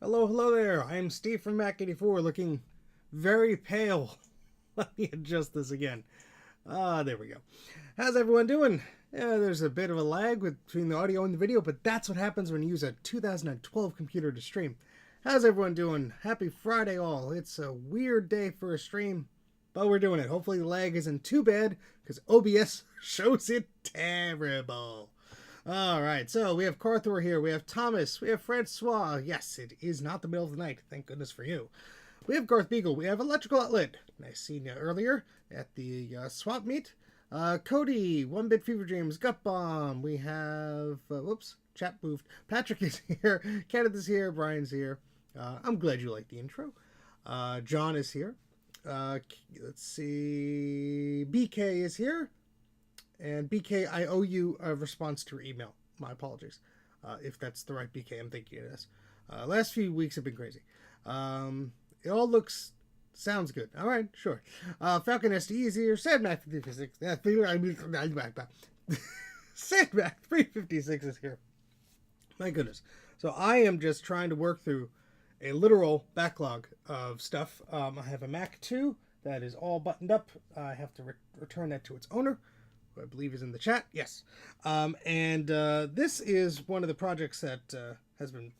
Hello there. I am Steve from Mac84, looking very pale. Let me adjust this again. There we go. How's everyone doing? Yeah, there's a bit of a lag between the audio and the video, but that's what happens when you use a 2012 computer to stream. How's everyone doing? Happy Friday all. It's a weird day for a stream, but we're doing it. Hopefully the lag isn't too bad, because OBS shows it terrible. Alright, so we have Carthor here, we have Thomas, we have Francois. Yes, it is not the middle of the night, thank goodness for you. We have Garth Beagle, we have Electrical Outlet. Nice seeing you earlier at the swap meet. Cody, One Bit Fever Dreams, Gut Bomb. We have, whoops, chat moved. Patrick is here, Kenneth is here, Brian's here. I'm glad you liked the intro. John is here. Let's see, BK is here. And BK, I owe you a response to your email. My apologies. If that's the right BK I'm thinking it is. Last few weeks have been crazy. It all sounds good. All right, sure. Falcon SDE is here. Sadmac 356. Sadmac 356 is here. My goodness. So I am just trying to work through a literal backlog of stuff. I have a Mac 2 that is all buttoned up. I have to return that to its owner, I believe is in the chat. Yes. This is one of the projects that has been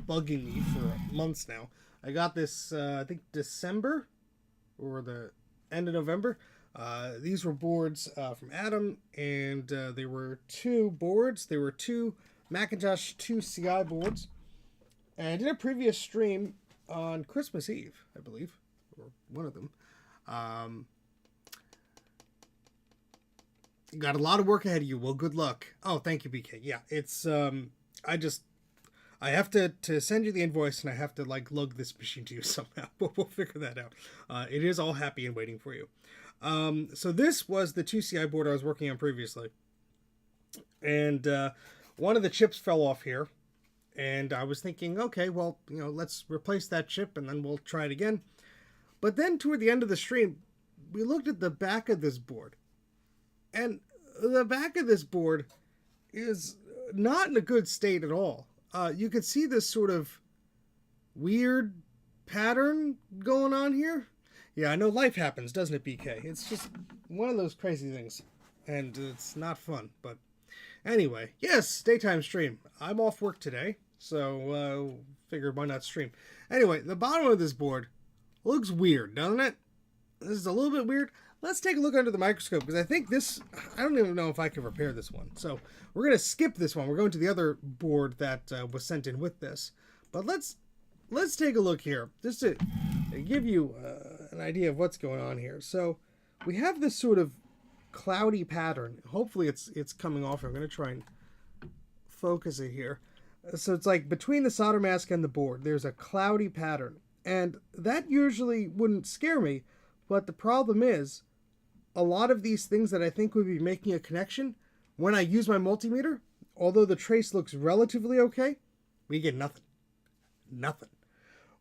bugging me for months now. I got this, I think December or the end of November. These were boards from Adam, and they were two boards. They were two Macintosh 2 CI boards. And I did a previous stream on Christmas Eve, I believe, or one of them. You got a lot of work ahead of you. Well, good luck. Oh, thank you, BK. Yeah, it's, I have to send you the invoice, and I have to, like, lug this machine to you somehow, but we'll figure that out. It is all happy and waiting for you. So this was the 2CI board I was working on previously. And one of the chips fell off here, and I was thinking, okay, well, you know, let's replace that chip, and then we'll try it again. But then toward the end of the stream, we looked at the back of this board. And the back of this board is not in a good state at all. You could see this sort of weird pattern going on here. Yeah, I know life happens, doesn't it, BK? It's just one of those crazy things. And it's not fun. But anyway, yes, daytime stream. I'm off work today, so figured why not stream. Anyway, the bottom of this board looks weird, doesn't it? This is a little bit weird. Let's take a look under the microscope, because I think this, I don't even know if I can repair this one. So we're going to skip this one. We're going to the other board that was sent in with this. But let's take a look here, just to give you an idea of what's going on here. So we have this sort of cloudy pattern. Hopefully it's coming off. I'm going to try and focus it here. So it's like between the solder mask and the board, there's a cloudy pattern. And that usually wouldn't scare me. But the problem is, a lot of these things that I think would be making a connection, when I use my multimeter, although the trace looks relatively okay, we get nothing. Nothing.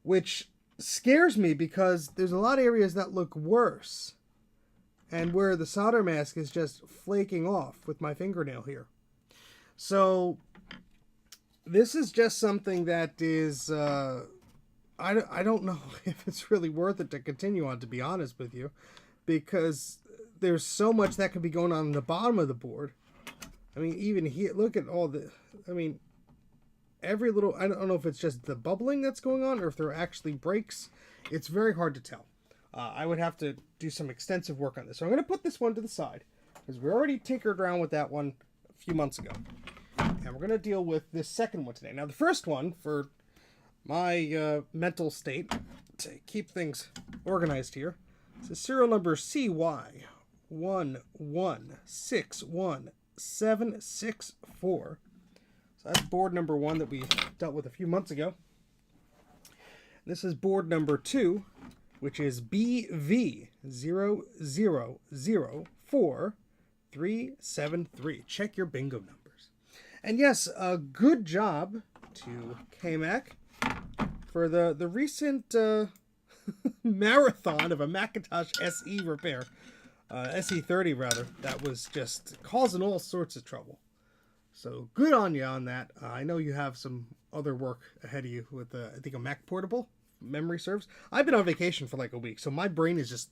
Which scares me because there's a lot of areas that look worse. And where the solder mask is just flaking off with my fingernail here. So, this is just something that is, I don't know if it's really worth it to continue on, to be honest with you. Because there's so much that could be going on the bottom of the board. I mean, even here, look at all the, I mean, every little, I don't know if it's just the bubbling that's going on or if there are actually breaks. It's very hard to tell. I would have to do some extensive work on this. So I'm going to put this one to the side, because we already tinkered around with that one a few months ago. And we're going to deal with this second one today. Now, the first one, for my mental state, to keep things organized here. This is serial number CY1161764. So that's board number 1 that we dealt with a few months ago. This is board number 2, which is BV0004-373. Check your bingo numbers. And yes, a good job to KMac for the recent marathon of a Macintosh SE repair. SE30 rather. That was just causing all sorts of trouble. So good on you on that. I know you have some other work ahead of you with, I think, a Mac Portable. Memory serves. I've been on vacation for like a week, so my brain is just...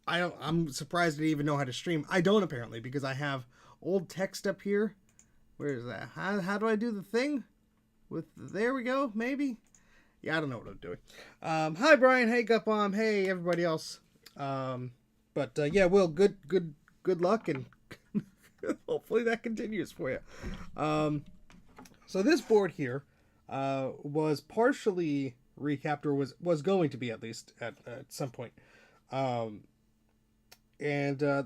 I'm surprised I even know how to stream. I don't, apparently, because I have old text up here. Where is that? How do I do the thing? There we go, maybe? Yeah, I don't know what I'm doing. Hi, Brian. Hey, Gupom. Hey, everybody else. Yeah, Will, good luck, and hopefully that continues for you. So this board here was partially recapped, or was going to be, at least at some point. The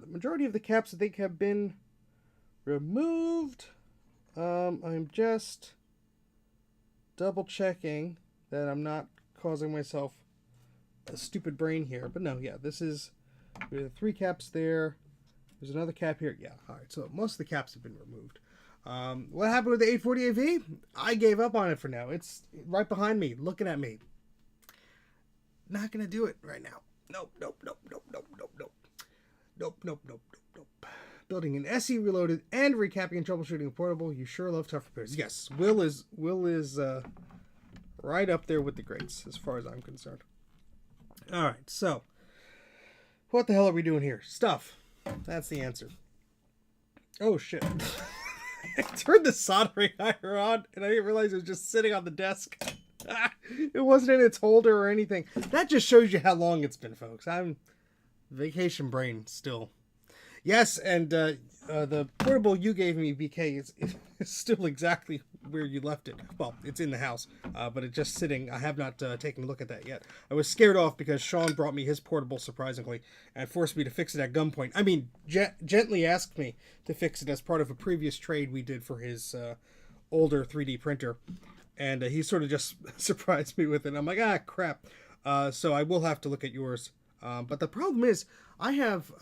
majority of the caps, I think, have been removed. I'm just double checking that I'm not causing myself a stupid brain here. But no, yeah, this is, we have 3 caps there. There's another cap here. Yeah, all right. So most of the caps have been removed. What happened with the 840AV? I gave up on it for now. It's right behind me, looking at me. Not gonna do it right now. Nope. Building an SE Reloaded and recapping and troubleshooting a portable. You sure love tough repairs. Yes, Will is right up there with the greats as far as I'm concerned. All right, so what the hell are we doing here? Stuff. That's the answer. Oh shit. I turned the soldering iron on and I didn't realize it was just sitting on the desk. It wasn't in its holder or anything. That just shows you how long it's been, folks. I'm vacation brain still. Yes, and the portable you gave me, BK, is still exactly where you left it. Well, it's in the house, but it's just sitting. I have not taken a look at that yet. I was scared off because Sean brought me his portable, surprisingly, and forced me to fix it at gunpoint. I mean, gently asked me to fix it as part of a previous trade we did for his older 3D printer. And he sort of just surprised me with it. I'm like, crap. So I will have to look at yours. But the problem is, I have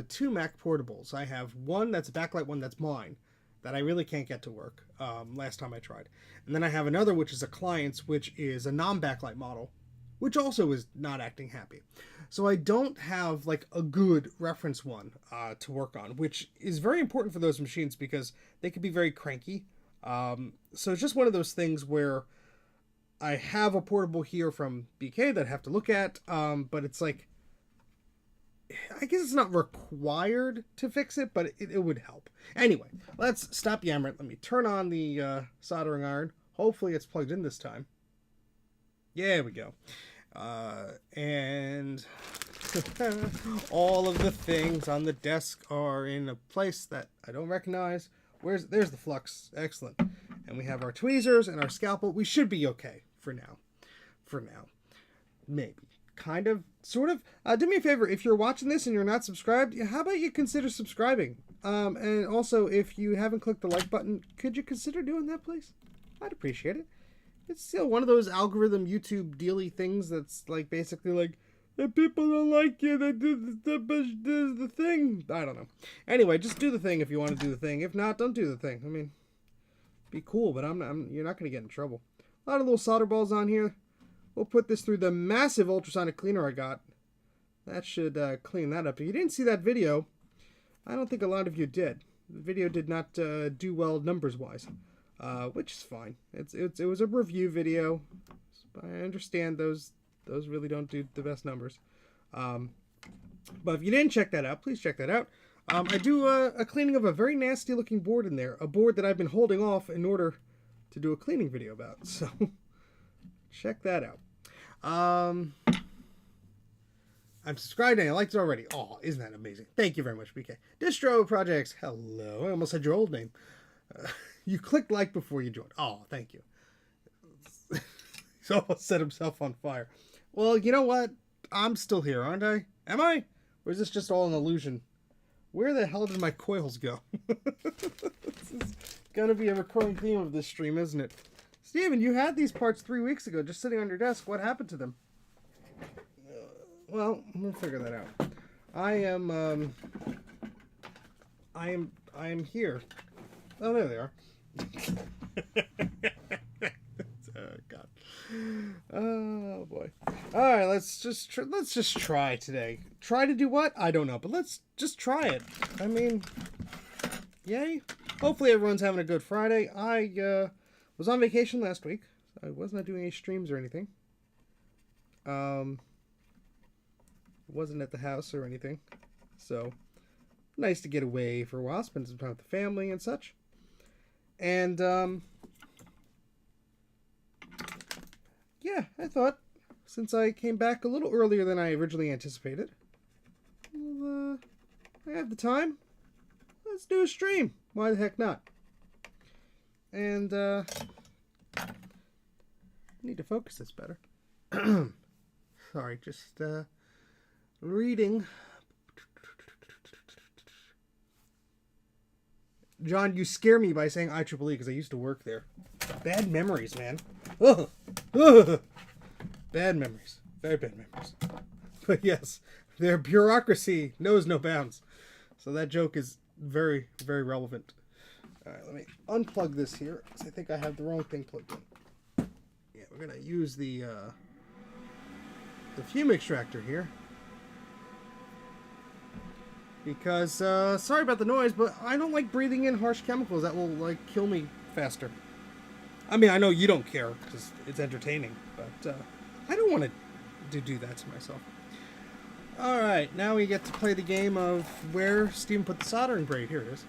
2 Mac portables. I have one that's a backlight, one that's mine, that I really can't get to work last time I tried. And then I have another, which is a client's, which is a non-backlight model, which also is not acting happy. So I don't have like a good reference one to work on, which is very important for those machines because they can be very cranky. So it's just one of those things where I have a portable here from BK that I have to look at, but it's like, I guess it's not required to fix it, but it would help. Anyway, let's stop yammering. Let me turn on the soldering iron. Hopefully it's plugged in this time. Yeah, we go. And all of the things on the desk are in a place that I don't recognize. There's the flux. Excellent. And we have our tweezers and our scalpel. We should be okay for now. Maybe. Kind of. Sort of. Do me a favor. If you're watching this and you're not subscribed, how about you consider subscribing? And also, if you haven't clicked the like button, could you consider doing that, please? I'd appreciate it. It's still one of those algorithm YouTube dealy things that's like basically like, if people don't like you, they do the thing. I don't know. Anyway, just do the thing if you want to do the thing. If not, don't do the thing. I mean, be cool, but you're not going to get in trouble. A lot of little solder balls on here. We'll put this through the massive ultrasonic cleaner I got. That should clean that up. If you didn't see that video, I don't think a lot of you did. The video did not do well numbers-wise, which is fine. It was a review video. I understand those really don't do the best numbers. But if you didn't check that out, please check that out. I do a cleaning of a very nasty-looking board in there. A board that I've been holding off in order to do a cleaning video about. So check that out. I'm subscribed and I liked it already. Oh, isn't that amazing? Thank you very much, BK. Distro Projects. Hello. I almost said your old name. You clicked like before you joined. Oh, thank you. He's almost set himself on fire. Well, you know what? I'm still here, aren't I? Am I? Or is this just all an illusion? Where the hell did my coils go? This is gonna be a recurring theme of this stream, isn't it? Steven, you had these parts 3 weeks ago, just sitting on your desk. What happened to them? Well, we'll figure that out. I am here. Oh, there they are. Oh God. Oh boy. All right, let's just try today. Try to do what? I don't know, but let's just try it. I mean, yay. Hopefully everyone's having a good Friday. I was on vacation last week. I was not doing any streams or anything. Wasn't at the house or anything. So, nice to get away for a while, spend some time with the family and such. And, yeah, I thought, since I came back a little earlier than I originally anticipated, well, I have the time, let's do a stream. Why the heck not? And, I need to focus this better. Sorry, just, reading. John, you scare me by saying IIE because I used to work there. Bad memories, man. Ugh. Ugh. Bad memories. Very bad memories. But yes, their bureaucracy knows no bounds. So that joke is very, very relevant. Alright, let me unplug this here, because I think I have the wrong thing plugged in. Yeah, we're going to use the fume extractor here. Because, sorry about the noise, but I don't like breathing in harsh chemicals that will, like, kill me faster. I mean, I know you don't care, because it's entertaining, but, I don't want to do that to myself. Alright, now we get to play the game of where Steven put the soldering braid. Here it is.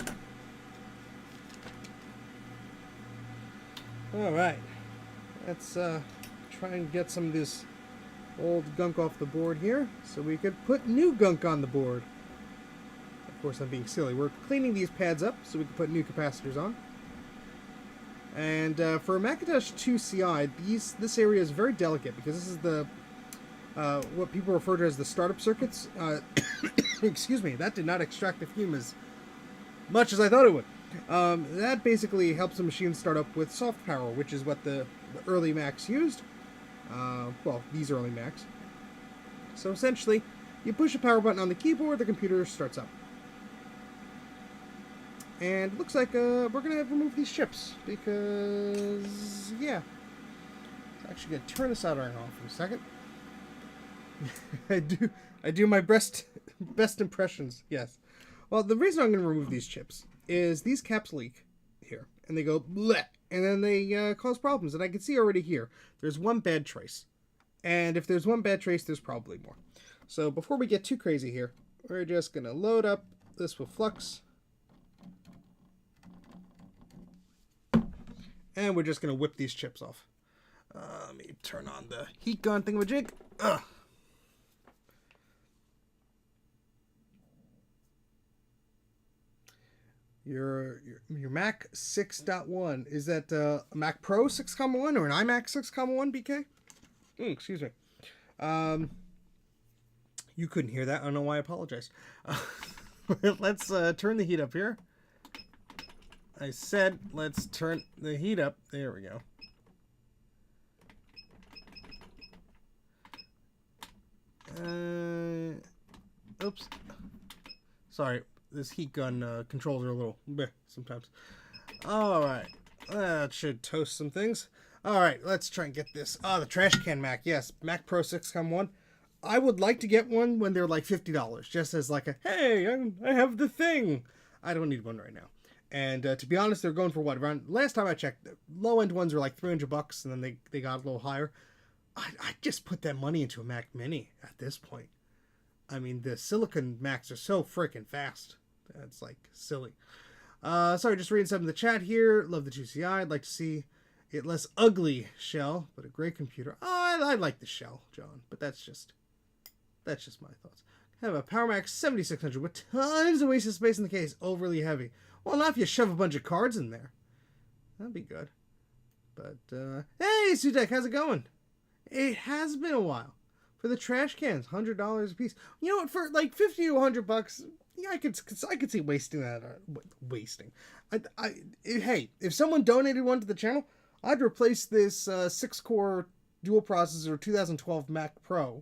Alright. Let's, try and get some of this old gunk off the board here, so we could put new gunk on the board. Of course, I'm being silly. We're cleaning these pads up so we can put new capacitors on. And for a Macintosh 2 CI, this area is very delicate because this is the what people refer to as the startup circuits. Excuse me, that did not extract the fume as much as I thought it would. That basically helps the machine start up with soft power, which is what the early Macs used. Well, these early Macs. So essentially, you push a power button on the keyboard, the computer starts up. And it looks like we're going to remove these chips, because, yeah. I'm actually going to turn the soldering off for a second. I do my best impressions, yes. Well, the reason I'm going to remove these chips is these caps leak here, and they go bleh, and then they cause problems. And I can see already here, there's one bad trace. And if there's one bad trace, there's probably more. So before we get too crazy here, we're just going to load up this with flux. And we're just going to whip these chips off. Let me turn on the heat gun thingamajig. Ugh. Your Mac 6.1, is that a Mac Pro 6.1 or an iMac 6.1, BK? Excuse me. You couldn't hear that. I don't know why. I apologize. Let's turn the heat up here. I said let's turn the heat up. There we go. Oops. Sorry. This heat gun controls are a little bleh sometimes. Alright. That should toast some things. Alright, let's try and get this. The trash can Mac. Yes, Mac Pro 6.1. I would like to get one when they're like $50. Just as like a, hey, I have the thing. I don't need one right now. And to be honest, they're going for what? Around, last time I checked, the low-end ones were like $300, and then they got a little higher. I just put that money into a Mac Mini at this point. I mean, the Silicon Macs are so freaking fast. That's like silly. Sorry, just reading some of the chat here. Love the 2CI. I'd like to see it less ugly shell, but a great computer. Oh, I like the shell, John, but that's just my thoughts. I have a Power Mac 7600 with tons of wasted space in the case. Overly heavy. Well, not if you shove a bunch of cards in there. That'd be good. But, hey, Sudek, how's it going? It has been a while. for the trash cans, $100 a piece. You know what? For like $50 to $100, yeah, I could see wasting that. Wasting. Hey, if someone donated one to the channel, I'd replace this 6-core dual processor 2012 Mac Pro.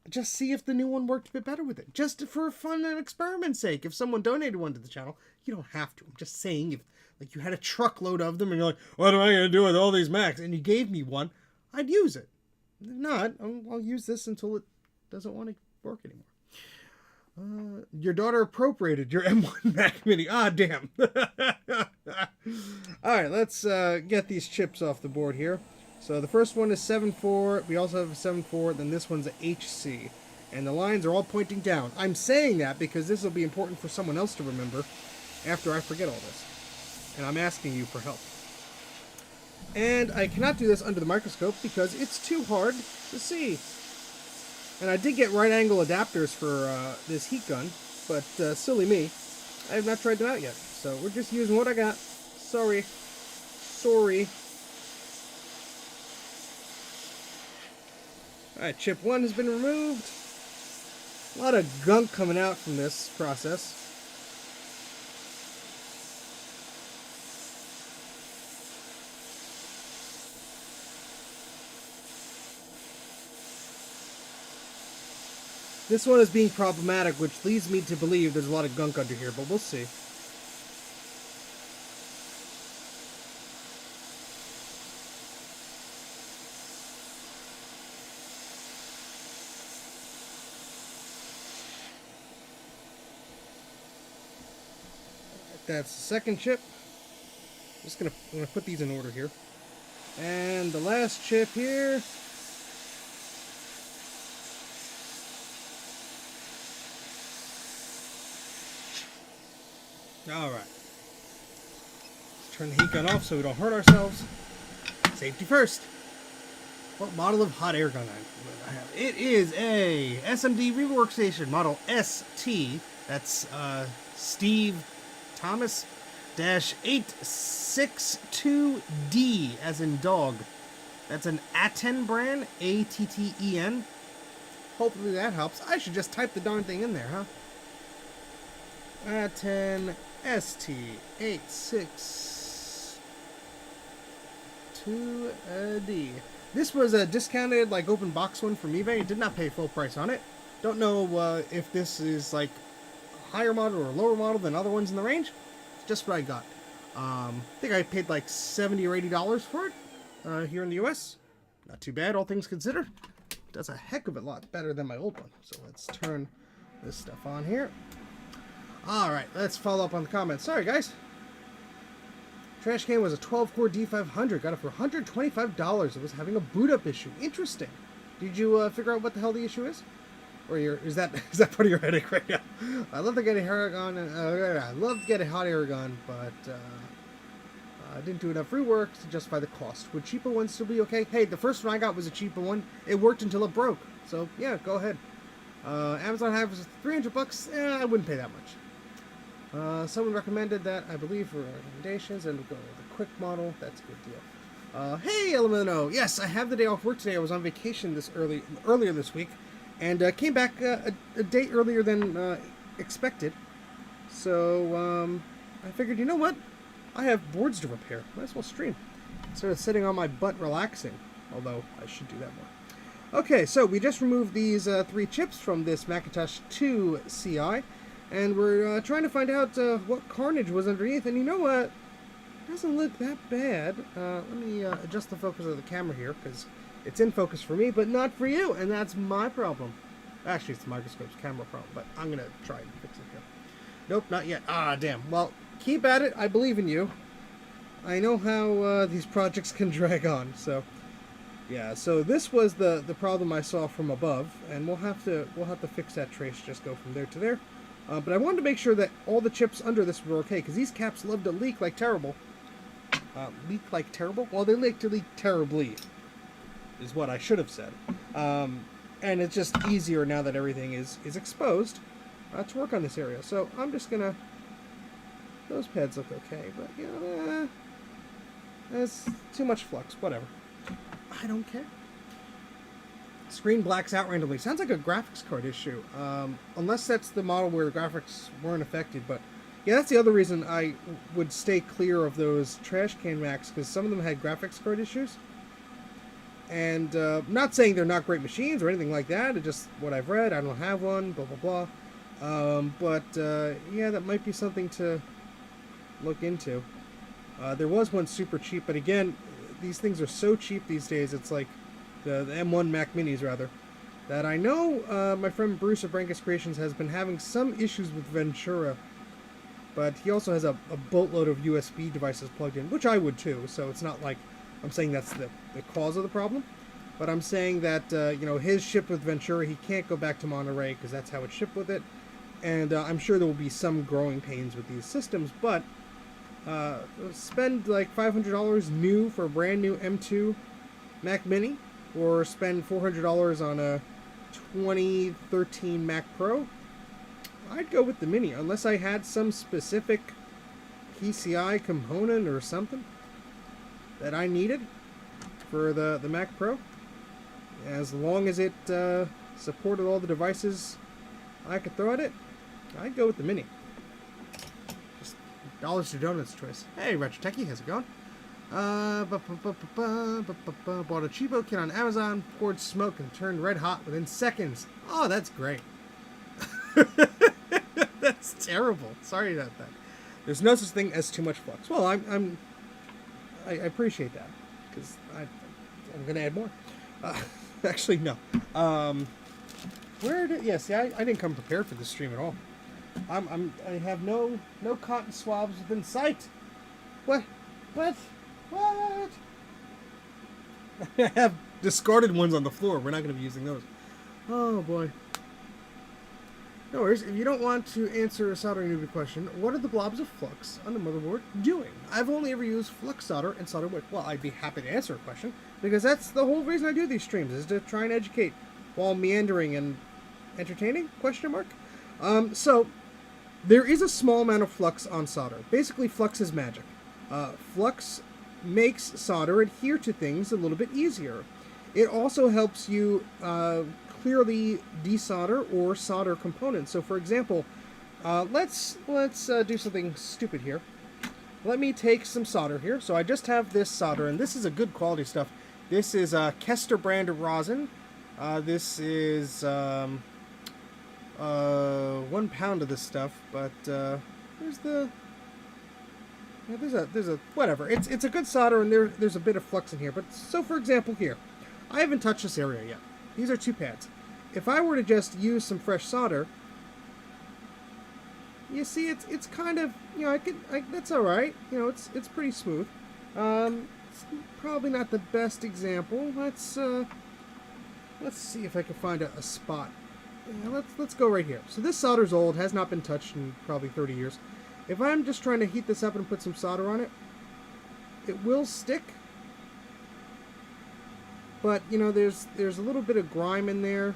Just see if the new one worked a bit better with it. Just for fun and experiment's sake. If someone donated one to the channel, you don't have to. I'm just saying, if like you had a truckload of them and you're like, what am I going to do with all these Macs? And you gave me one, I'd use it. If not, I'll use this until it doesn't want to work anymore. Your daughter appropriated your M1 Mac Mini. Ah, damn. Alright, let's get these chips off the board here. So the first one is 7.4. We also have a 7.4. Then this one's a IIci. And the lines are all pointing down. I'm saying that because this will be important for someone else to remember after I forget all this. And I'm asking you for help. And I cannot do this under the microscope because it's too hard to see. And I did get right angle adapters for this heat gun, but silly me, I have not tried them out yet. So we're just using what I got. Sorry. Alright, chip 1 has been removed. A lot of gunk coming out from this process. This one is being problematic, which leads me to believe there's a lot of gunk under here, but we'll see. That's the second chip. I'm gonna put these in order here. And the last chip here. Alright. Let's turn the heat gun off so we don't hurt ourselves. Safety first. What model of hot air gun I have? It is a SMD rework station model ST. That's Steve Thomas -862D as in dog. That's an Atten brand, Atten. Hopefully that helps. I should just type the darn thing in there, huh? Atten ST862D. This was a discounted, like, open box one from eBay. It did not pay full price on it. Don't know if this is like a higher model or a lower model than other ones in the range. It's just what I got. I think I paid like $70 or $80 for it here in the US. Not too bad, all things considered. Does a heck of a lot better than my old one. So let's turn this stuff on here. Alright, let's follow up on the comments. Sorry, guys. Trash can was a 12-core D500. Got it for $125. It was having a boot-up issue. Interesting. Did you figure out what the hell the issue is? Or is that part of your headache right now? I love to get a hair gun. I love to get a hot air gun, but I didn't do enough rework to justify the cost. Would cheaper ones still be okay? Hey, the first one I got was a cheaper one. It worked until it broke. So yeah, go ahead. Amazon have $300. I wouldn't pay that much. Someone recommended that, I believe, for recommendations, and we'll go with a quick model. That's a good deal. Hey, Elemento! Yes, I have the day off work today. I was on vacation earlier this week, and came back a day earlier than expected. So I figured, you know what? I have boards to repair. Might as well stream. Instead of sitting on my butt relaxing, although I should do that more. Okay, so we just removed these 3 chips from this Macintosh 2 CI. And we're trying to find out what carnage was underneath. And you know what? It doesn't look that bad. Let me adjust the focus of the camera here, because it's in focus for me, but not for you. And that's my problem. Actually, it's the microscope's camera problem, but I'm going to try and fix it here. Nope, not yet. Ah, damn. Well, keep at it. I believe in you. I know how these projects can drag on, so... Yeah, so this was the problem I saw from above, and we'll have to fix that trace, just go from there to there. But I wanted to make sure that all the chips under this were okay, because these caps love to leak like terrible. Leak like terrible? Well, they like to leak terribly, is what I should have said. And it's just easier now that everything is exposed to work on this area. So I'm just going to... Those pads look okay, but, you know, there's too much flux. Whatever. I don't care. Screen blacks out randomly. Sounds like a graphics card issue. Unless that's the model where the graphics weren't affected. But yeah, that's the other reason I would stay clear of those trash can Macs, because some of them had graphics card issues. And not saying they're not great machines or anything like that. It's just what I've read. I don't have one. Blah blah blah. Yeah, that might be something to look into. There was one super cheap, but again, these things are so cheap these days. It's like the M1 Mac Minis, rather, that I know my friend Bruce of Brankus Creations has been having some issues with Ventura, but he also has a boatload of USB devices plugged in, which I would too, so it's not like I'm saying that's the cause of the problem, but I'm saying that his shipped with Ventura, he can't go back to Monterey because that's how it's shipped with it, and I'm sure there will be some growing pains with these systems, but spend like $500 new for a brand new M2 Mac Mini, or spend $400 on a 2013 Mac Pro, I'd go with the Mini, unless I had some specific PCI component or something that I needed for the Mac Pro. As long as it supported all the devices I could throw at it, I'd go with the Mini. Just dollars to donuts choice. Hey, Retro Techie, how's it going? Bought a cheapo kit on Amazon, poured smoke, and turned red hot within seconds. Oh, that's great. That's terrible. Sorry about that. There's no such thing as too much flux. Well, I appreciate that, because I'm going to add more. Actually, no. See, I didn't come prepared for this stream at all. I have no cotton swabs within sight. What? I have discarded ones on the floor. We're not going to be using those. Oh, boy. No worries. If you don't want to answer a soldering newbie question, what are the blobs of flux on the motherboard doing? I've only ever used flux solder and solder wick. Well, I'd be happy to answer a question, because that's the whole reason I do these streams, is to try and educate while meandering and entertaining? Question mark. So, there is a small amount of flux on solder. Basically, flux is magic. Flux makes solder adhere to things a little bit easier. It also helps you clearly desolder or solder components. So, for example, let's do something stupid here. Let me take some solder here. So I just have this solder, and this is a good quality stuff. This is Kester brand of rosin. This is 1 pound of this stuff, but there's the... Yeah, there's a whatever. It's a good solder, and there's a bit of flux in here. But so, for example, here, I haven't touched this area yet. These are 2 pads. If I were to just use some fresh solder, you see, it's kind of, that's all right. It's pretty smooth. It's probably not the best example. Let's see if I can find a spot. Yeah, let's go right here. So this solder's old, has not been touched in probably 30 years. If I'm just trying to heat this up and put some solder on it, it will stick. But, there's a little bit of grime in there.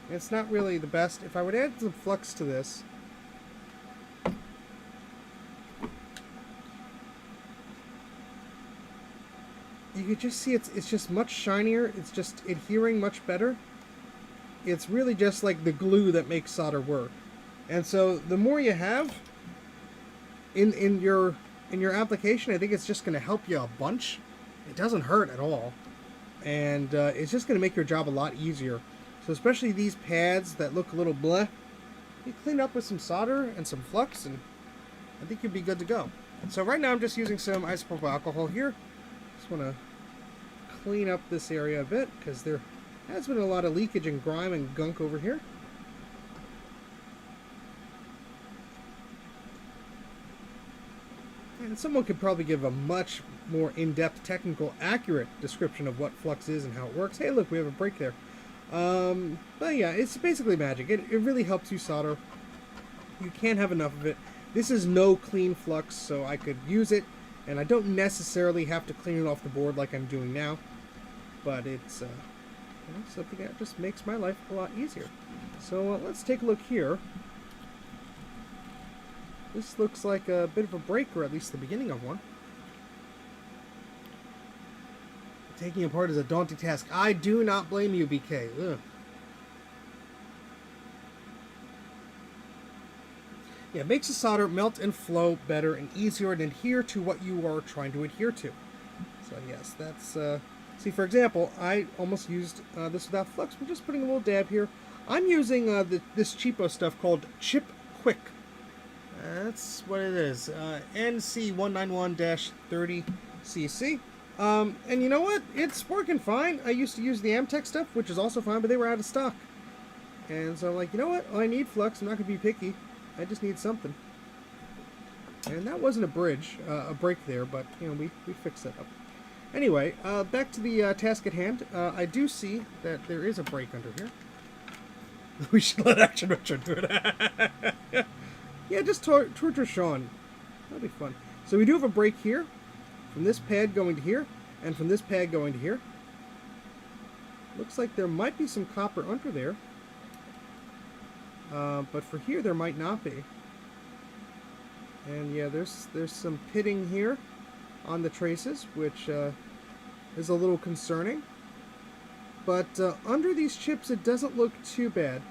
It's not really the best. If I would add some flux to this, you could just see it's just much shinier. It's just adhering much better. It's really just like the glue that makes solder work. And so the more you have in your application, I think it's just going to help you a bunch. It doesn't hurt at all, and it's just going to make your job a lot easier. So especially these pads that look a little bleh, you clean up with some solder and some flux, and I think you'll be good to go. So right now I'm just using some isopropyl alcohol here. Just want to clean up this area a bit, because there has been a lot of leakage and grime and gunk over here. And someone could probably give a much more in-depth, technical, accurate description of what flux is and how it works. Hey, look, we have a break there. But yeah, it's basically magic. It really helps you solder. You can't have enough of it. This is no clean flux, so I could use it, and I don't necessarily have to clean it off the board like I'm doing now. But it's something that just makes my life a lot easier. So let's take a look here. This looks like a bit of a break, or at least the beginning of one. Taking apart is a daunting task. I do not blame you, BK. Ugh. Yeah, it makes the solder melt and flow better and easier and adhere to what you are trying to adhere to. So yes, that's... see, for example, I almost used this without flux. We're just putting a little dab here. I'm using this cheapo stuff called Chip Quick. That's what it is. NC191-30cc. And you know what? It's working fine. I used to use the Amtech stuff, which is also fine, but they were out of stock. And so I'm like, you know what? I need flux. I'm not going to be picky. I just need something. And that wasn't a break there, but, you know, we fixed that up. Anyway, back to the task at hand. I do see that there is a break under here. We should let Action Retro do it. Yeah, just torture Sean. That'll be fun. So we do have a break here. From this pad going to here, and from this pad going to here. Looks like there might be some copper under there. But for here, there might not be. And yeah, there's some pitting here on the traces, which is a little concerning. But under these chips, it doesn't look too bad.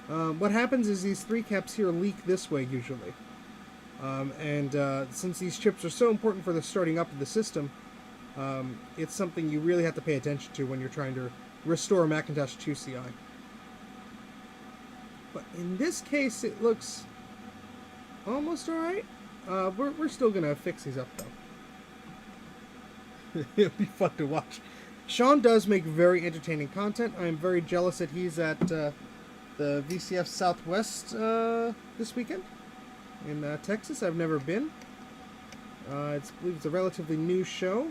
What happens is these 3 caps here leak this way, usually. Since these chips are so important for the starting up of the system, it's something you really have to pay attention to when you're trying to restore a Macintosh 2CI. But in this case, it looks almost alright. We're still going to fix these up, though. It'll be fun to watch. Sean does make very entertaining content. I'm very jealous that he's at the VCF Southwest this weekend. In Texas. I've never been. I believe it's a relatively new show.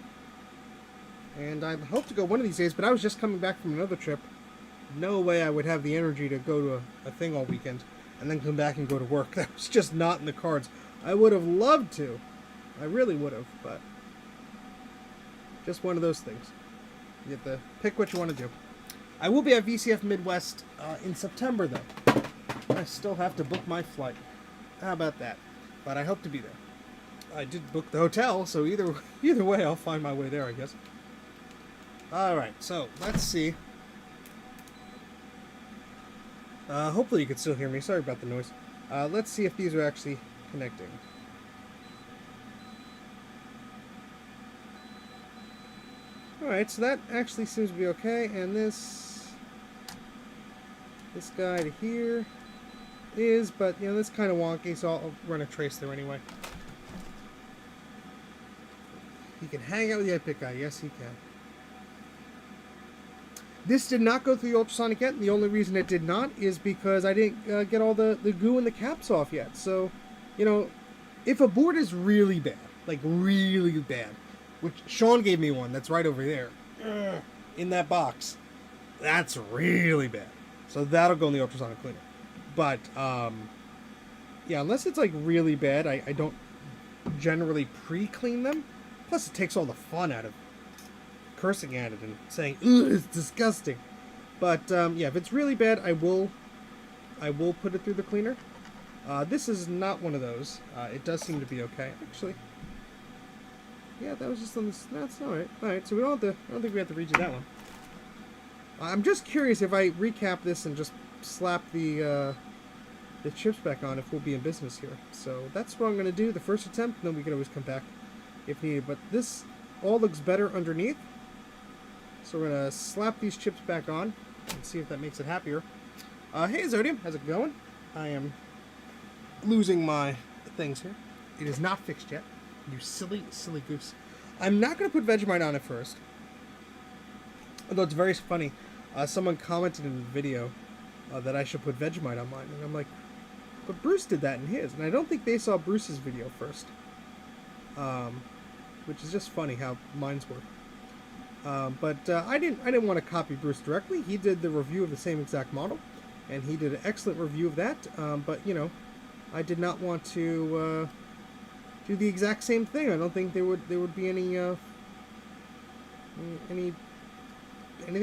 And I hope to go one of these days, but I was just coming back from another trip. No way I would have the energy to go to a thing all weekend and then come back and go to work. That was just not in the cards. I would have loved to. I really would have, but just one of those things. You have to pick what you want to do. I will be at VCF Midwest in September, though. I still have to book my flight. How about that? But I hope to be there. I did book the hotel, so either way, I'll find my way there, I guess. Alright, so let's see. Hopefully you can still hear me. Sorry about the noise. Let's see if these are actually connecting. Alright, so that actually seems to be okay, and this guy to here is, but, you know, that's kind of wonky, so I'll run a trace there anyway. He can hang out with the IIci guy. Yes, he can. This did not go through the ultrasonic yet, and the only reason it did not is because I didn't get all the goo and the caps off yet. So, you know, if a board is really bad, like really bad, which Sean gave me one that's right over there, in that box, that's really bad. So that'll go in the ultrasonic cleaner. But, yeah, unless it's, like, really bad, I don't generally pre-clean them. Plus, it takes all the fun out of cursing at it and saying, "Ugh, it's disgusting." But, yeah, if it's really bad, I will put it through the cleaner. This is not one of those. It does seem to be okay. Actually, yeah, that was just on this. That's alright. Alright, so I don't think we have to redo that one. I'm just curious if I recap this and just slap the chips back on, if we'll be in business here. So that's what I'm going to do, the first attempt, and then we can always come back if needed. But this all looks better underneath. So we're going to slap these chips back on and see if that makes it happier. Hey Zodium, how's it going? I am losing my things here. It is not fixed yet. You silly, silly goose. I'm not going to put Vegemite on it first. Although it's very funny. Someone commented in the video that I should put Vegemite on mine. And I'm like, but Bruce did that in his. And I don't think they saw Bruce's video first. Which is just funny how mine's work. But I didn't want to copy Bruce directly. He did the review of the same exact model. And he did an excellent review of that. But, you know, I did not want to do the exact same thing. I don't think there would be anything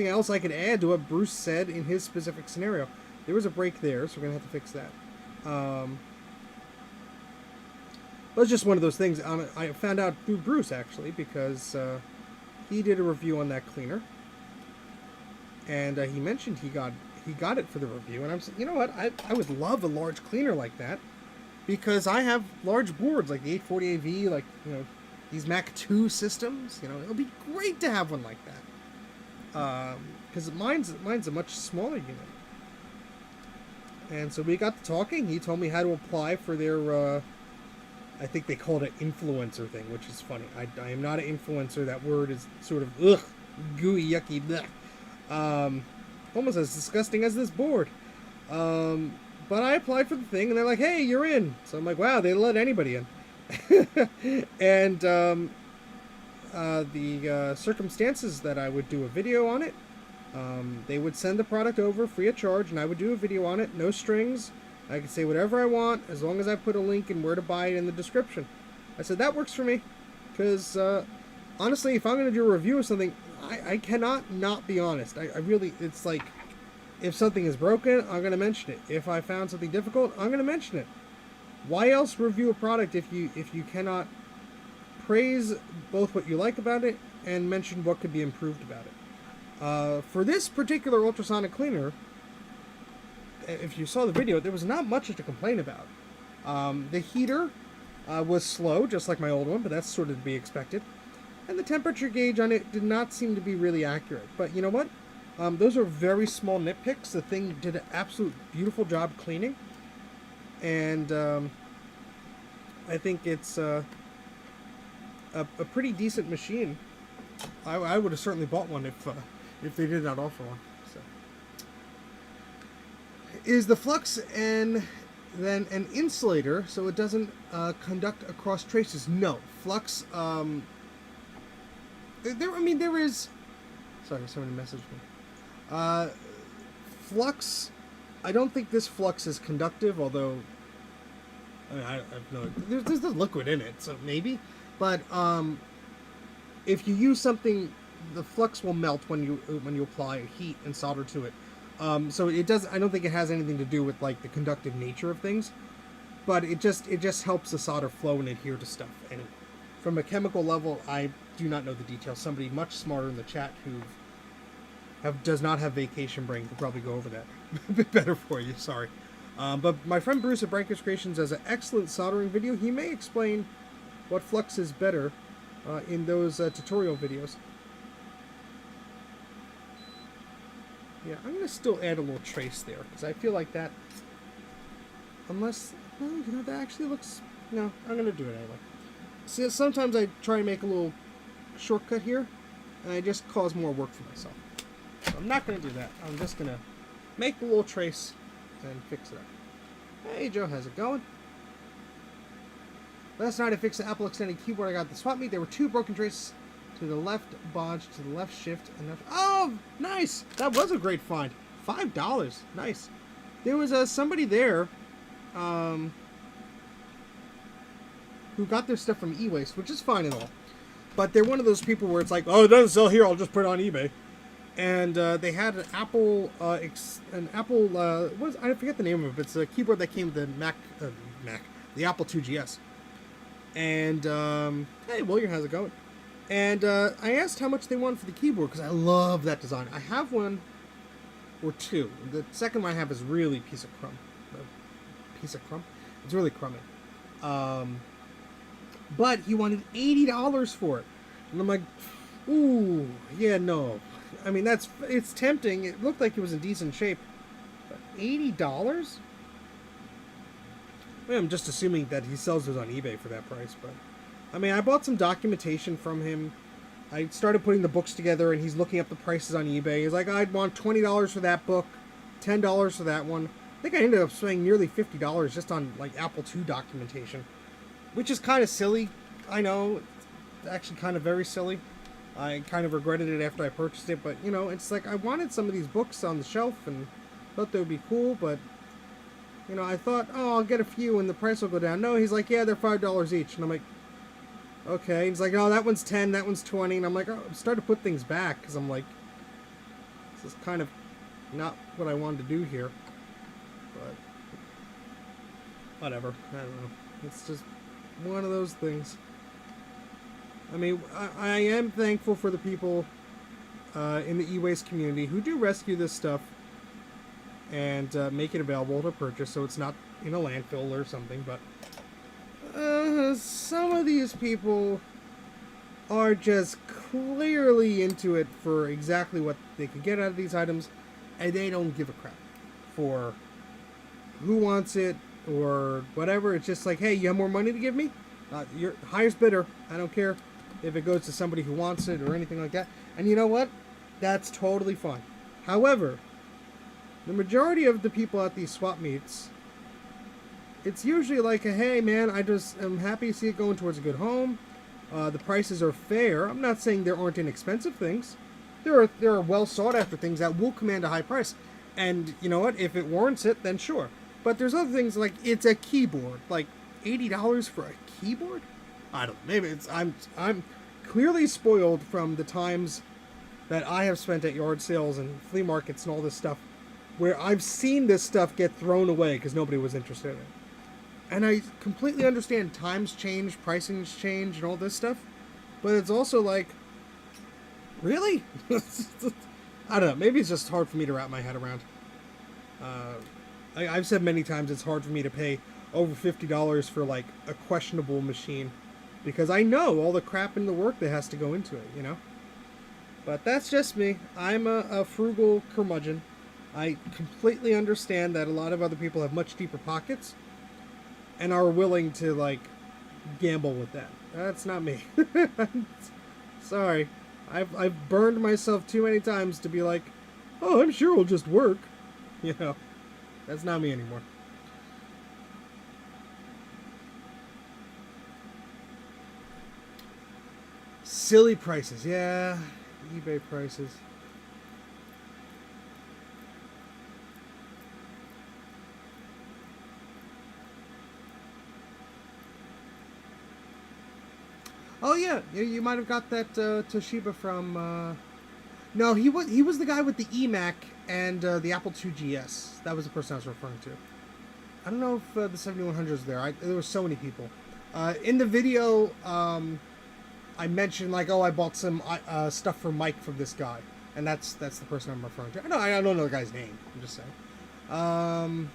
else I could add to what Bruce said in his specific scenario. There was a break there, so we're going to have to fix that. But it's just one of those things. I found out through Bruce, actually, because he did a review on that cleaner, and he mentioned he got it for the review, and I'm saying, you know what, I would love a large cleaner like that, because I have large boards like the 840AV, like, you know, these Mac 2 systems. You know, it'll be great to have one like that, because mine's a much smaller unit. And so we got to talking. He told me how to apply for their, I think they called it influencer thing, which is funny. I am not an influencer. That word is sort of gooey, yucky, almost as disgusting as this board. But I applied for the thing, and they're like, "Hey, you're in." So I'm like, "Wow, they let anybody in." And the circumstances that I would do a video on it. They would send the product over free of charge, and I would do a video on it, no strings. I could say whatever I want, as long as I put a link and where to buy it in the description. I said, that works for me, because honestly, if I'm going to do a review of something, I cannot not be honest. I really, it's like, if something is broken, I'm going to mention it. If I found something difficult, I'm going to mention it. Why else review a product if you cannot praise both what you like about it and mention what could be improved about it? For this particular ultrasonic cleaner, if you saw the video, there was not much to complain about. The heater was slow, just like my old one, but that's sort of to be expected. And the temperature gauge on it did not seem to be really accurate. But you know what? Those are very small nitpicks. The thing did an absolute beautiful job cleaning. And I think it's a pretty decent machine. I would have certainly bought one if they did not offer one. So, is the flux and then an insulator so it doesn't conduct across traces? No, flux. There is. Sorry, somebody messaged me. Flux. I don't think this flux is conductive, although I have no. There's liquid in it, so maybe. But if you use something, the flux will melt when you apply heat and solder to it. So it does. I don't think it has anything to do with like the conductive nature of things, but it just helps the solder flow and adhere to stuff. And from a chemical level, I do not know the details. Somebody much smarter in the chat who does not have vacation brain could probably go over that a bit better for you. Sorry, but my friend Bruce at Brankus Creations has an excellent soldering video. He may explain what flux is better in those tutorial videos. Yeah, I'm going to still add a little trace there, because I feel like that, unless, well, you know, that actually looks, no, I'm going to do it anyway. See, sometimes I try and make a little shortcut here, and I just cause more work for myself. So I'm not going to do that. I'm just going to make a little trace and fix it up. Hey, Joe, how's it going? Last night I fixed the Apple Extended keyboard I got at the swap meet. There were 2 broken traces. To the left bodge, to the left shift, and left. Oh, nice! That was a great find. $5. Nice. There was somebody there who got their stuff from e-waste, which is fine and all. But they're one of those people where it's like, oh, it doesn't sell here, I'll just put it on eBay. And they had an Apple, I forget the name of it. It's a keyboard that came with the the Apple IIgs. And, hey, William, how's it going? And I asked how much they wanted for the keyboard, because I love that design. I have one or 2. The second one I have is really piece of crumb. It's really crummy. But he wanted $80 for it. And I'm like, ooh, yeah, no. I mean, it's tempting. It looked like it was in decent shape. But $80? Well, I'm just assuming that he sells those on eBay for that price, but I mean, I bought some documentation from him. I started putting the books together, and he's looking up the prices on eBay. He's like, I'd want $20 for that book, $10 for that one. I think I ended up spending nearly $50 just on, like, Apple II documentation, which is kind of silly. I know, it's actually kind of very silly. I kind of regretted it after I purchased it, but, you know, it's like I wanted some of these books on the shelf and thought they would be cool, but, you know, I thought, oh, I'll get a few and the price will go down. No, he's like, yeah, they're $5 each. And I'm like, okay. He's like, oh, that one's 10, that one's 20. And I'm like, oh, I'm starting to put things back, because I'm like, this is kind of not what I wanted to do here. But whatever. I don't know. It's just one of those things. I mean, I am thankful for the people in the e-waste community who do rescue this stuff and make it available to purchase, so it's not in a landfill or something. But some of these people are just clearly into it for exactly what they can get out of these items, and they don't give a crap for who wants it or whatever. It's just like, hey, you have more money to give me? You're highest bidder. I don't care if it goes to somebody who wants it or anything like that. And you know what? That's totally fine. However, the majority of the people at these swap meets, it's usually like, hey man, I just am happy to see it going towards a good home. The prices are fair. I'm not saying there aren't inexpensive things. There are well sought after things that will command a high price. And you know what? If it warrants it, then sure. But there's other things like it's a keyboard, like $80 for a keyboard. I don't know. Maybe it's I'm clearly spoiled from the times that I have spent at yard sales and flea markets and all this stuff, where I've seen this stuff get thrown away because nobody was interested in it. And I completely understand times change, pricings change, and all this stuff. But it's also like, really? I don't know. Maybe it's just hard for me to wrap my head around. I've said many times it's hard for me to pay over $50 for like a questionable machine, because I know all the crap and the work that has to go into it, you know? But that's just me. I'm a frugal curmudgeon. I completely understand that a lot of other people have much deeper pockets and are willing to, like, gamble with that. That's not me. Sorry. I've burned myself too many times to be like, oh, I'm sure it'll just work. You know, that's not me anymore. Silly prices, yeah. eBay prices. Oh yeah, you might have got that Toshiba from. No, he was the guy with the eMac and the Apple II GS. That was the person I was referring to. I don't know if the 7100 is there. There were so many people. In the video, I mentioned like, oh, I bought some stuff for Mike from this guy, and that's the person I'm referring to. I don't know the guy's name. I'm just saying.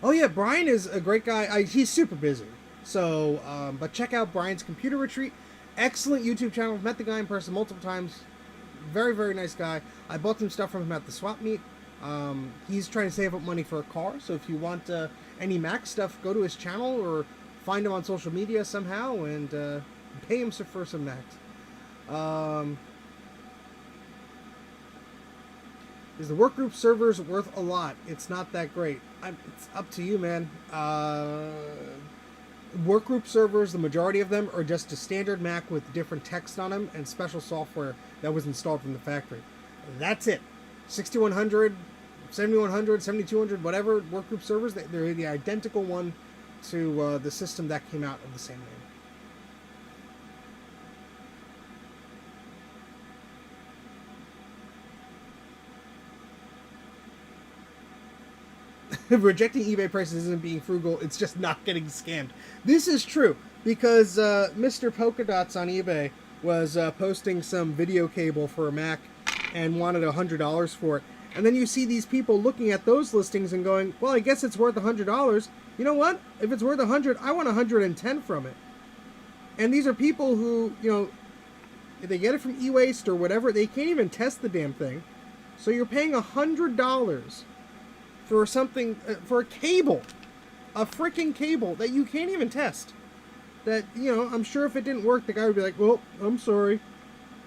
Oh yeah, Brian is a great guy. He's super busy. So, but check out Brian's Computer Retreat. Excellent YouTube channel. I've met the guy in person multiple times. Very, very nice guy. I bought some stuff from him at the swap meet. He's trying to save up money for a car. So if you want any Mac stuff, go to his channel or find him on social media somehow and pay him for some Macs. Is the workgroup servers worth a lot? It's not that great. It's up to you, man. Workgroup servers, the majority of them are just a standard Mac with different text on them and special software that was installed from the factory. That's it. 6100, 7100, 7200, whatever workgroup servers, they're the identical one to the system that came out of the same name. Rejecting eBay prices isn't being frugal, it's just not getting scammed. This is true, because Mr. Polka Dots on eBay was posting some video cable for a Mac and wanted $100 for it. And then you see these people looking at those listings and going, well, I guess it's worth $100. You know what? If it's worth $100, I want $110 from it. And these are people who, you know, if they get it from e-waste or whatever, they can't even test the damn thing. So you're paying $100 for something, for a cable, a freaking cable that you can't even test. That, you know, I'm sure if it didn't work, the guy would be like, well, I'm sorry,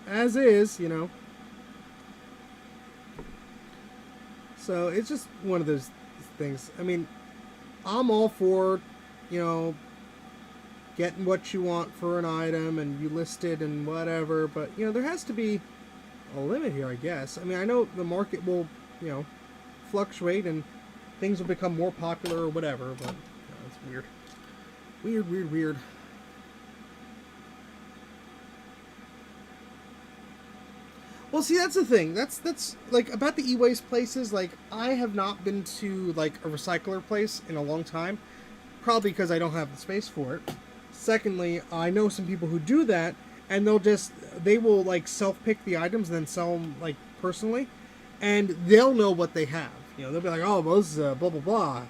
as is, you know. So it's just one of those things. I mean, I'm all for, you know, getting what you want for an item and you list it and whatever, but, you know, there has to be a limit here, I guess. I mean, I know the market will, you know, fluctuate and things will become more popular or whatever, but you know, it's weird. Weird. Well, see, that's the thing. That's like about the e-waste places. Like, I have not been to like a recycler place in a long time. probably because I don't have the space for it. Secondly, I know some people who do that, and they will like self-pick the items and then sell them like personally, and they'll know what they have. You know, they'll be like, oh, well, this is blah blah blah.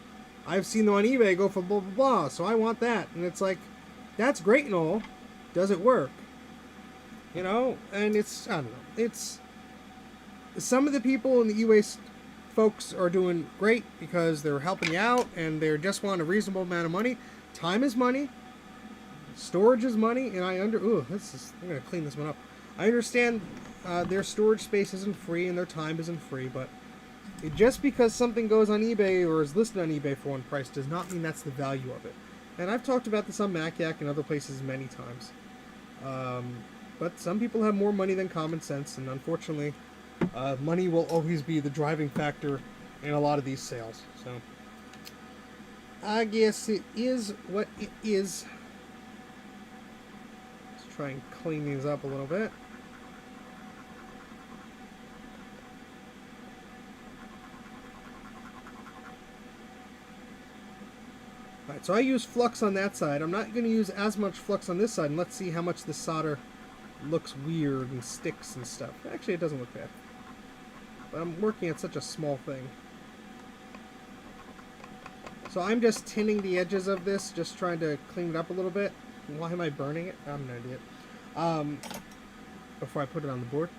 I've seen them on eBay go for blah blah blah, so I want that. And it's like, that's great and all. Does it work? You know, and it's, I don't know. It's, some of the people in the e-waste folks are doing great because they're helping you out and they just want a reasonable amount of money. Time is money. Storage is money. And I'm going to clean this one up. I understand their storage space isn't free and their time isn't free, but just because something goes on eBay or is listed on eBay for one price does not mean that's the value of it. And I've talked about this on Mac-Yak and other places many times. But some people have more money than common sense, and unfortunately, money will always be the driving factor in a lot of these sales. So, I guess it is what it is. Let's try and clean these up a little bit. Alright, so I use flux on that side. I'm not going to use as much flux on this side, and let's see how much the solder looks weird and sticks and stuff. Actually, it doesn't look bad. But I'm working at such a small thing. So I'm just tinning the edges of this, just trying to clean it up a little bit. Why am I burning it? I'm an idiot. Before I put it on the board.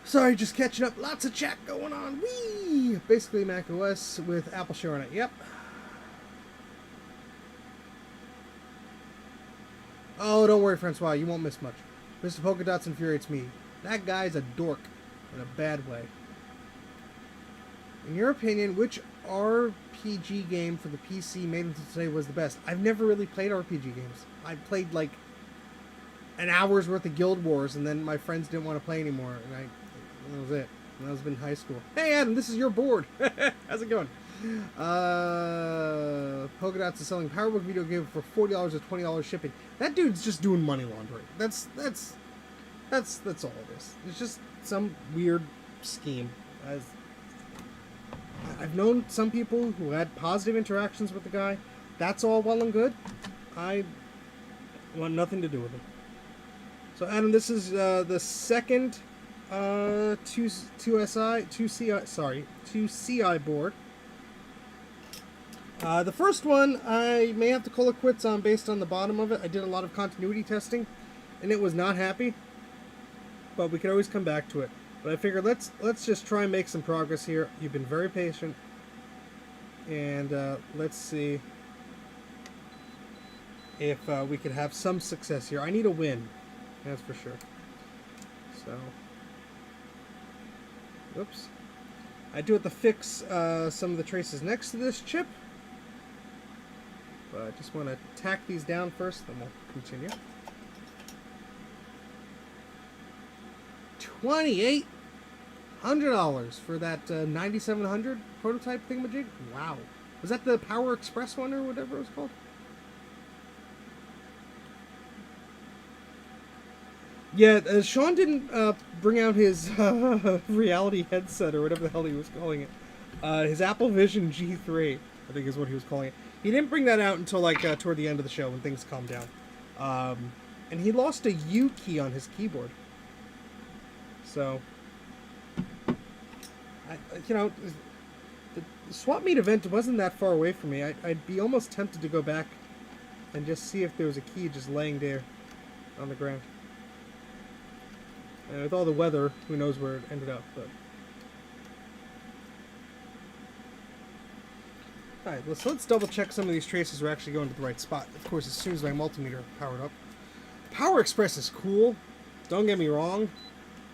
Sorry, just catching up. Lots of chat going on. Whee! Basically Mac OS with Apple Share on it. Yep. Oh, don't worry, Francois. You won't miss much. Mr. Polka Dots infuriates me. That guy's a dork. In a bad way. In your opinion, which RPG game for the PC made until today was the best? I've never really played RPG games. I played like an hour's worth of Guild Wars, and then my friends didn't want to play anymore, and that was it. And that was in high school. Hey, Adam, this is your board. How's it going? Polka Dots is selling PowerBook video game for $40 or $20 shipping. That dude's just doing money laundering. That's all it is. It's just some weird scheme. I've known some people who had positive interactions with the guy. That's all well and good. I want nothing to do with him. So Adam, this is the second 2CI board. The first one I may have to call it quits on based on the bottom of it. I did a lot of continuity testing, and it was not happy. But we can always come back to it. But I figured let's just try and make some progress here. You've been very patient, and let's see if we could have some success here. I need a win, that's for sure. So, whoops. I do have to fix some of the traces next to this chip. But I just want to tack these down first, then we'll continue. $2,800 for that 9700 prototype thingamajig. Wow. Was that the Power Express one or whatever it was called? Yeah, Sean didn't bring out his reality headset or whatever the hell he was calling it. His Apple Vision G3, I think is what he was calling it. He didn't bring that out until like toward the end of the show when things calmed down. And he lost a U key on his keyboard. So, the swap meet event wasn't that far away from me. I'd be almost tempted to go back and just see if there was a key just laying there on the ground. And with all the weather, who knows where it ended up, but... Alright, let's double check some of these traces are actually going to the right spot. Of course, as soon as my multimeter powered up. Power Express is cool. Don't get me wrong.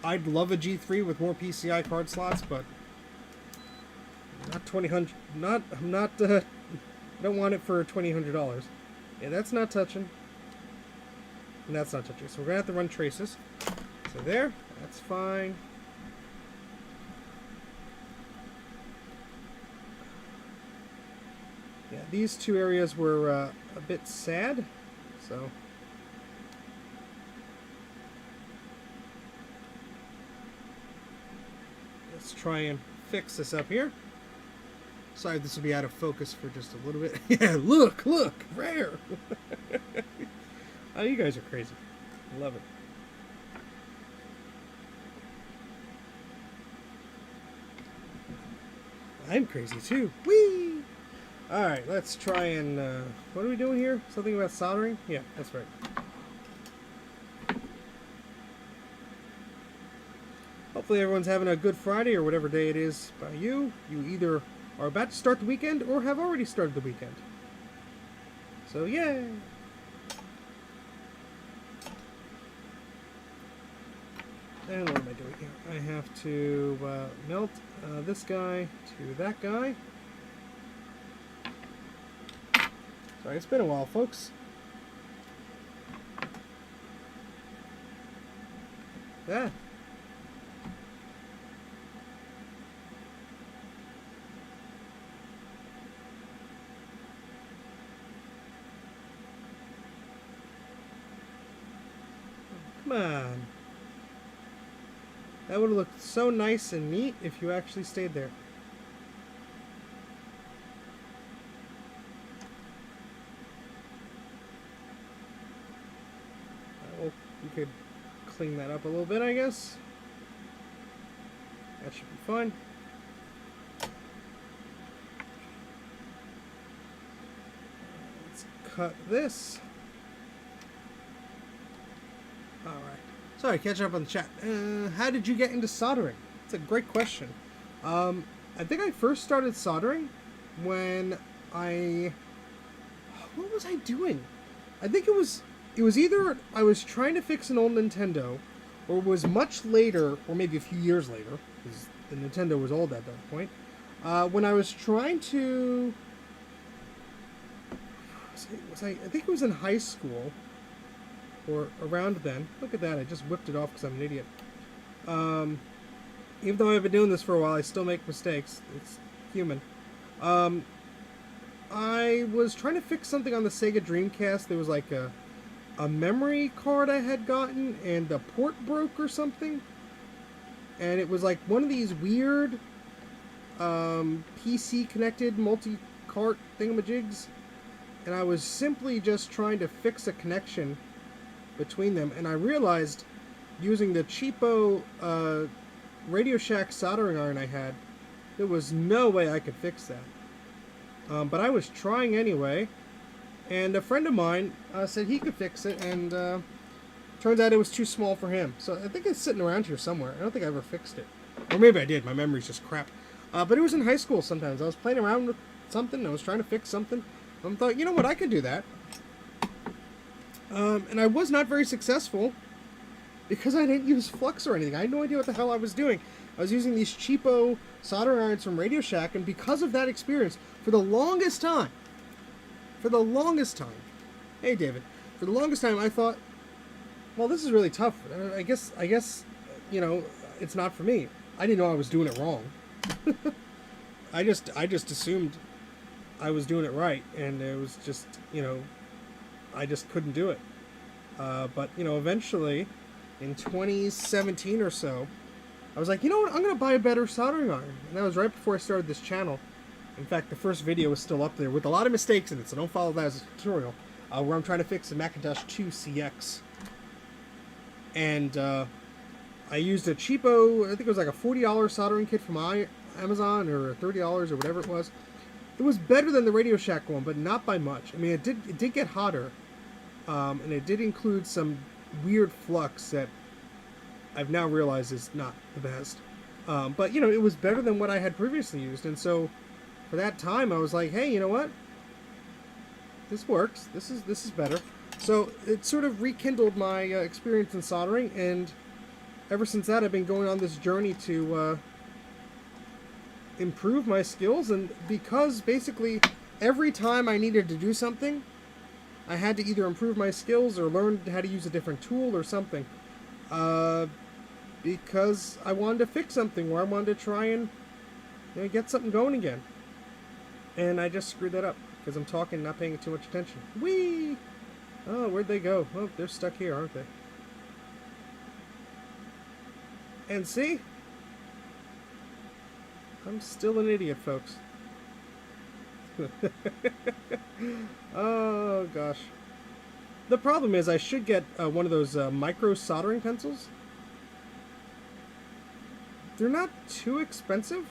I'd love a G3 with more PCI card slots, but not $2,000. I don't want it for $2,000. Yeah, that's not touching. And that's not touching. So we're gonna have to run traces. So there, that's fine. Yeah, these two areas were a bit sad, so. Let's try and fix this up here. Sorry, this will be out of focus for just a little bit. Yeah, look, rare. Oh, you guys are crazy. I love it. I'm crazy too. Whee! Alright, let's try and, what are we doing here? Something about soldering? Yeah, that's right. Hopefully everyone's having a good Friday or whatever day it is by you. You either are about to start the weekend or have already started the weekend. So, yay! And what am I doing here? I have to melt this guy to that guy. Sorry, it's been a while, folks. Yeah. Come on. That would have looked so nice and neat if you actually stayed there. Well, you could clean that up a little bit, I guess. That should be fine. Let's cut this. Alright. Sorry, catching up on the chat. How did you get into soldering? It's a great question. I think I first started soldering when what was I doing? I think it was either I was trying to fix an old Nintendo, or it was much later, or maybe a few years later, because the Nintendo was old at that point, when I was trying to... I think it was in high school, or around then. Look at that, I just whipped it off because I'm an idiot. Even though I've been doing this for a while, I still make mistakes. It's human. I was trying to fix something on the Sega Dreamcast. There was like a memory card I had gotten, and the port broke or something. And it was like one of these weird PC-connected multi-cart thingamajigs. And I was simply just trying to fix a connection between them, and I realized using the cheapo Radio Shack soldering iron I had, there was no way I could fix that. But I was trying anyway, and a friend of mine said he could fix it, and turns out it was too small for him. So I think it's sitting around here somewhere. I don't think I ever fixed it. Or maybe I did. My memory's just crap. But it was in high school sometimes. I was playing around with something. I was trying to fix something. I thought, you know what, I can do that. And I was not very successful because I didn't use flux or anything. I had no idea what the hell I was doing. I was using these cheapo soldering irons from Radio Shack, and because of that experience, for the longest time, hey David, for the longest time I thought, well, this is really tough. I guess, you know, it's not for me. I didn't know I was doing it wrong. I just assumed I was doing it right, and it was just, you know, I just couldn't do it. But, you know, eventually, in 2017 or so, I was like, you know what, I'm going to buy a better soldering iron. And that was right before I started this channel. In fact, the first video is still up there with a lot of mistakes in it, so don't follow that as a tutorial, where I'm trying to fix the Macintosh 2 CX. And I used a cheapo, I think it was like a $40 soldering kit from Amazon, or $30 or whatever it was. It was better than the Radio Shack one, but not by much. I mean, it did get hotter, and it did include some weird flux that I've now realized is not the best. But, you know, it was better than what I had previously used, and so for that time I was like, hey, you know what? This works. This is better. So it sort of rekindled my experience in soldering, and ever since that I've been going on this journey to improve my skills. And because basically every time I needed to do something, I had to either improve my skills or learn how to use a different tool or something, because I wanted to fix something, or I wanted to try and, you know, get something going again. And I just screwed that up because I'm talking, not paying too much attention. Whee! Oh, where'd they go? Oh, they're stuck here, aren't they? And see? I'm still an idiot, folks. Oh gosh. The problem is I should get one of those micro soldering pencils. They're not too expensive.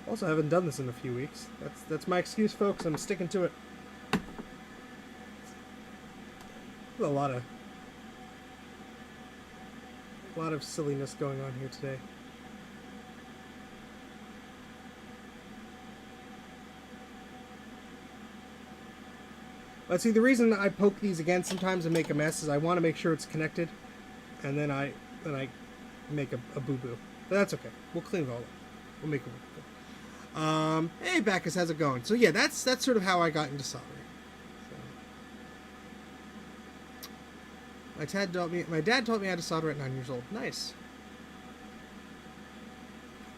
Also, I haven't done this in a few weeks. That's my excuse, folks. I'm sticking to it. There's a lot of silliness going on here today. But see, the reason I poke these again sometimes and make a mess is I want to make sure it's connected, and then I make a boo-boo. But that's okay. We'll clean it all up. We'll make it work. Hey Bacchus, how's it going? So yeah, that's sort of how I got into soldering. So, my dad taught me how to solder at 9 years old. Nice.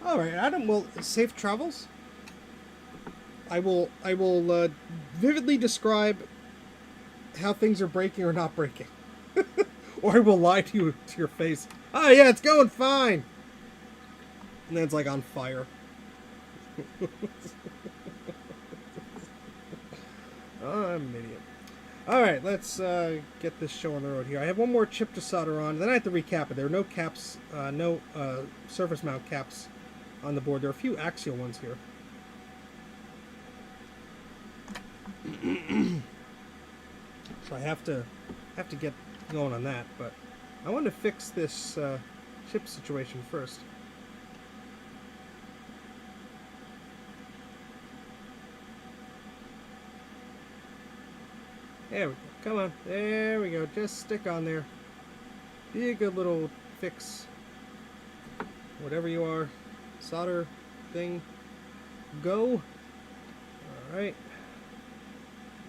All right, Adam. Well, safe travels. I will vividly describe how things are breaking or not breaking, or I will lie to you to your face. Oh yeah, it's going fine. And then it's like on fire. Oh, I'm an idiot. Alright, let's get this show on the road here. I have one more chip to solder on, then I have to recap it. There are no caps, no surface mount caps on the board. There are a few axial ones here. So I have to get going on that, but I want to fix this chip situation first. There we go. Come on. There we go. Just stick on there. Be a good little fix. Whatever you are. Solder thing. Go. Alright.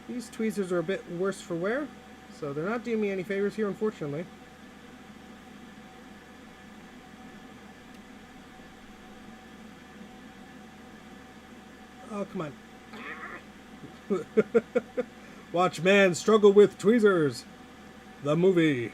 These tweezers are a bit worse for wear, so they're not doing me any favors here, unfortunately. Oh, come on. Watch man struggle with tweezers. The movie.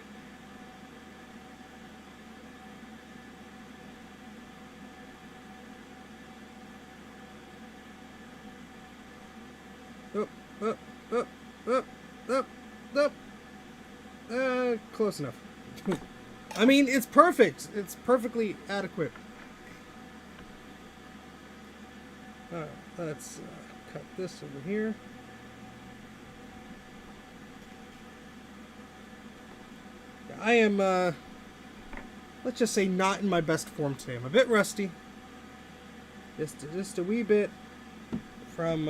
Up, up, up, up, up, up. Close enough. I mean, it's perfect. It's perfectly adequate. Let's cut this over here. I am, let's just say, not in my best form today. I'm a bit rusty. Just a wee bit from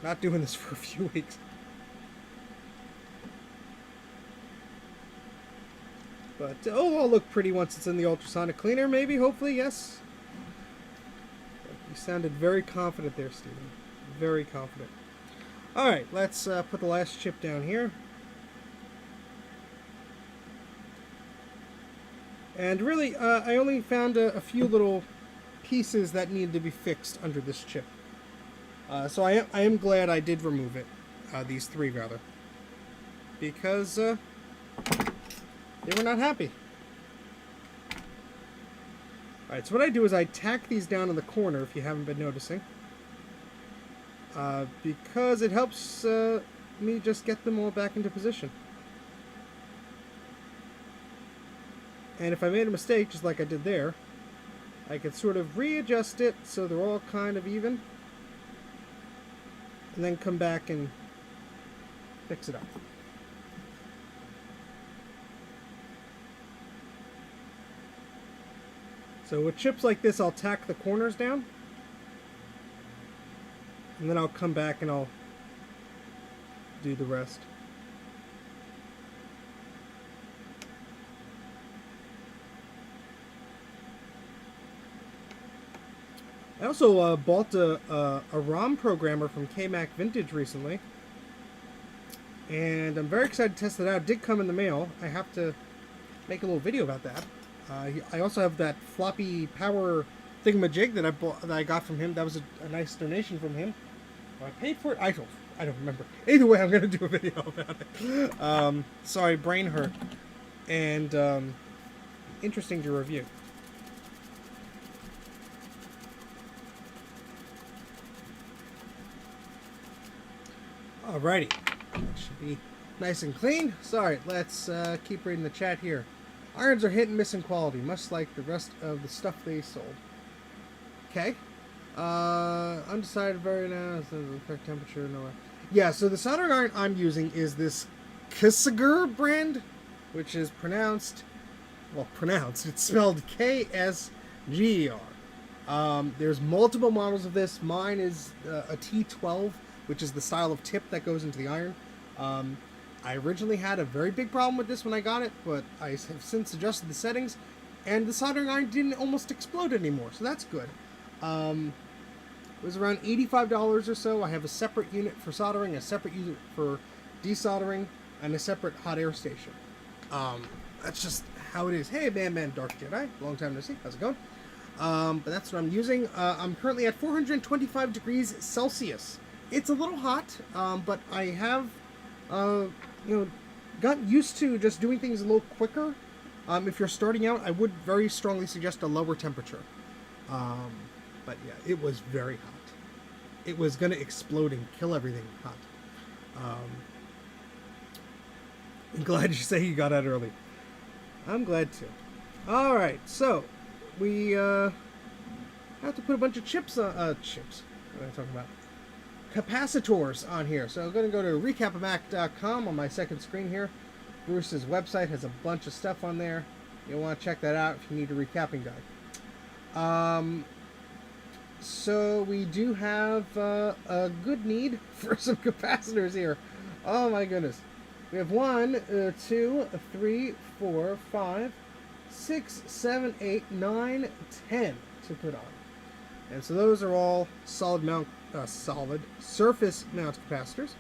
not doing this for a few weeks. But oh, I'll look pretty once it's in the ultrasonic cleaner, maybe, hopefully, yes. You sounded very confident there, Stephen. Very confident. Alright, let's put the last chip down here. And really, I only found a few little pieces that needed to be fixed under this chip. So I am glad I did remove it. These three, rather. Because they were not happy. Alright, so what I do is I tack these down in the corner, if you haven't been noticing. Because it helps me just get them all back into position. And if I made a mistake, just like I did there, I could sort of readjust it so they're all kind of even. And then come back and fix it up. So with chips like this, I'll tack the corners down. And then I'll come back and I'll do the rest. I also bought a ROM programmer from KMac Vintage recently, and I'm very excited to test it out. It did come in the mail. I have to make a little video about that. I also have that floppy power thingamajig that I got from him. That was a nice donation from him. I paid for it. I I don't remember. Either way, I'm going to do a video about it. Sorry, brain hurt. And interesting to review. Alrighty. That should be nice and clean. Sorry, let's keep reading the chat here. Irons are hit and miss in quality, much like the rest of the stuff they sold. Okay. Undecided very now. Correct temperature, no way. Yeah, so the soldering iron I'm using is this Kissinger brand, which is pronounced, it's spelled Ksger. There's multiple models of this. Mine is a T12, which is the style of tip that goes into the iron. I originally had a very big problem with this when I got it, but I have since adjusted the settings, and the soldering iron didn't almost explode anymore, so that's good. It was around $85 or so. I have a separate unit for soldering, a separate unit for desoldering, and a separate hot air station. That's just how it is. Hey, Man Dark Jedi. Long time no see. How's it going? But that's what I'm using. I'm currently at 425 degrees Celsius. It's a little hot, but I have, gotten used to just doing things a little quicker. If you're starting out, I would very strongly suggest a lower temperature. But yeah, it was very hot. It was going to explode and kill everything hot. I'm glad you say you got out early. I'm glad too. Alright, so we have to put a bunch of chips. What am I talking about? Capacitors on here. So I'm going to go to recapamac.com on my second screen here. Bruce's website has a bunch of stuff on there. You'll want to check that out if you need a recapping guide. So we do have a good need for some capacitors here. Oh my goodness. We have 1, 2, 3, 4, 5, 6, 7, 8, 9, 10 to put on. And so those are all solid surface mount capacitors.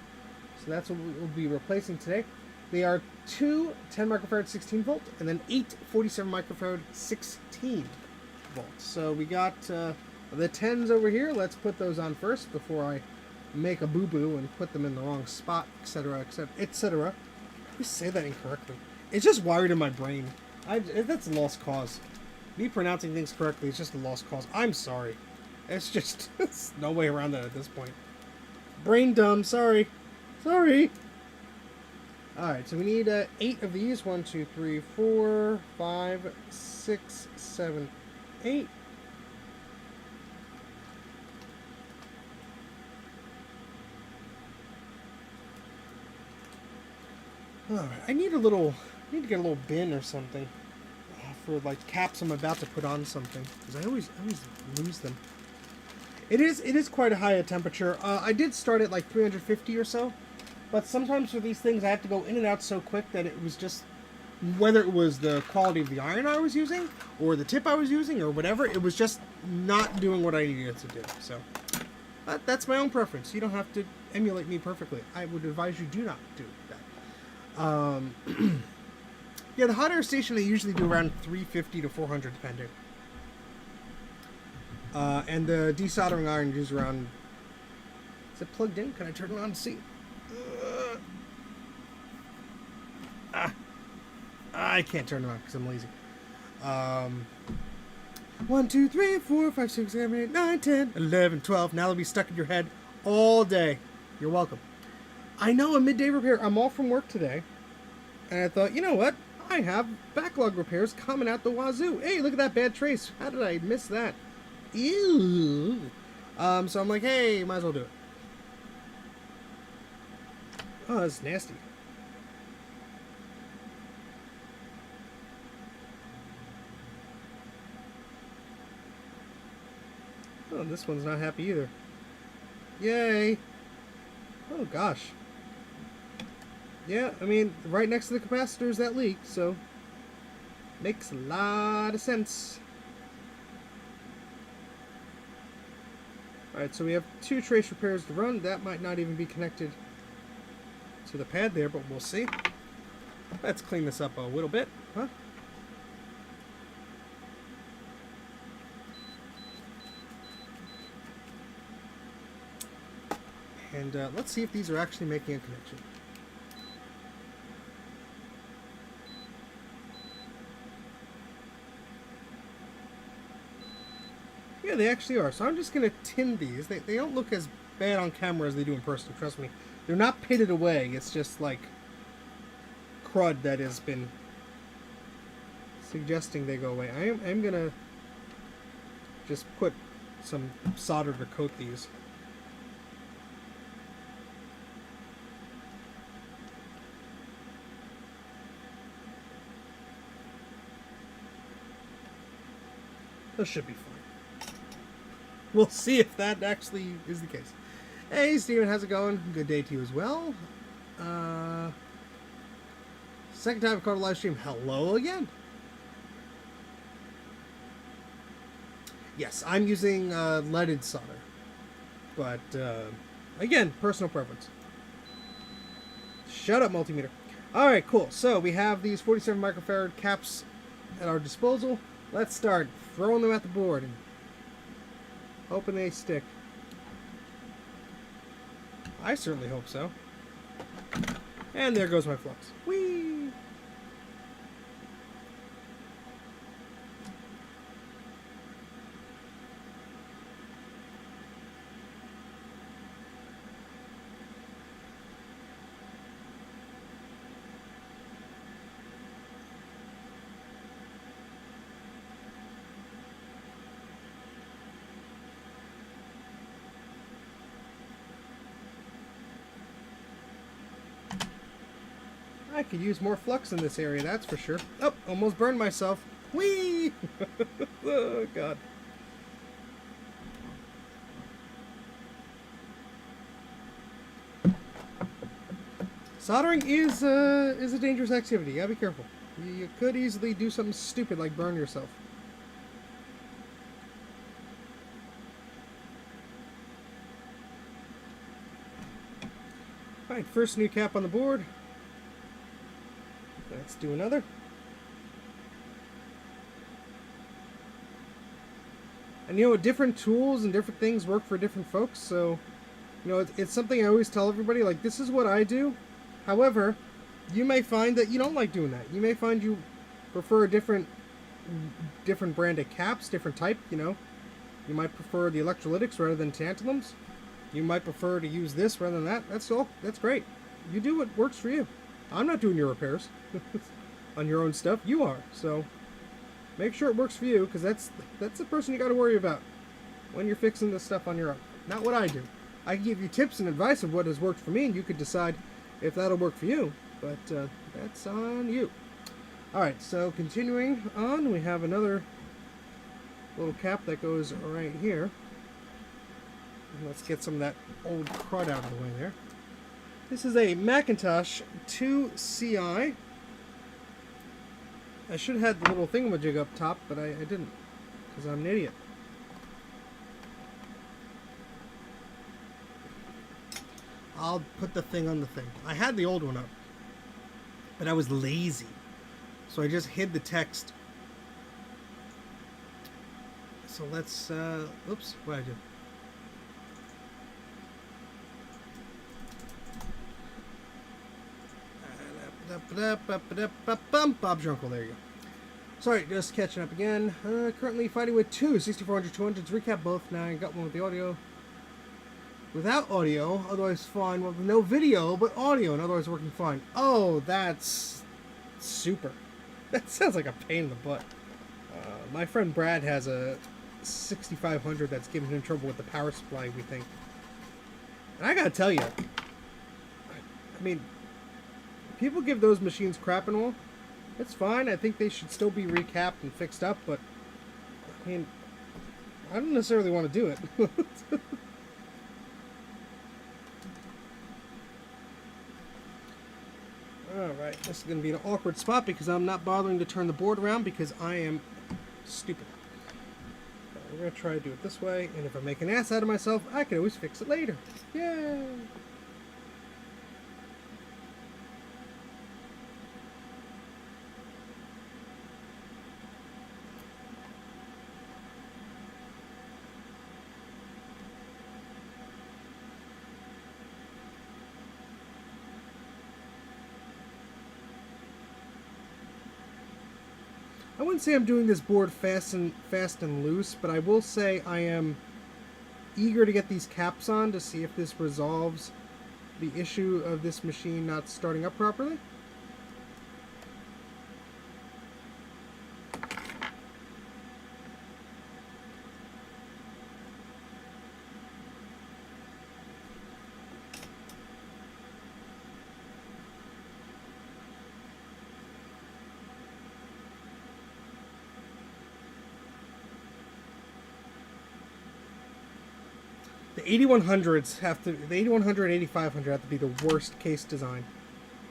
So that's what we'll be replacing today. They are 2 10 microfarad 16 volt and then 8 47 microfarad 16 volts. So we got the 10s over here. Let's put those on first before I make a boo-boo and put them in the wrong spot, etc., etc. I say that incorrectly. It's just wired in my brain. That's a lost cause. Me pronouncing things correctly is just a lost cause. I'm sorry. It's just, there's no way around that at this point. Brain dumb, sorry. Sorry. Alright, so we need 8 of these. 1, 2, 3, 4, 5, 6, 7, 8. Alright, I need to get a little bin or something for like caps I'm about to put on something, because I always lose them. It is quite a high temperature. I did start at like 350 or so, but sometimes for these things I have to go in and out so quick that it was just, whether it was the quality of the iron I was using or the tip I was using or whatever, it was just not doing what I needed it to do. So that's my own preference. You don't have to emulate me perfectly. I would advise you do not do that. Yeah, the hot air station they usually do around 350 to 400 depending. And the desoldering iron is around... Is it plugged in? Can I turn it on and see? I can't turn it on because I'm lazy. 1, 2, 3, 4, 5, 6, 7, 8, 9, 10, 11, 12. Now they'll be stuck in your head all day. You're welcome. I know, a midday repair. I'm off from work today. And I thought, you know what? I have backlog repairs coming out the wazoo. Hey, look at that bad trace. How did I miss that? Ew. So I'm like, hey, might as well do it. Oh, that's nasty. Oh, this one's not happy either. Yay. Oh, gosh. Yeah, I mean, right next to the capacitors that leaked, so makes a lot of sense. Alright, so we have 2 trace repairs to run. That might not even be connected to the pad there, but we'll see. Let's clean this up a little bit, huh? And let's see if these are actually making a connection. Yeah, they actually are. So I'm just going to tin these. They don't look as bad on camera as they do in person, trust me. They're not pitted away. It's just like crud that has been suggesting they go away. I'm going to just put some solder to coat these. This should be fine. We'll see if that actually is the case. Hey, Steven, how's it going? Good day to you as well. Second time I've caught a live stream. Hello again. Yes, I'm using leaded solder. But, again, personal preference. Shut up, multimeter. Alright, cool. So, we have these 47 microfarad caps at our disposal. Let's start throwing them at the board and hoping they stick. I certainly hope so. And there goes my flux. Whee! I could use more flux in this area, that's for sure. Oh, almost burned myself. Whee! Oh, God. Soldering is a dangerous activity. You gotta be careful. You could easily do something stupid like burn yourself. Alright, first new cap on the board. Let's do another. And you know, different tools and different things work for different folks, so you know, it's something I always tell everybody, like, this is what I do. However, you may find that you don't like doing that. You may find you prefer a different brand of caps, different type, you know. You might prefer the electrolytics rather than tantalums. You might prefer to use this rather than that. That's great. You do what works for you. I'm not doing your repairs on your own stuff. You are. So make sure it works for you, because that's the person you got to worry about when you're fixing this stuff on your own. Not what I do. I can give you tips and advice of what has worked for me, and you could decide if that'll work for you. But that's on you. Alright, so continuing on, we have another little cap that goes right here. And let's get some of that old crud out of the way there. This is a Macintosh 2CI. I should have had the little thingamajig up top, but I didn't, because I'm an idiot. I'll put the thing on the thing. I had the old one up, but I was lazy, so I just hid the text. So let's, oops, what did I do? Bob's your uncle, there you go. Sorry, just catching up again. Currently fighting with two 6400 200s. Recap both now. I got one with the audio. Without audio, otherwise fine. Well, no video, but audio, and otherwise working fine. Oh, that's super. That sounds like a pain in the butt. My friend Brad has a 6500 that's giving him trouble with the power supply, we think. And I gotta tell you, I mean, people give those machines crap and all. It's fine. I think they should still be recapped and fixed up, but I mean, I don't necessarily want to do it. Alright, this is going to be an awkward spot because I'm not bothering to turn the board around because I am stupid. We're going to try to do it this way, and if I make an ass out of myself, I can always fix it later. Yay! I wouldn't say I'm doing this board fast and loose, but I will say I am eager to get these caps on to see if this resolves the issue of this machine not starting up properly. The 8100s have to, the 8100, 8500 have to be the worst case design.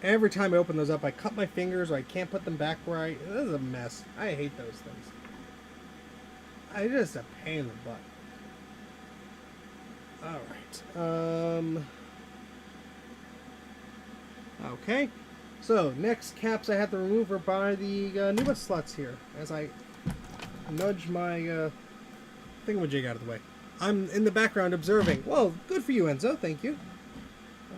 Every time I open those up, I cut my fingers or I can't put them back right. This is a mess. I hate those things. I just a pain in the butt. Alright. Okay. So, next caps I have to remove are by the newest slots here. As I nudge my thingamajig out of the way. I'm in the background observing. Well, good for you, Enzo. Thank you.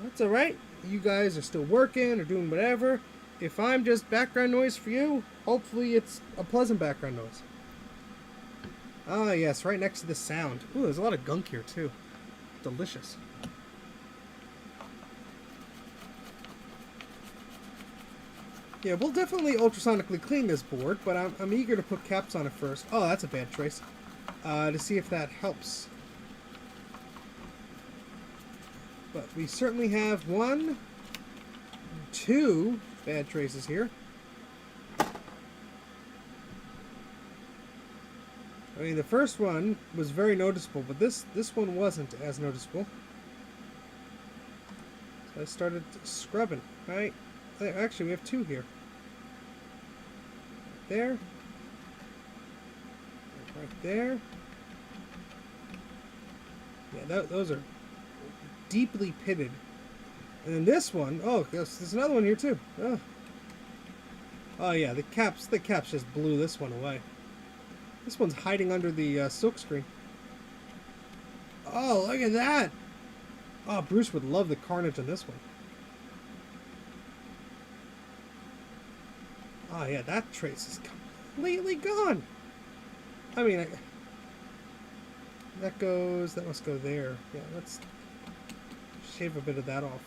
That's alright. You guys are still working or doing whatever. If I'm just background noise for you, hopefully it's a pleasant background noise. Ah, yes, right next to the sound. Ooh, there's a lot of gunk here, too. Delicious. Yeah, we'll definitely ultrasonically clean this board, but I'm eager to put caps on it first. Oh, that's a bad trace. To see if that helps. But we certainly have 1, 2 bad traces here. I mean, the first one was very noticeable, but this one wasn't as noticeable. So I started scrubbing. Right? Actually, we have 2 here. There. Right there. Yeah, those are deeply pitted. And then this one, oh, there's another one here too. Oh yeah, the caps just blew this one away. This one's hiding under the silk screen. Oh, look at that! Oh, Bruce would love the carnage on this one. Oh yeah, that trace is completely gone. I mean, that must go there. Yeah, let's shave a bit of that off.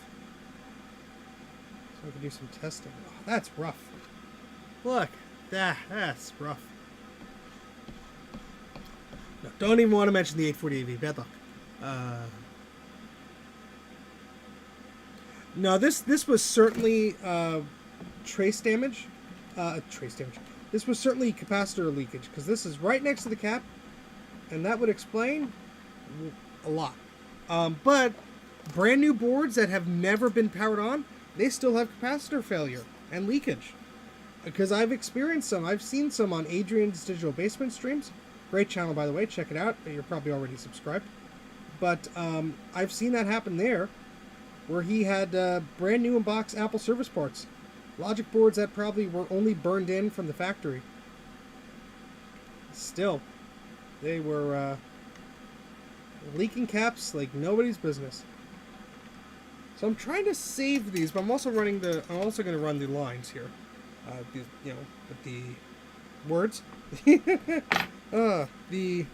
So we can do some testing. Oh, that's rough. Look, that's rough. No, don't even want to mention the 840AV. Bad luck. No, this was certainly trace damage. Trace damage. This was certainly capacitor leakage, because this is right next to the cap, and that would explain a lot. But brand new boards that have never been powered on, they still have capacitor failure and leakage. Because I've experienced some. I've seen some on Adrian's Digital Basement streams. Great channel, by the way. Check it out. You're probably already subscribed. But I've seen that happen there, where he had brand new in-box Apple service parts. Logic boards that probably were only burned in from the factory. Still, they were leaking caps like nobody's business. So I'm trying to save these, but I'm also going to run the lines here. With the words. The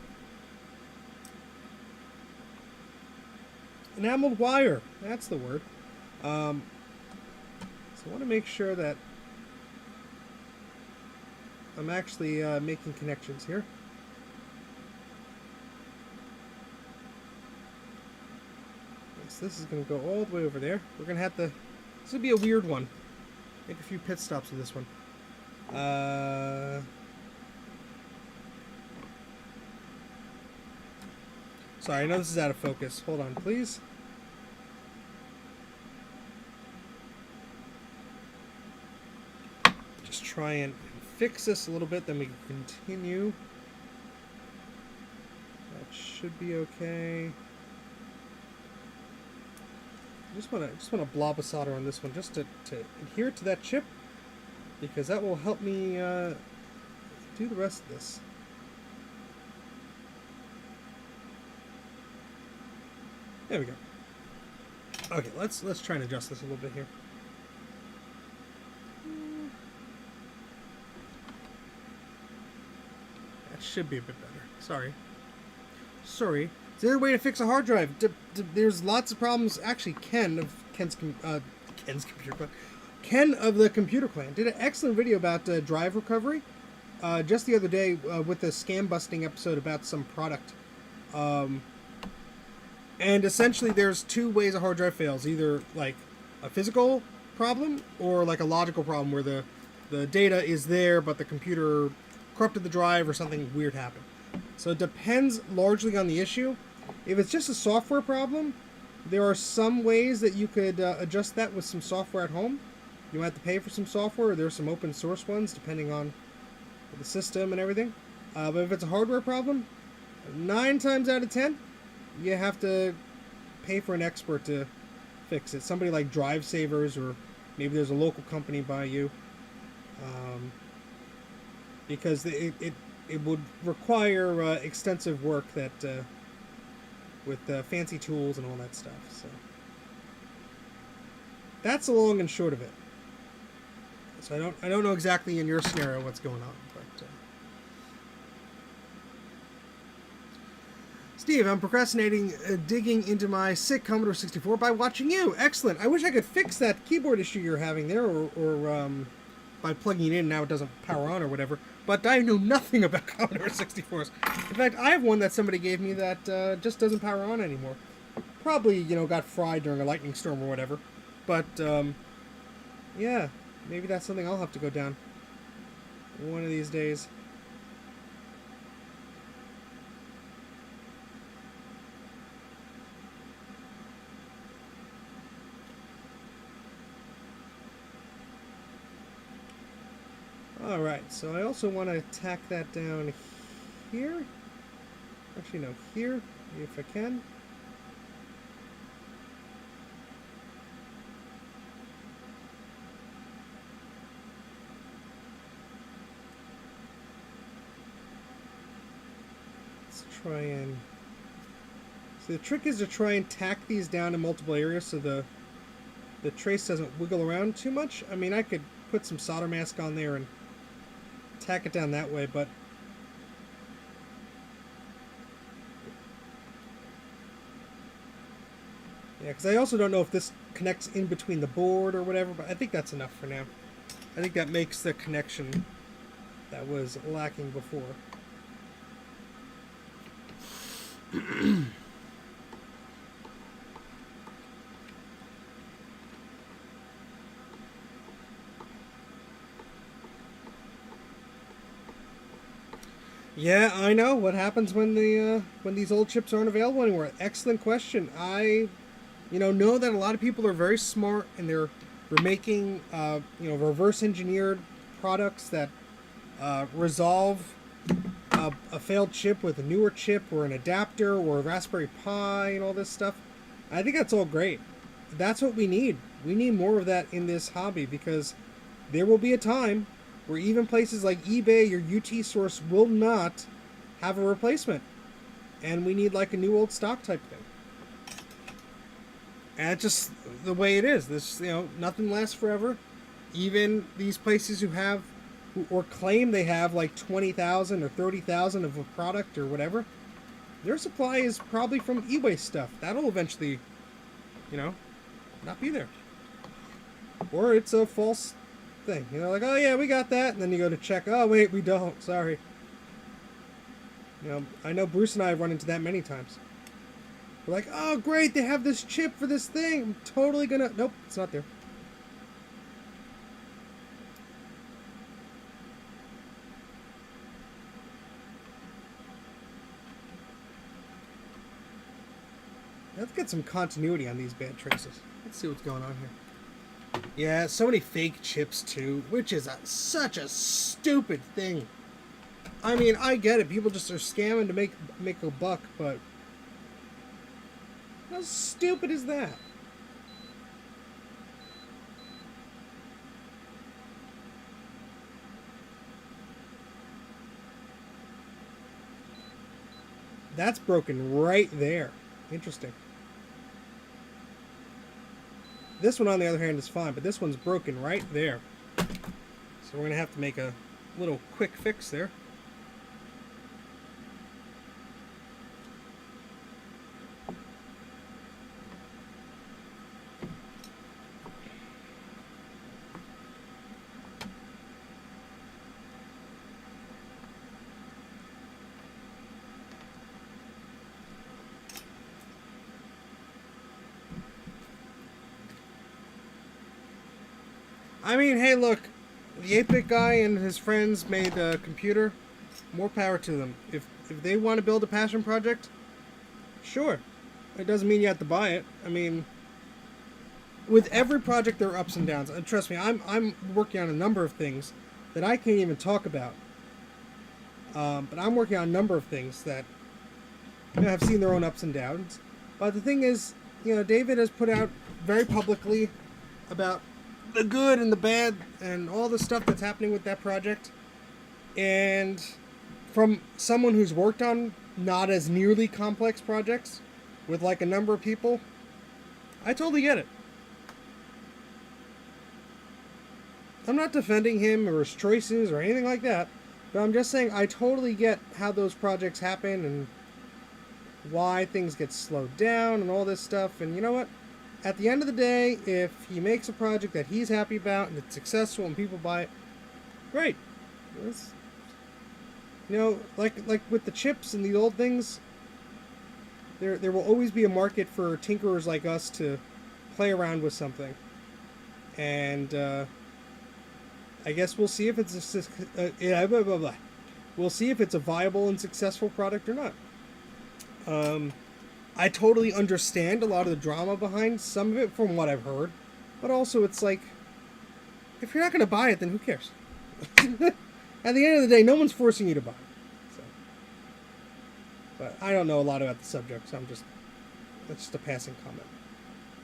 enameled wire. That's the word. So I want to make sure that I'm actually making connections here. So this is going to go all the way over there. We're going to have to... This will be a weird one. Make a few pit stops with this one. Sorry, I know this is out of focus. Hold on, please. Just try and fix this a little bit, then we can continue. That should be okay. Just want to blob a solder on this one, just to adhere to that chip, because that will help me do the rest of this. There we go. Okay, let's try and adjust this a little bit here. should be a bit better. Sorry. Is there a way to fix a hard drive? There's lots of problems. Actually, Ken's computer clan. Ken of the Computer Clan did an excellent video about drive recovery just the other day with a scam busting episode about some product. And essentially, there's two ways a hard drive fails: either like a physical problem or like a logical problem where the data is there, but the computer corrupted the drive or something weird happened. So it depends largely on the issue. If it's just a software problem, there are some ways that you could adjust that with some software at home. You might have to pay for some software, or there's some open source ones depending on the system and everything. But if it's a hardware problem, 9 times out of 10, you have to pay for an expert to fix it. Somebody like Drive Savers, or maybe there's a local company by you. Because it would require extensive work that with fancy tools and all that stuff. So that's the long and short of it. So I don't know exactly in your scenario what's going on, but Steve, I'm procrastinating digging into my sick Commodore 64 by watching you. Excellent. I wish I could fix that keyboard issue you're having there, or by plugging it in now it doesn't power on or whatever. But I know nothing about Commodore 64s. In fact, I have one that somebody gave me that just doesn't power on anymore. Probably, got fried during a lightning storm or whatever. But, yeah, maybe that's something I'll have to go down one of these days. Alright, so I also want to tack that down here. Actually, no, here, if I can. Let's try and... So the trick is to try and tack these down in multiple areas so the trace doesn't wiggle around too much. I mean, I could put some solder mask on there and tack it down that way, but yeah, because I also don't know if this connects in between the board or whatever, but I think that's enough for now. I think that makes the connection that was lacking before. Yeah, I know. What happens when these old chips aren't available anymore? Excellent question. I, know that a lot of people are very smart and they're making, reverse engineered products that resolve a failed chip with a newer chip or an adapter or a Raspberry Pi and all this stuff. I think that's all great. That's what we need. We need more of that in this hobby, because there will be a time where even places like eBay or UT Source will not have a replacement. And we need like a new old stock type thing. And it's just the way it is. This, nothing lasts forever. Even these places who have, or claim they have like 20,000 or 30,000 of a product or whatever, their supply is probably from e-waste stuff. That'll eventually, not be there. Or it's a false thing. Like, oh yeah, we got that, and then you go to check, oh wait, we don't, sorry. I know Bruce and I have run into that many times. We're like, oh great, they have this chip for this thing, I'm totally gonna, nope, it's not there. Let's get some continuity on these bad traces. Let's see what's going on here. Yeah, so many fake chips too, which is such a stupid thing. I mean, I get it. People just are scamming to make a buck, but how stupid is that? That's broken right there. Interesting. This one, on the other hand, is fine, but this one's broken right there. So we're going to have to make a little quick fix there. I mean, hey, look, the 8-bit guy and his friends made a computer. More power to them. If they want to build a passion project, sure. It doesn't mean you have to buy it. I mean, with every project there are ups and downs. And trust me, I'm working on a number of things that I can't even talk about. But I'm working on a number of things that have seen their own ups and downs. But the thing is, David has put out very publicly about the good and the bad and all the stuff that's happening with that project. And from someone who's worked on not as nearly complex projects with like a number of people, I totally get it. I'm not defending him or his choices or anything like that, but I'm just saying I totally get how those projects happen and why things get slowed down and all this stuff. And you know what? At the end of the day, if he makes a project that he's happy about and it's successful and people buy it, great. It's, like with the chips and the old things, there will always be a market for tinkerers like us to play around with something. And I guess we'll see if it's we'll see if it's a viable and successful product or not. I totally understand a lot of the drama behind some of it from what I've heard, but also it's like, if you're not going to buy it, then who cares? At the end of the day, no one's forcing you to buy it. So, but I don't know a lot about the subject, so that's just a passing comment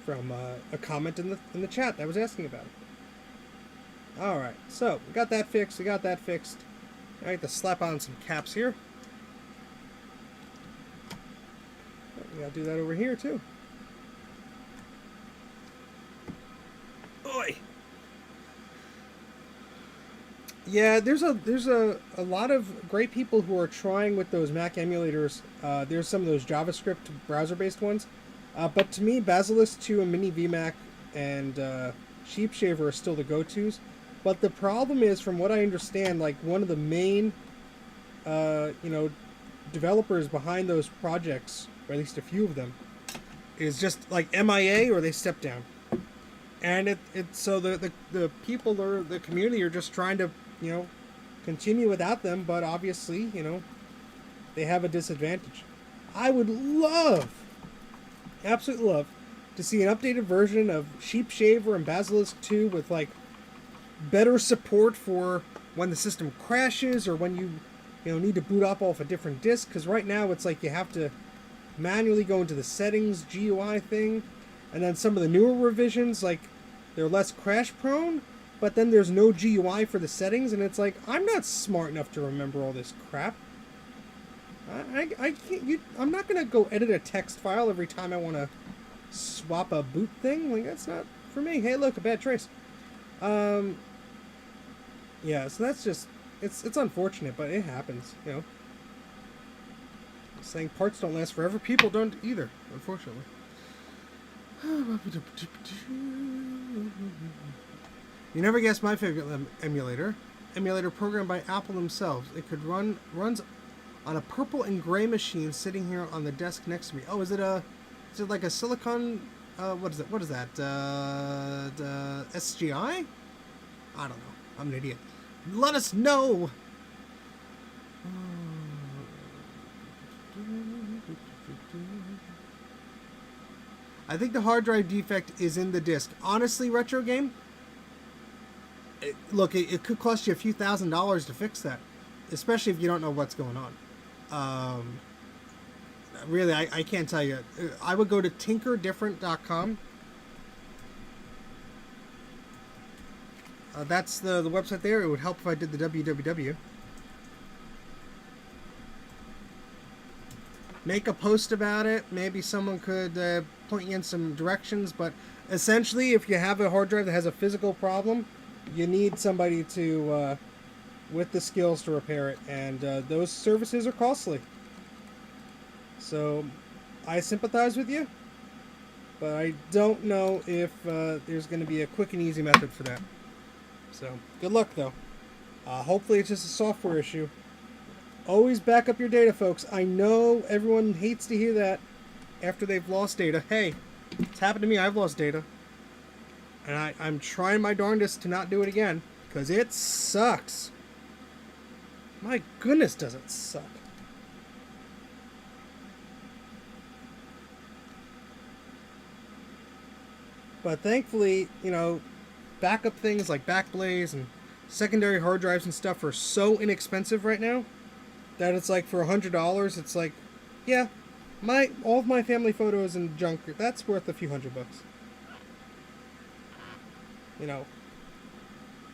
from a comment in the chat that was asking about it. All right, so we got that fixed. I have to slap on some caps here. We gotta do that over here too. Oi. Yeah, there's a lot of great people who are trying with those Mac emulators. There's some of those JavaScript browser-based ones, but to me, Basilisk 2 and Mini VMac and Sheepshaver are still the go-tos. But the problem is, from what I understand, like one of the main, developers behind those projects, or at least a few of them, is just like MIA or they step down. And so the people or the community are just trying to, continue without them, but obviously, they have a disadvantage. I would absolutely love, to see an updated version of Sheepshaver and Basilisk 2 with like better support for when the system crashes or when you need to boot up off a different disk, because right now it's like you have to manually go into the settings GUI thing, and then some of the newer revisions, like, they're less crash prone, but then there's no GUI for the settings, and it's like, I'm not smart enough to remember all this crap. I can't. I'm not gonna go edit a text file every time I want to swap a boot thing. Like, that's not for me. Hey, look, a bad trace. Yeah, so that's just, it's unfortunate, but it happens, Saying parts don't last forever, people don't either, unfortunately. You never guessed my favorite emulator programmed by Apple themselves. It runs on a purple and gray machine sitting here on the desk next to me. Oh, is it like a silicon, what is that, SGI? I don't know, I'm an idiot. Let us know! I think the hard drive defect is in the disk. Honestly, Retro Game, it could cost you a few $1,000s to fix that, especially if you don't know what's going on. Really, I can't tell you. I would go to tinkerdifferent.com. That's the website there. It would help if I did the www. Make a post about it. Maybe someone could point you in some directions. But essentially, if you have a hard drive that has a physical problem, you need somebody to with the skills to repair it. And those services are costly. So I sympathize with you. But I don't know if there's going to be a quick and easy method for that. So, good luck, though. Hopefully it's just a software issue. Always back up your data, folks. I know everyone hates to hear that after they've lost data. Hey, it's happened to me. I've lost data. And I'm trying my darndest to not do it again, because it sucks. My goodness, does it suck. But thankfully, you know, backup things like Backblaze and secondary hard drives and stuff are so inexpensive right now that it's like for $100, it's like, yeah, all of my family photos and junk, that's worth a few $100. You know,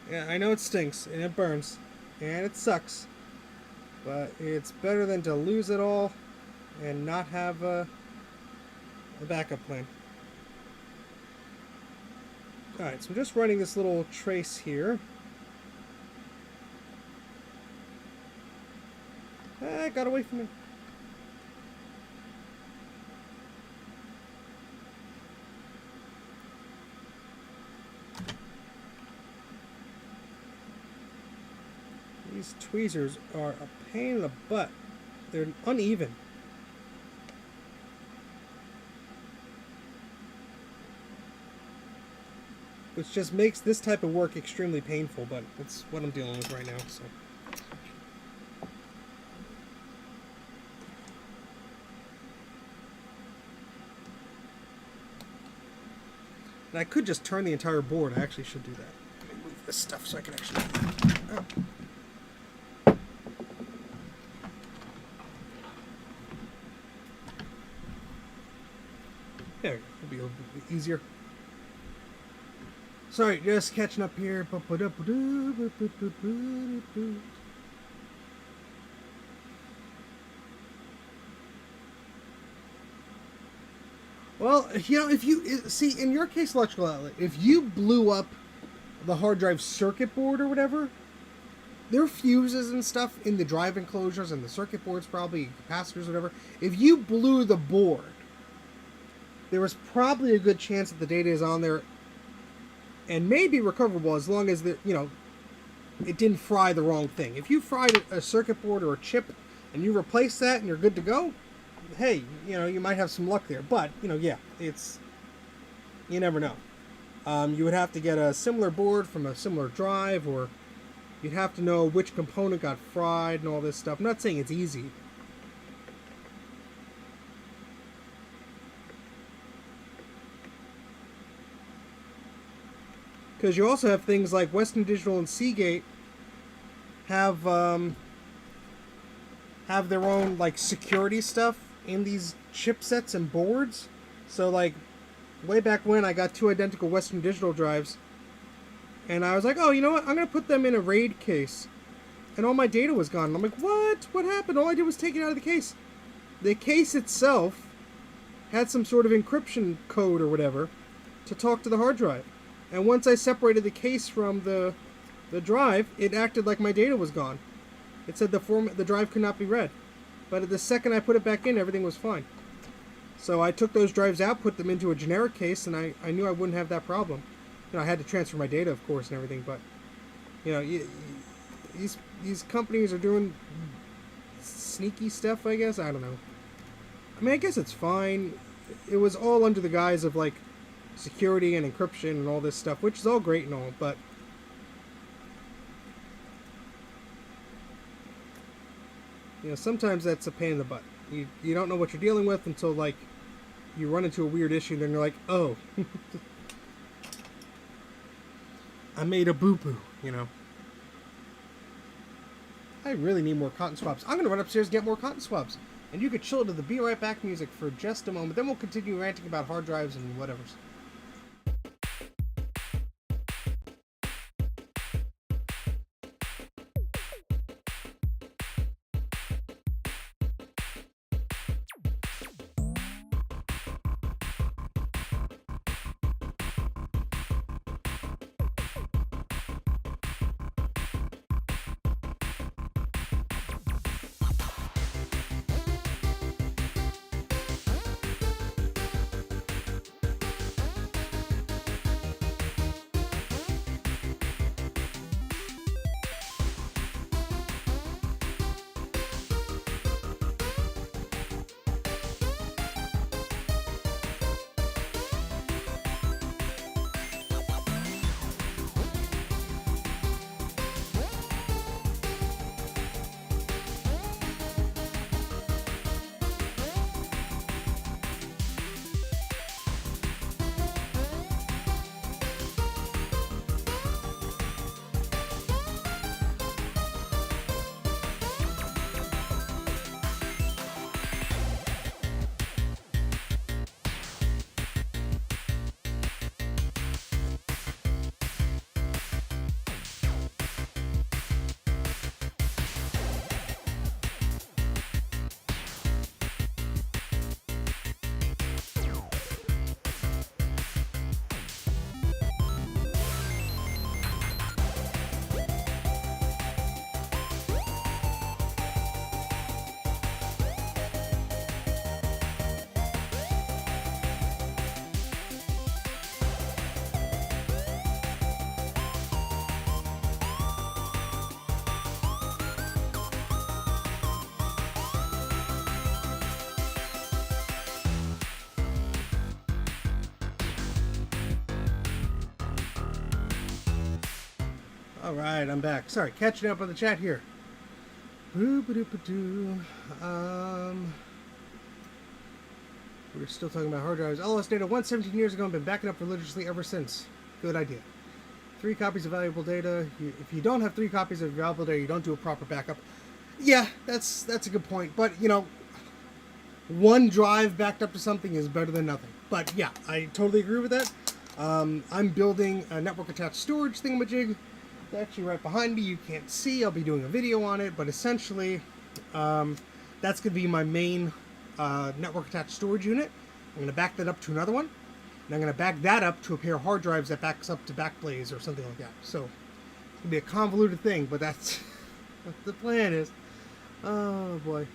yeah, I know it stinks and it burns and it sucks, but it's better than to lose it all and not have a backup plan. Alright, so I'm just running this little trace here. It got away from me. These tweezers are a pain in the butt. They're uneven. Which just makes this type of work extremely painful, but it's what I'm dealing with right now, so. And I could just turn the entire board. I actually should do that. Let me move this stuff so I can actually... Oh. There we go. It'll be a little bit easier. Sorry, just catching up here. Well, you know, if you see, in your case, electrical outlet, if you blew up the hard drive circuit board or whatever, there are fuses and stuff in the drive enclosures and the circuit boards, probably capacitors, whatever. If you blew the board, there was probably a good chance that the data is on there and may be recoverable as long as it didn't fry the wrong thing. If you fried a circuit board or a chip and you replace that and you're good to go, hey, you know, you might have some luck there. But, you know, yeah, you never know. You would have to get a similar board from a similar drive, or you'd have to know which component got fried and all this stuff. I'm not saying it's easy. Because you also have things like Western Digital and Seagate have their own like security stuff in these chipsets and boards. So like way back when, I got 2 identical Western Digital drives, and I was like, oh, you know what? I'm gonna put them in a RAID case, and all my data was gone. And I'm like, what? What happened? All I did was take it out of the case. The case itself had some sort of encryption code or whatever to talk to the hard drive. And once I separated the case from the drive, it acted like my data was gone. It said the drive could not be read. But the second I put it back in, everything was fine. So I took those drives out, put them into a generic case, and I knew I wouldn't have that problem. You know, I had to transfer my data, of course, and everything, but, you know, these companies are doing sneaky stuff, I guess. I don't know. I mean, I guess it's fine. It was all under the guise of, like, security and encryption and all this stuff, which is all great and all, but you know, sometimes that's a pain in the butt. You don't know what you're dealing with until like you run into a weird issue, then you're like, oh, I made a boo-boo, you know. I really need more cotton swabs. I'm gonna run upstairs and get more cotton swabs, and you could chill to the Be Right Back music for just a moment, then we'll continue ranting about hard drives and whatever's. Alright, I'm back. Sorry, catching up on the chat here. We're still talking about hard drives. All this data 117 years ago and been backing up religiously ever since. Good idea. 3 copies of valuable data. If you don't have 3 copies of valuable data, you don't do a proper backup. Yeah, that's a good point. But, you know, 1 drive backed up to something is better than nothing. But, yeah, I totally agree with that. I'm building a network-attached storage thingamajig. It's actually right behind me. You can't see. I'll be doing a video on it. But essentially, that's going to be my main network-attached storage unit. I'm going to back that up to another one. And I'm going to back that up to a pair of hard drives that backs up to Backblaze or something like that. So, it's going to be a convoluted thing, but that's what the plan is. Oh, boy.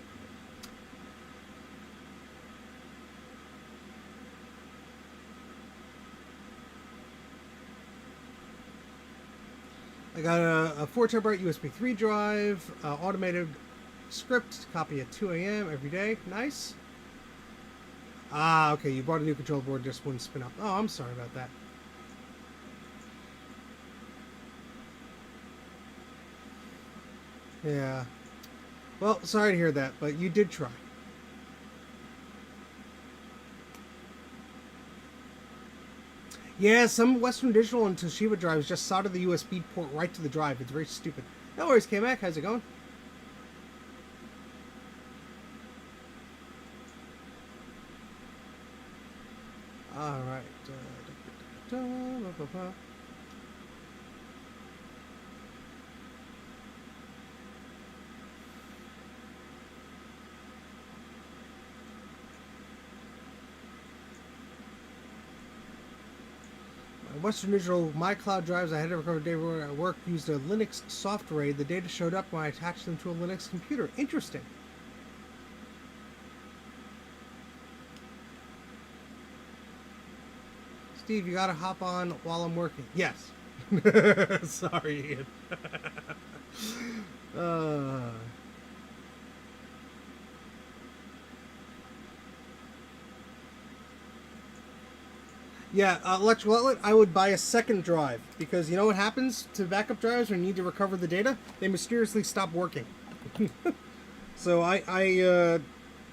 I got a 4 terabyte USB 3 drive, automated script, copy at 2 a.m. every day. Nice. Ah, okay, you bought a new control board, just wouldn't spin up. Oh, I'm sorry about that. Yeah. Well, sorry to hear that, but you did try. Yeah, some Western Digital and Toshiba drives just solder the USB port right to the drive. It's very stupid. No worries, K-Mac. How's it going? Alright. Western Digital, my cloud drives I had to recover data at work used a Linux soft RAID. The data showed up when I attached them to a Linux computer. Interesting. Steve, you gotta hop on while I'm working. Yes. Sorry, Ian. Yeah, electrical outlet, I would buy a second drive because you know what happens to backup drives when you need to recover the data? They mysteriously stop working. So I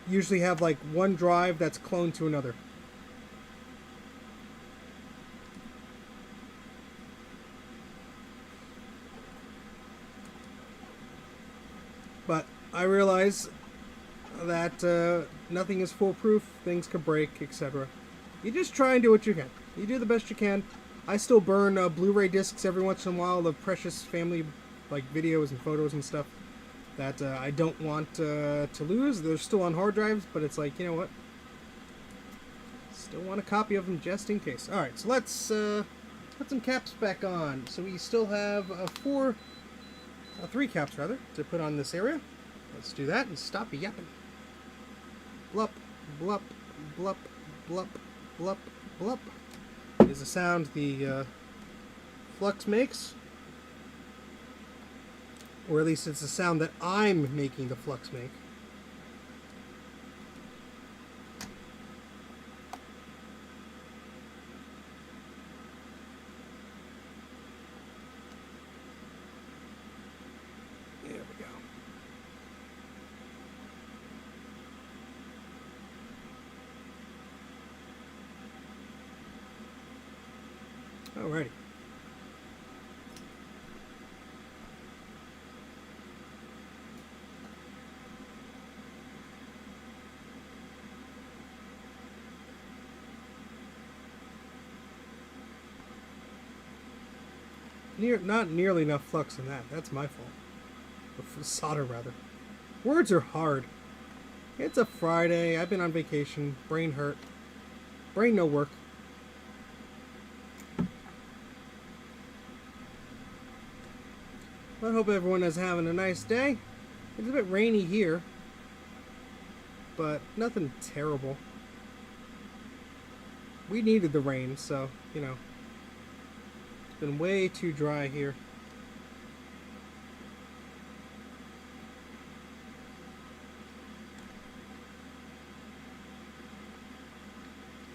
usually have like 1 drive that's cloned to another. But I realize that nothing is foolproof, things can break, etc. You just try and do what you can. You do the best you can. I still burn Blu-ray discs every once in a while of precious family like videos and photos and stuff that I don't want to lose. They're still on hard drives, but it's like, you know what? Still want a copy of them just in case. Alright, so let's put some caps back on. So we still have 3 caps rather, to put on this area. Let's do that and stop yapping. Blup, blup, blup, blup. Blup, blup is the sound the flux makes. Or at least it's the sound that I'm making the flux make. There we go. Alrighty. Not nearly enough flux in that. That's my fault. Or solder, rather. Words are hard. It's a Friday. I've been on vacation. Brain hurt. Brain no work. I hope everyone is having a nice day. It's a bit rainy here, but nothing terrible. We needed the rain, so, you know, it's been way too dry here.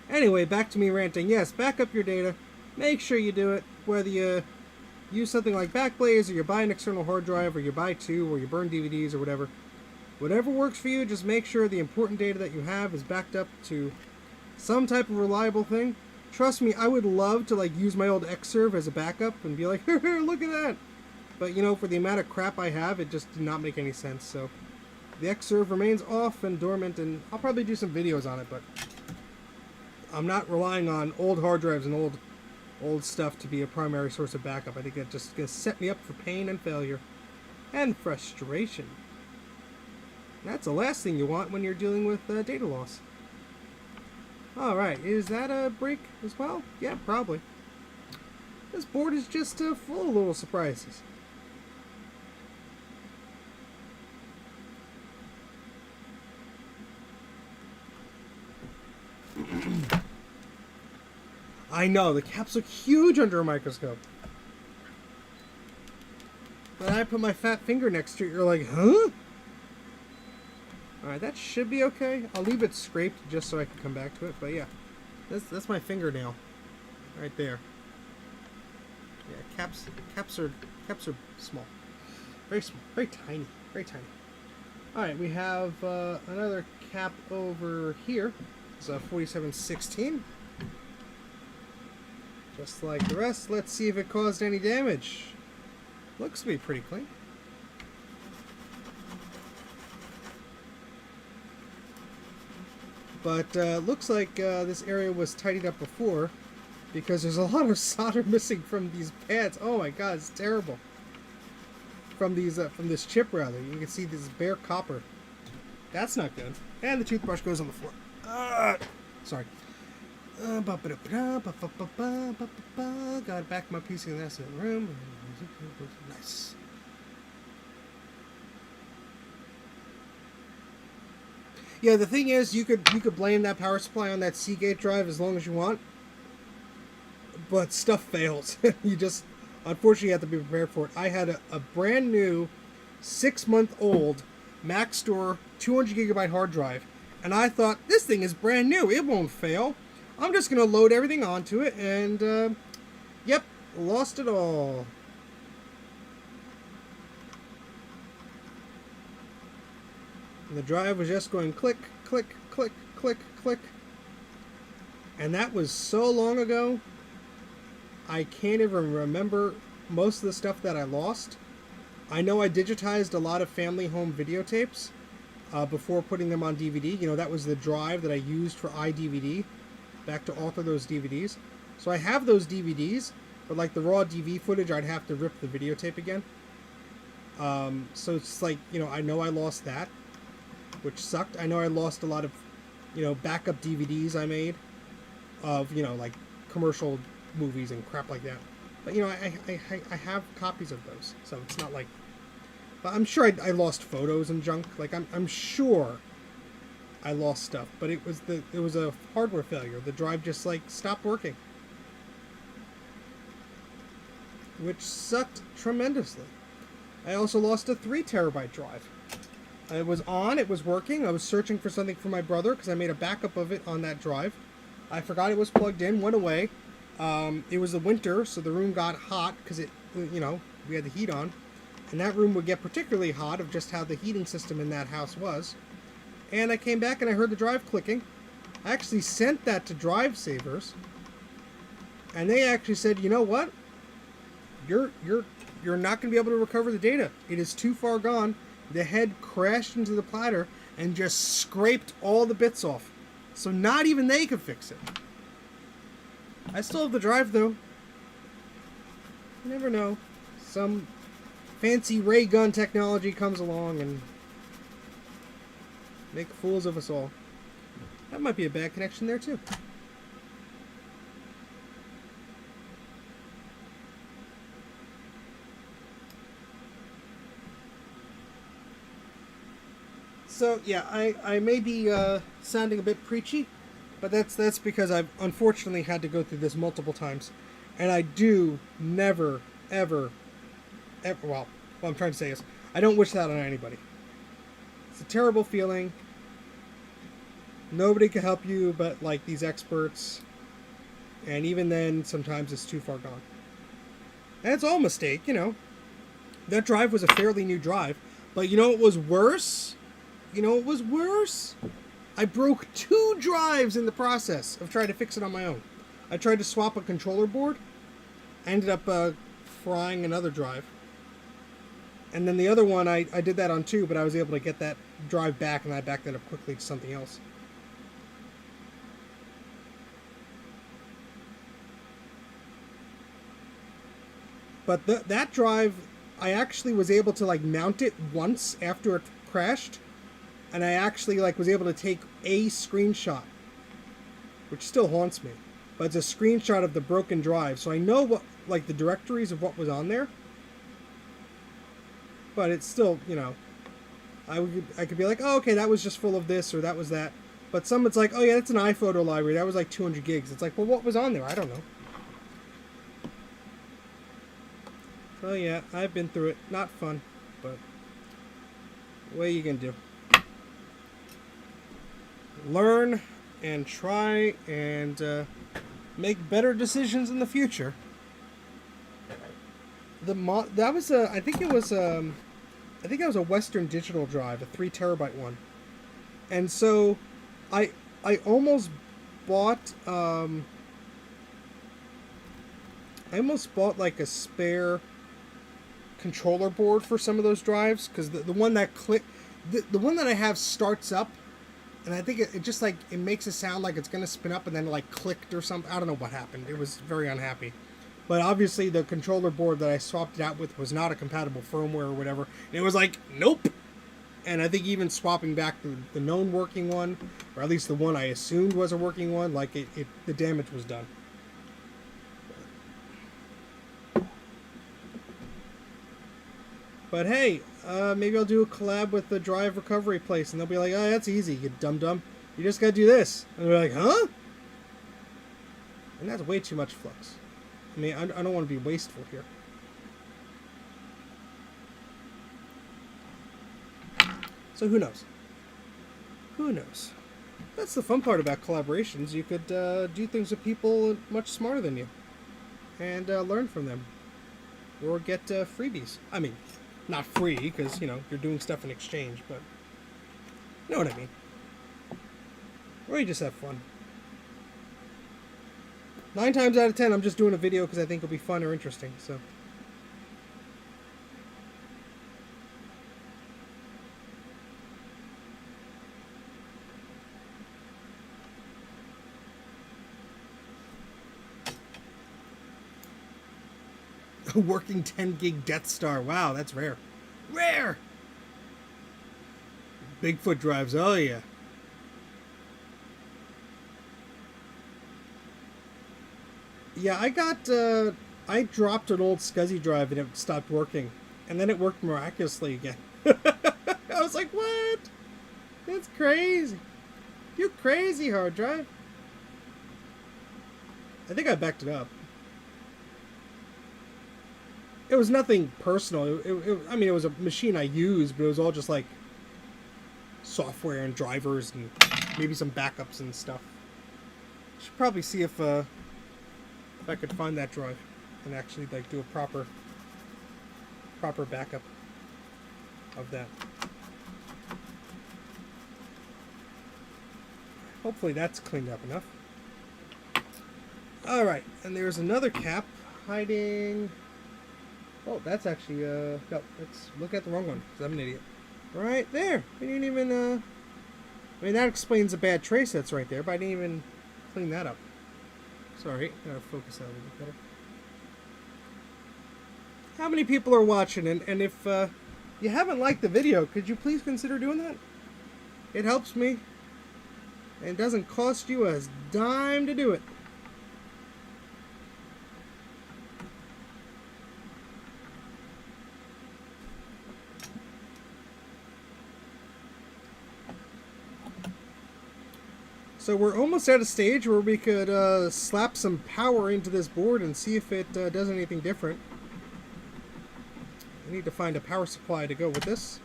Anyway, back to me ranting. Yes, back up your data. Make sure you do it, whether you use something like Backblaze, or you buy an external hard drive, or you buy two, or you burn DVDs, or whatever. Whatever works for you, just make sure the important data that you have is backed up to some type of reliable thing. Trust me, I would love to like use my old Xserve as a backup and be like, look at that. But you know, for the amount of crap I have, it just did not make any sense. So the Xserve remains off and dormant, and I'll probably do some videos on it, but I'm not relying on old hard drives and old stuff to be a primary source of backup. I think that's just going to set me up for pain and failure and frustration. That's the last thing you want when you're dealing with data loss. Alright, is that a break as well? Yeah, probably. This board is just full of little surprises. I know, the caps look huge under a microscope. When I put my fat finger next to it, you're like, huh? Alright, that should be okay. I'll leave it scraped just so I can come back to it, but yeah. That's my fingernail. Right there. Yeah, caps are small. Very small. Very tiny. Very tiny. Alright, we have another cap over here. It's a 4716. Just like the rest, let's see if it caused any damage. Looks to be pretty clean. But looks like this area was tidied up before, because there's a lot of solder missing from these pads. Oh my god, it's terrible. From this chip rather, you can see this bare copper. That's not good. And the toothbrush goes on the floor. Sorry. Got back my PC and that's in the room. Nice. Yeah, the thing is, you could blame that power supply on that Seagate drive as long as you want, but stuff fails. You just, unfortunately, have to be prepared for it. I had a brand new 6-month-old Mac Store 200 gigabyte hard drive, and I thought, this thing is brand new, it won't fail. I'm just going to load everything onto it, and, yep, lost it all. And the drive was just going click, click, click, click, click. And that was so long ago, I can't even remember most of the stuff that I lost. I know I digitized a lot of family home videotapes before putting them on DVD. You know, that was the drive that I used for iDVD, back to author those DVDs. So I have those DVDs, but like the raw DV footage, I'd have to rip the videotape again. So it's like, you know, I know I lost that, which sucked. I know I lost a lot of, you know, backup DVDs I made of, you know, like commercial movies and crap like that. But, you know, I have copies of those, so it's not like... But I'm sure I lost photos and junk. Like, I'm sure I lost stuff, but it was a hardware failure. The drive just, like, stopped working. Which sucked tremendously. I also lost a 3 terabyte drive. It was on, it was working. I was searching for something for my brother because I made a backup of it on that drive. I forgot it was plugged in, went away. It was the winter, so the room got hot because it, you know, we had the heat on. And that room would get particularly hot of just how the heating system in that house was. And I came back and I heard the drive clicking. I actually sent that to Drive Savers. And they actually said, you know what? You're not going to be able to recover the data. It is too far gone. The head crashed into the platter and just scraped all the bits off. So not even they could fix it. I still have the drive though. You never know. Some fancy ray gun technology comes along and make fools of us all. That might be a bad connection there too. So yeah, I may be sounding a bit preachy, but that's because I've unfortunately had to go through this multiple times, and I do never, ever, well, what I'm trying to say is, I don't wish that on anybody. It's a terrible feeling. Nobody can help you but like these experts, and even then, sometimes it's too far gone. And it's all a mistake, you know. That drive was a fairly new drive. But you know what was worse? You know what was worse? I broke 2 drives in the process of trying to fix it on my own. I tried to swap a controller board. I ended up frying another drive. And then the other one, I did that on 2, but I was able to get that drive back, and I backed that up quickly to something else. But that drive, I actually was able to like mount it once after it crashed, and I actually like was able to take a screenshot, which still haunts me. But it's a screenshot of the broken drive, so I know what like the directories of what was on there. But it's still, you know, I could be like, oh, okay, that was just full of this or that was that. But someone's like, oh yeah, that's an iPhoto library. That was like 200 gigs. It's like, well, what was on there? I don't know. So yeah, I've been through it. Not fun, but what are you gonna do? Learn and try and make better decisions in the future. That was I think it was I think that was a Western Digital drive, a 3 terabyte one, and so I almost bought like a spare controller board for some of those drives, because the one that the one that I have starts up, and I think it just like it makes it sound like it's gonna spin up and then like clicked or something. I don't know what happened. It was very unhappy. But obviously the controller board that I swapped it out with was not a compatible firmware or whatever. And it was like, nope. And I think even swapping back the known working one, or at least the one I assumed was a working one, like the damage was done. But hey, maybe I'll do a collab with the drive recovery place, and they'll be like, oh, that's easy, you dum-dum. You just gotta do this. And they're like, huh? And that's way too much flux. I mean, I don't want to be wasteful here. So who knows? Who knows? That's the fun part about collaborations. You could do things with people much smarter than you. And learn from them. Or get freebies. I mean, not free, because, you know, you're doing stuff in exchange, but you know what I mean. Or you just have fun. 9 times out of 10, I'm just doing a video because I think it'll be fun or interesting, so. A working 10 gig Death Star. Wow, that's rare. Rare! Bigfoot drives, oh yeah. Yeah, I dropped an old SCSI drive and it stopped working. And then it worked miraculously again. I was like, what? That's crazy. You crazy, hard drive. I think I backed it up. It was nothing personal. I mean, it was a machine I used, but it was all just like software and drivers and maybe some backups and stuff. Should probably see if I could find that drive and actually like do a proper backup of that. Hopefully that's cleaned up enough. Alright, and there's another cap hiding. Oh, that's actually no, let's look at the wrong one because I'm an idiot. Right there. We didn't even I mean, that explains the bad trace that's right there, but I didn't even clean that up. Sorry, gotta focus that a little bit better. How many people are watching? And if you haven't liked the video, could you please consider doing that? It helps me. And it doesn't cost you a dime to do it. So we're almost at a stage where we could slap some power into this board and see if it does anything different. We need to find a power supply to go with this.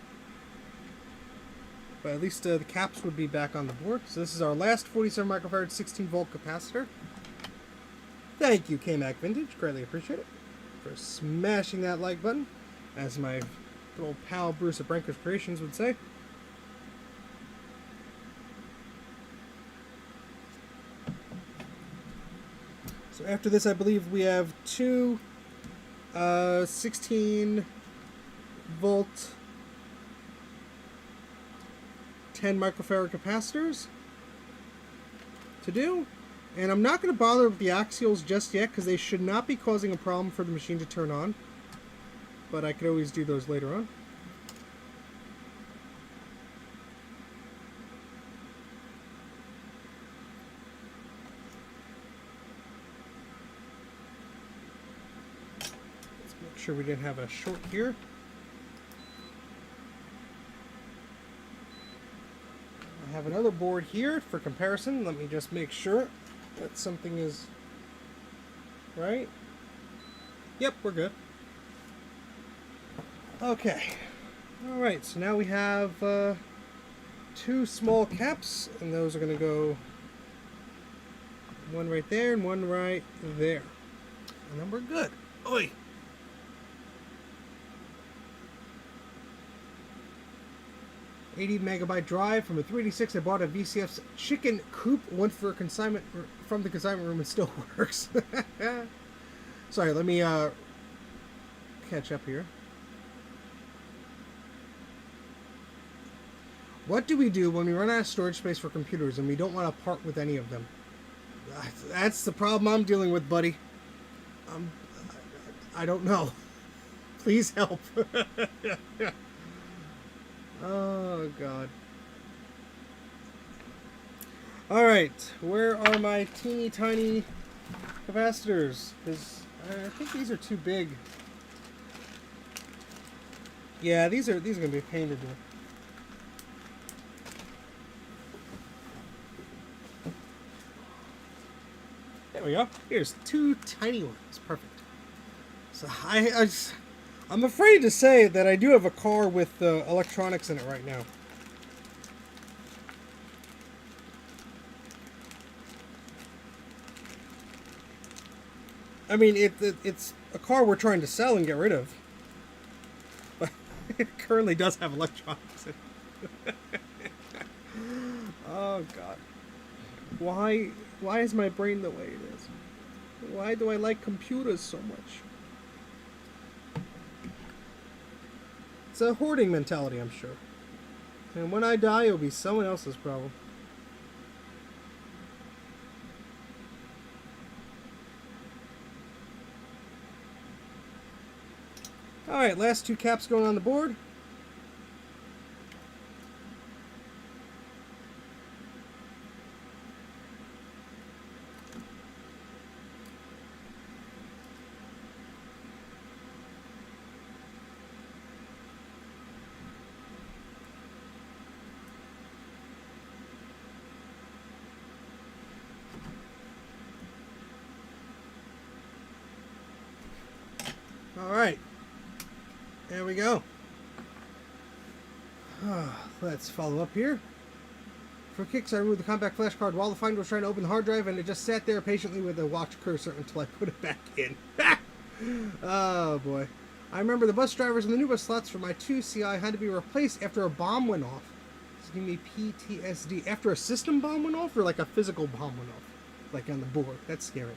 But at least the caps would be back on the board. So this is our last 47 microfarad 16 volt capacitor. Thank you, KMac Vintage. Greatly appreciate it. for smashing that like button, as my good old pal Bruce at Branker's Creations would say. So after this, I believe we have two 16 volt 10 microfarad capacitors to do. And I'm not going to bother with the axials just yet because they should not be causing a problem for the machine to turn on. But I could always do those later on. Let's make sure we didn't have a short here. I have another board here for comparison. Let me just make sure that something is right. Yep, we're good. Okay. Alright, so now we have two small caps, and those are going to go one right there and one right there. And then we're good. Oi! $80 MB drive from a 386. I bought a VCF's chicken coop, went for a consignment from the consignment room, and still works. Sorry, let me catch up here. What do we do when we run out of storage space for computers and we don't want to part with any of them? That's the problem I'm dealing with, buddy. I don't know. Please help. Oh, God. Alright, where are my teeny tiny capacitors? Because I think these are too big. Yeah, these are going to be a pain to do. There we go. Here's two tiny ones. Perfect. So I'm afraid to say that I do have a car with electronics in it right now. I mean, it's a car we're trying to sell and get rid of. But it currently does have electronics in it. Oh, God. Why is my brain the way it is? Why do I like computers so much? It's a hoarding mentality, I'm sure. And when I die, it'll be someone else's problem. Alright, last two caps going on the board. Alright. There we go. Let's follow up here. For kicks, I removed the compact flash card while the finder was trying to open the hard drive, and it just sat there patiently with a watch cursor until I put it back in. Oh, boy. I remember the bus drivers and the new bus slots for my 2CI had to be replaced after a bomb went off. This gave me PTSD. After a system bomb went off, or like a physical bomb went off? Like on the board. That's scary.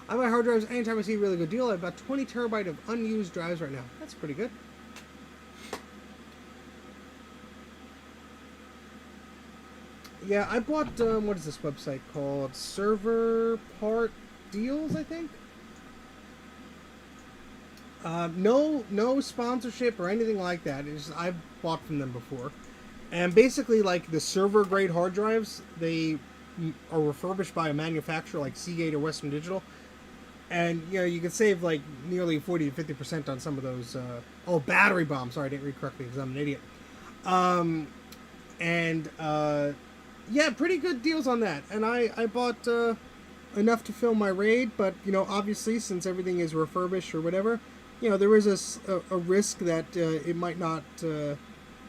I buy hard drives anytime I see a really good deal. I have about 20 terabyte of unused drives right now. That's pretty good. Yeah, I bought, what is this website called? Server Part Deals, I think? No sponsorship or anything like that. It's just, I've bought from them before. And basically, like, the server-grade hard drives, they are refurbished by a manufacturer like Seagate or Western Digital. And, you know, you can save, like, nearly 40 to 50% on some of those, battery bombs. Sorry, I didn't read correctly because I'm an idiot. Yeah, pretty good deals on that. And I bought enough to fill my RAID, but, you know, obviously, since everything is refurbished or whatever, you know, there is a risk that it might not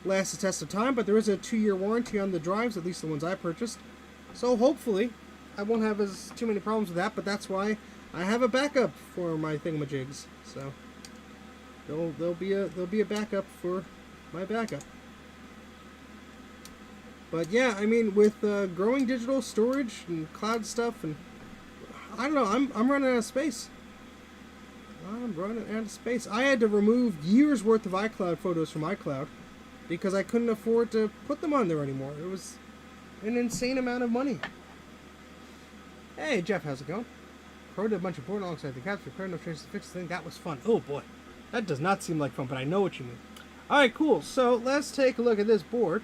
last the test of time, but there is a 2-year warranty on the drives, at least the ones I purchased. So hopefully, I won't have too many problems with that, but that's why I have a backup for my thingamajigs, so there'll be a backup for my backup. But yeah, I mean, with growing digital storage and cloud stuff, and I don't know, I'm running out of space. I'm running out of space. I had to remove years worth of iCloud photos from iCloud because I couldn't afford to put them on there anymore. It was an insane amount of money. Hey Jeff, how's it going? Pro did a bunch of board alongside the cats, prepared no traces to fix the thing. That was fun. Oh boy, that does not seem like fun, but I know what you mean. All right, cool. So let's take a look at this board.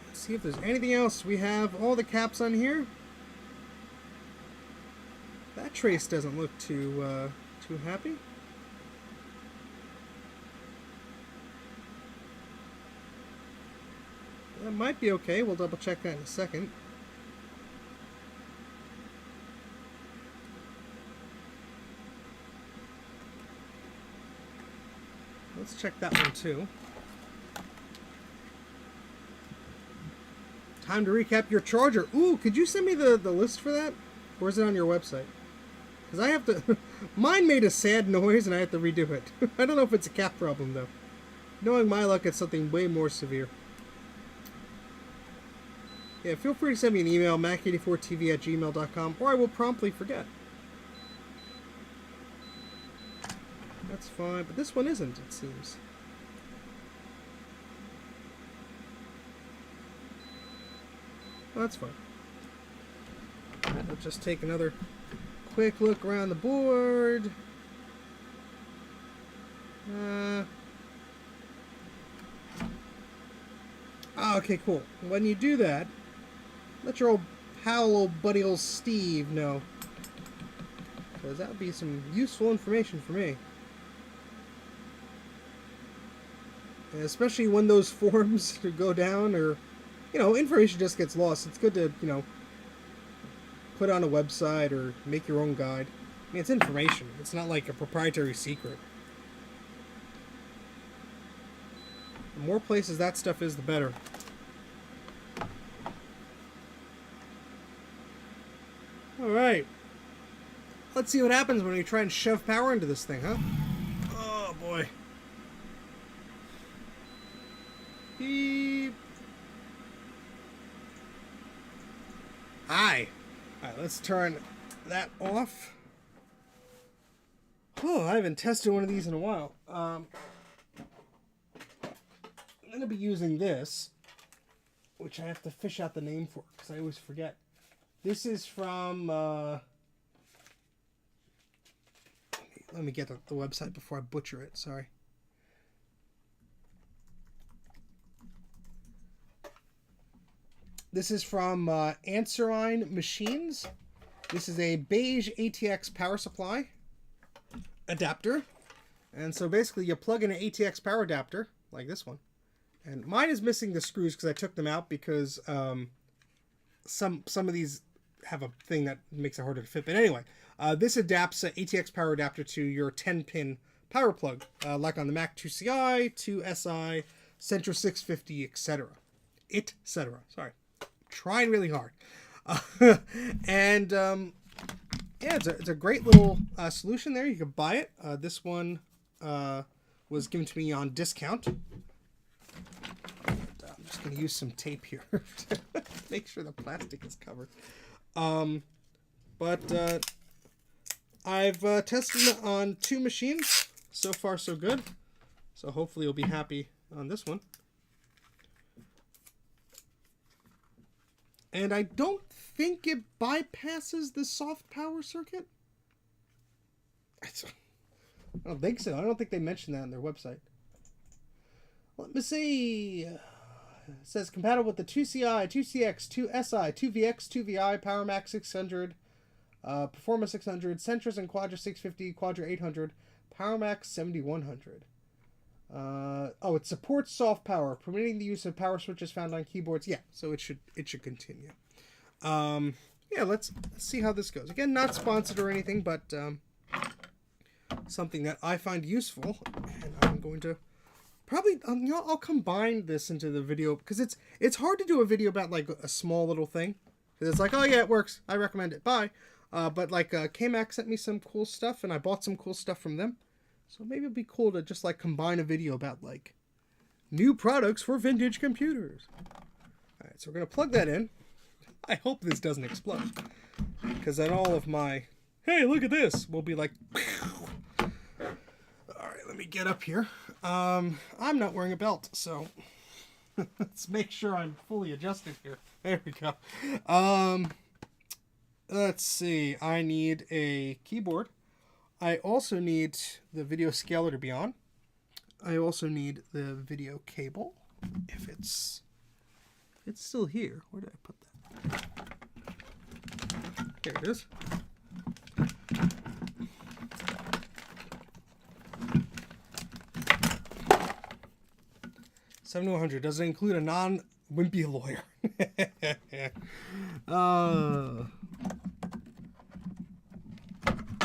Let's see if there's anything else. We have all the caps on here. That trace doesn't look too happy. That might be okay. We'll double check that in a second. Let's check that one too. Time to recap your charger. Ooh, could you send me the list for that? Or is it on your website? Because I have to... Mine made a sad noise and I have to redo it. I don't know if it's a cap problem though. Knowing my luck, it's something way more severe. Yeah, feel free to send me an email, mac84tv@gmail.com, or I will promptly forget. That's fine, but this one isn't, it seems. Well, that's fine. Alright, we'll just take another quick look around the board. Okay, cool. When you do that, let your old pal, old buddy, old Steve know. Because that would be some useful information for me. And especially when those forms go down or, you know, information just gets lost. It's good to, you know, put on a website or make your own guide. I mean, it's information. It's not like a proprietary secret. The more places that stuff is, the better. Alright. Let's see what happens when we try and shove power into this thing, huh? Oh, boy. Beep. Aye. Alright, let's turn that off. Oh, I haven't tested one of these in a while. I'm going to be using this, which I have to fish out the name for, because I always forget. This is from... let me get the website before I butcher it, sorry. This is from IIci Machines. This is a beige ATX power supply adapter. And so basically you plug in an ATX power adapter, like this one. And mine is missing the screws because I took them out because some of these have a thing that makes it harder to fit. But anyway, this adapts an ATX power adapter to your 10-pin power plug, like on the Mac 2CI, 2SI, Centra 650, etc. Sorry. Trying really hard. And yeah, it's a great little solution there. You can buy it. This one was given to me on discount. And, I'm just going to use some tape here to make sure the plastic is covered. But I've tested it on 2 machines. So far, so good. So hopefully you'll be happy on this one. And I don't think it bypasses the soft power circuit. I don't think so. I don't think they mentioned that on their website. Let me see. It says compatible with the 2CI, 2CX, 2SI, 2VX, 2VI, PowerMax 600, Performa 600, Centras and Quadra 650, Quadra 800, PowerMax 7100. Oh, it supports soft power, permitting the use of power switches found on keyboards. Yeah, so it should continue. Yeah, let's see how this goes. Again, not sponsored or anything, but something that I find useful, and I'm going to probably I'll combine this into the video because it's hard to do a video about like a small little thing because it's like, oh yeah, it works, I recommend it, bye. But like K-Mac sent me some cool stuff, and I bought some cool stuff from them. So maybe it'd be cool to just like combine a video about like new products for vintage computers. All right, so we're gonna plug that in. I hope this doesn't explode, because then all of my hey, look at this will be like. All right, let me get up here. I'm not wearing a belt, so let's make sure I'm fully adjusted here. There we go. Let's see. I need a keyboard. I also need the video scaler to be on. I also need the video cable. If it's still here. Where did I put that? There it is. $7,100. Does it include a non-wimpy lawyer?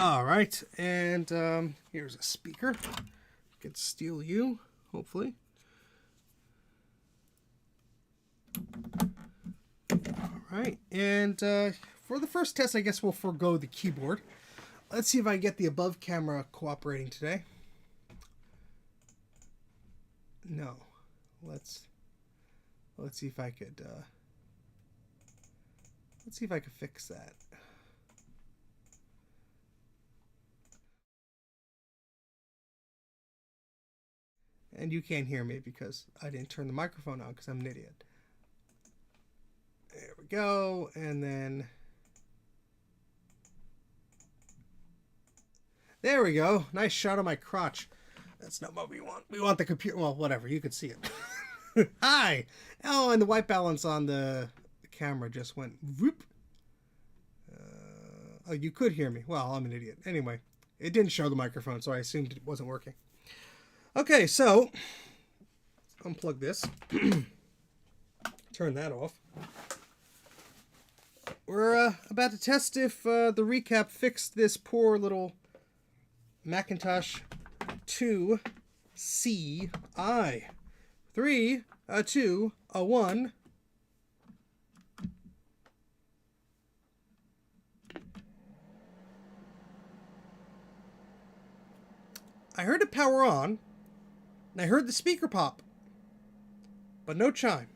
All right, and here's a speaker. Can steal you, hopefully. All right, and for the first test, I guess we'll forego the keyboard. Let's see if I can get the above camera cooperating today. No. Let's see if I could fix that. And you can't hear me because I didn't turn the microphone on because I'm an idiot. There we go, and then there we go. Nice shot of my crotch. That's not what we want. We want the computer. Well, whatever. You could see it. Hi. Oh, and the white balance on the camera just went whoop. Oh, you could hear me. Well, I'm an idiot. Anyway, it didn't show the microphone, so I assumed it wasn't working. Okay, so unplug this. Turn that off. We're about to test if the recap fixed this poor little Macintosh 2CI. 3, a 2, a 1. I heard it power on, and I heard the speaker pop, but no chime.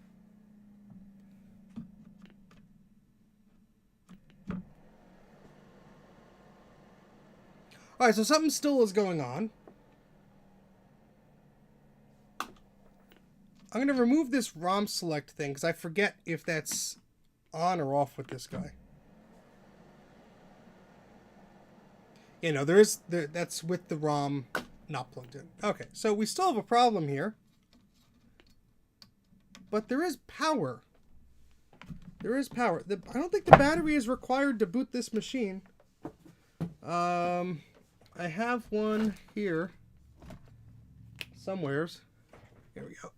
Alright, so something still is going on. I'm going to remove this ROM select thing because I forget if that's on or off with this guy. You know, that's with the ROM not plugged in. Okay, so we still have a problem here. But there is power. There is power. I don't think the battery is required to boot this machine. I have one here. Somewheres. Here we go.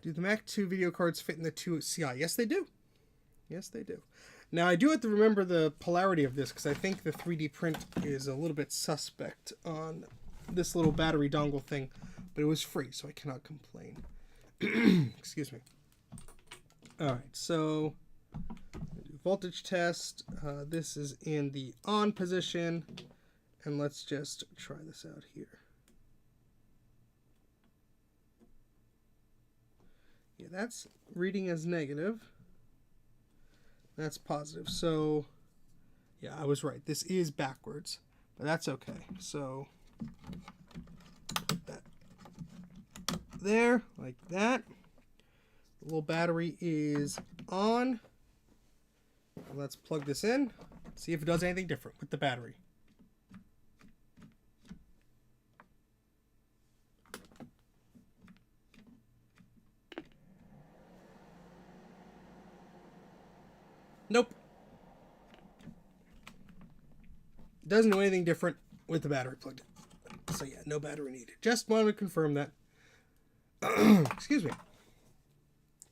Do the Mac 2 video cards fit in the 2CI? Yes, they do. Yes, they do. Now, I do have to remember the polarity of this because I think the 3D print is a little bit suspect on this little battery dongle thing, but it was free, so I cannot complain. Excuse me. All right, so voltage test. This is in the on position, and let's just try this out here. Yeah, that's reading as negative. That's positive. So, yeah, I was right. This is backwards, but that's okay. So, put that there, like that. The little battery is on. Let's plug this in. See if it does anything different with the battery. Nope. Doesn't do anything different with the battery plugged in. So yeah, no battery needed. Just wanted to confirm that. Excuse me.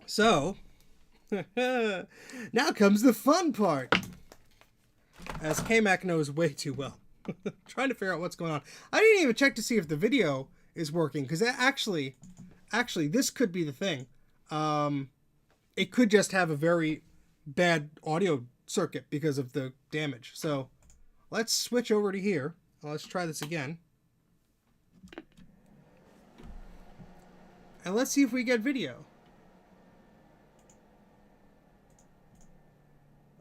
So, now comes the fun part. As K-Mac knows way too well. Trying to figure out what's going on. I didn't even check to see if the video is working. Because actually, this could be the thing. It could just have a very bad audio circuit because of the damage. So let's switch over to here. Let's try this again. And let's see if we get video.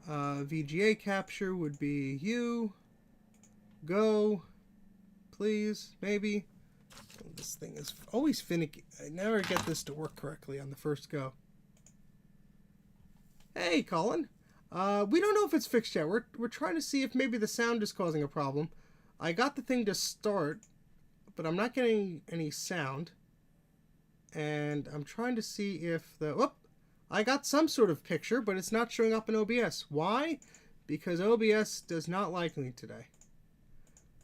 VGA capture would be you. Go. Please. Maybe. This thing is always finicky. I never get this to work correctly on the first go. Hey, Colin. We don't know if it's fixed yet. We're trying to see if maybe the sound is causing a problem. I got the thing to start, but I'm not getting any sound. And I'm trying to see if the... Whoop! I got some sort of picture, but it's not showing up in OBS. Why? Because OBS does not like me today.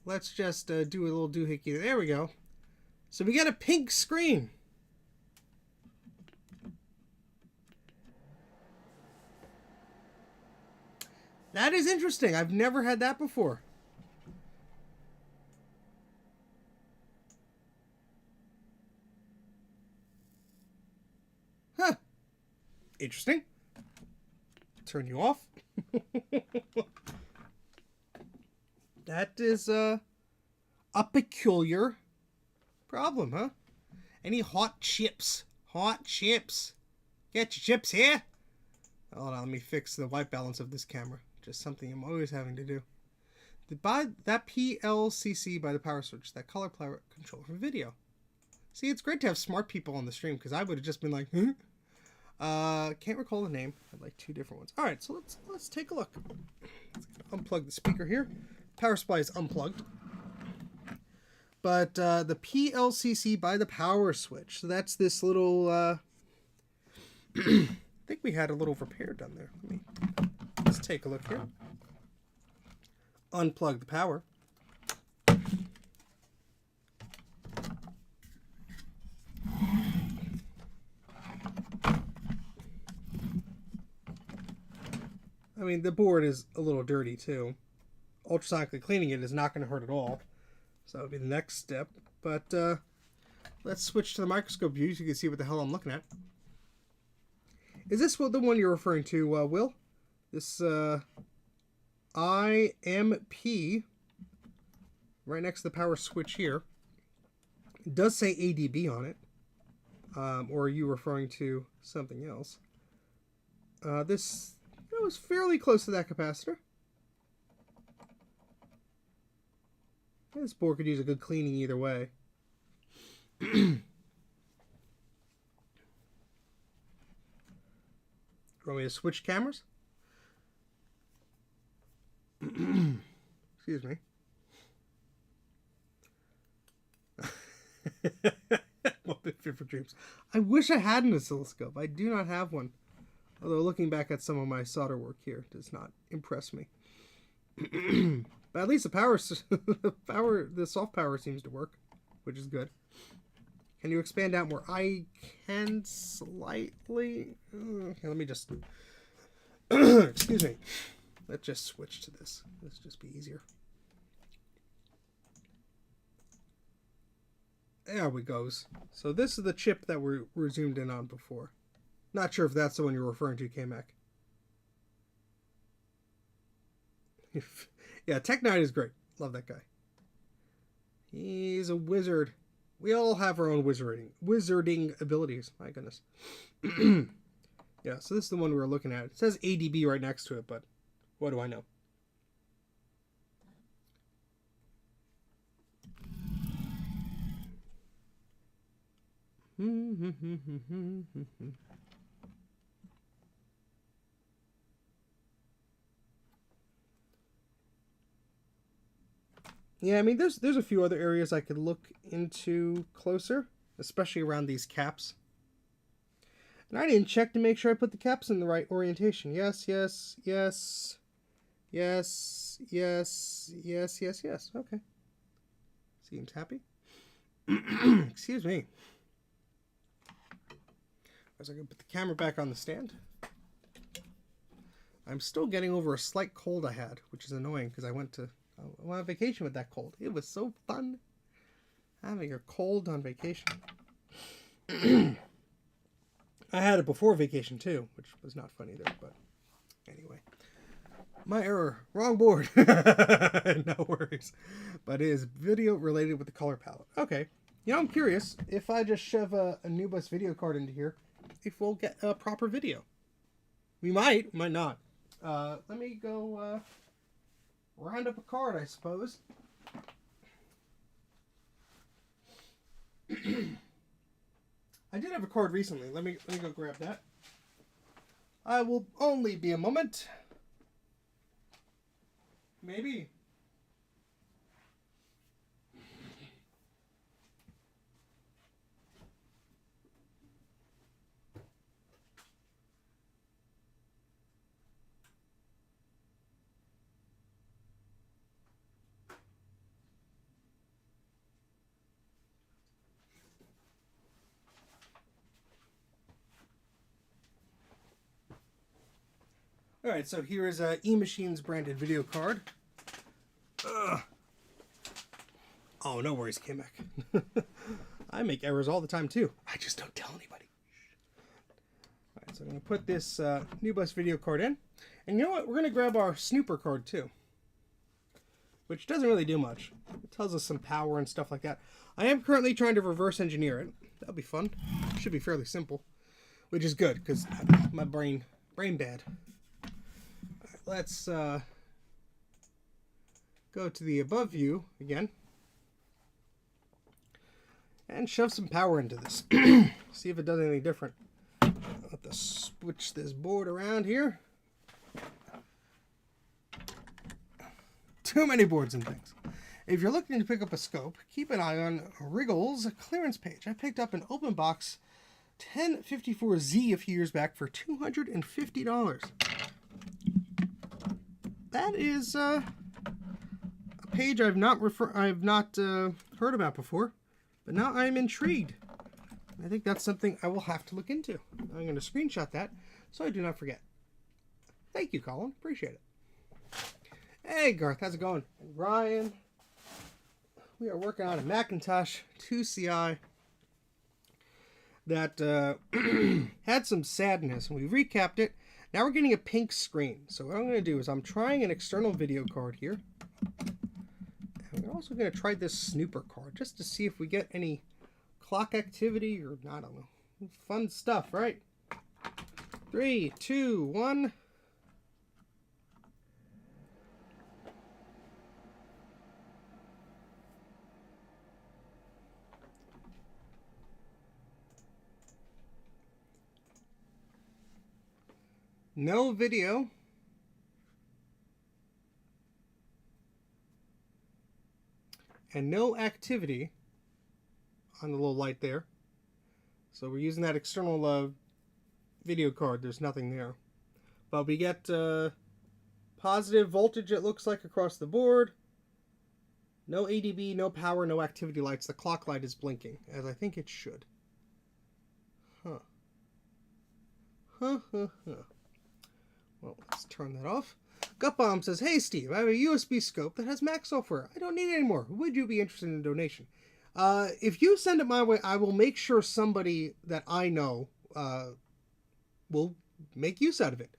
Let's just do a little doohickey. There we go. So we got a pink screen. That is interesting. I've never had that before. Huh. Interesting. Turn you off. That is a peculiar problem, huh? Any hot chips? Hot chips. Get your chips here. Hold on, let me fix the white balance of this camera. Just something I'm always having to do. That PLCC by the power switch, that color power control for video. See, it's great to have smart people on the stream, because I would have just been like, huh? Can't recall the name. I'd like 2 different ones. All right, so let's take a look. Let's unplug the speaker here. Power supply is unplugged. But the PLCC by the power switch. So that's this little... I think we had a little repair done there. Let's take a look here. Unplug the power. I mean, the board is a little dirty too. Ultrasonically cleaning it is not going to hurt at all. So that would be the next step. But let's switch to the microscope view so you can see what the hell I'm looking at. Is this the one you're referring to, Will? This IMP right next to the power switch here. It does say ADB on it. Or are you referring to something else? This was fairly close to that capacitor. This board could use a good cleaning either way. Want me to switch cameras? Excuse me. Fit for dreams. I wish I had an oscilloscope. I do not have one. Although looking back at some of my solder work here does not impress me. But at least the soft power seems to work, which is good. Can you expand out more? I can slightly. Okay, let me just. Excuse me. Let's just switch to this. Let's just be easier. There we goes. So this is the chip that we're zoomed in on before. Not sure if that's the one you're referring to, K-Mac. Yeah, Tech Knight is great. Love that guy. He's a wizard. We all have our own wizarding abilities. My goodness. Yeah, so this is the one we were looking at. It says ADB right next to it, but what do I know? Yeah, I mean, there's a few other areas I could look into closer, especially around these caps. And I didn't check to make sure I put the caps in the right orientation. Yes, yes, yes, yes, yes, yes, yes, yes. Okay. Seems happy. Excuse me. As I can put the camera back on the stand. I'm still getting over a slight cold I had, which is annoying because I went on vacation with that cold. It was so fun having a cold on vacation. I had it before vacation too, which was not fun either, but anyway. My error. Wrong board. No worries. But it is video related with the color palette. Okay. You know, I'm curious if I just shove a NuBus video card into here, if we'll get a proper video. We might not. Let me go round up a card, I suppose. I did have a card recently. Let me go grab that. I will only be a moment. Maybe. All right, so here is a IIci's branded video card. Ugh. Oh, no worries, K-Mac. I make errors all the time, too. I just don't tell anybody. All right, so I'm going to put this NuBus video card in. And you know what? We're going to grab our snooper card, too. Which doesn't really do much. It tells us some power and stuff like that. I am currently trying to reverse engineer it. That'll be fun. Should be fairly simple. Which is good, because my brain bad. Let's go to the above view again and shove some power into this. See if it does anything different. I'll have to switch this board around here. Too many boards and things. If you're looking to pick up a scope, keep an eye on Wriggle's clearance page. I picked up an open box 1054Z a few years back for $250. That is a page I've not heard about before, but now I'm intrigued. I think that's something I will have to look into. I'm going to screenshot that so I do not forget. Thank you, Colin. Appreciate it. Hey, Garth, how's it going? And Ryan, we are working on a Macintosh 2CI that had some sadness, and we recapped it. Now we're getting a pink screen. So what I'm going to do is I'm trying an external video card here. And we're also going to try this snooper card just to see if we get any clock activity or I don't know. Fun stuff, right? 3, 2, 1. No video. And no activity on the little light there. So we're using that external video card. There's nothing there. But we get positive voltage, it looks like, across the board. No ADB, no power, no activity lights. The clock light is blinking, as I think it should. Huh. Well, let's turn that off. Gutbomb says, hey, Steve, I have a USB scope that has Mac software. I don't need it anymore. Would you be interested in a donation? If you send it my way, I will make sure somebody that I know will make use out of it.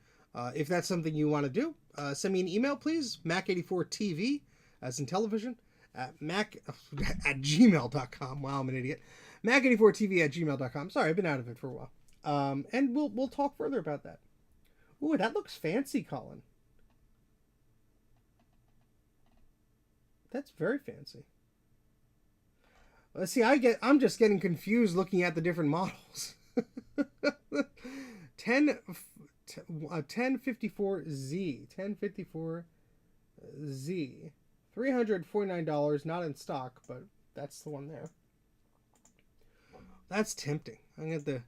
If that's something you want to do, send me an email, please. Mac84TV, as in television, at gmail.com. Wow, I'm an idiot. Mac84TV at gmail.com. Sorry, I've been out of it for a while. And we'll talk further about that. Ooh, that looks fancy, Colin. That's very fancy. Let's see, I'm just getting confused looking at the different models. 1054Z. 1054Z. $349, not in stock, but that's the one there. That's tempting. I'm going to have to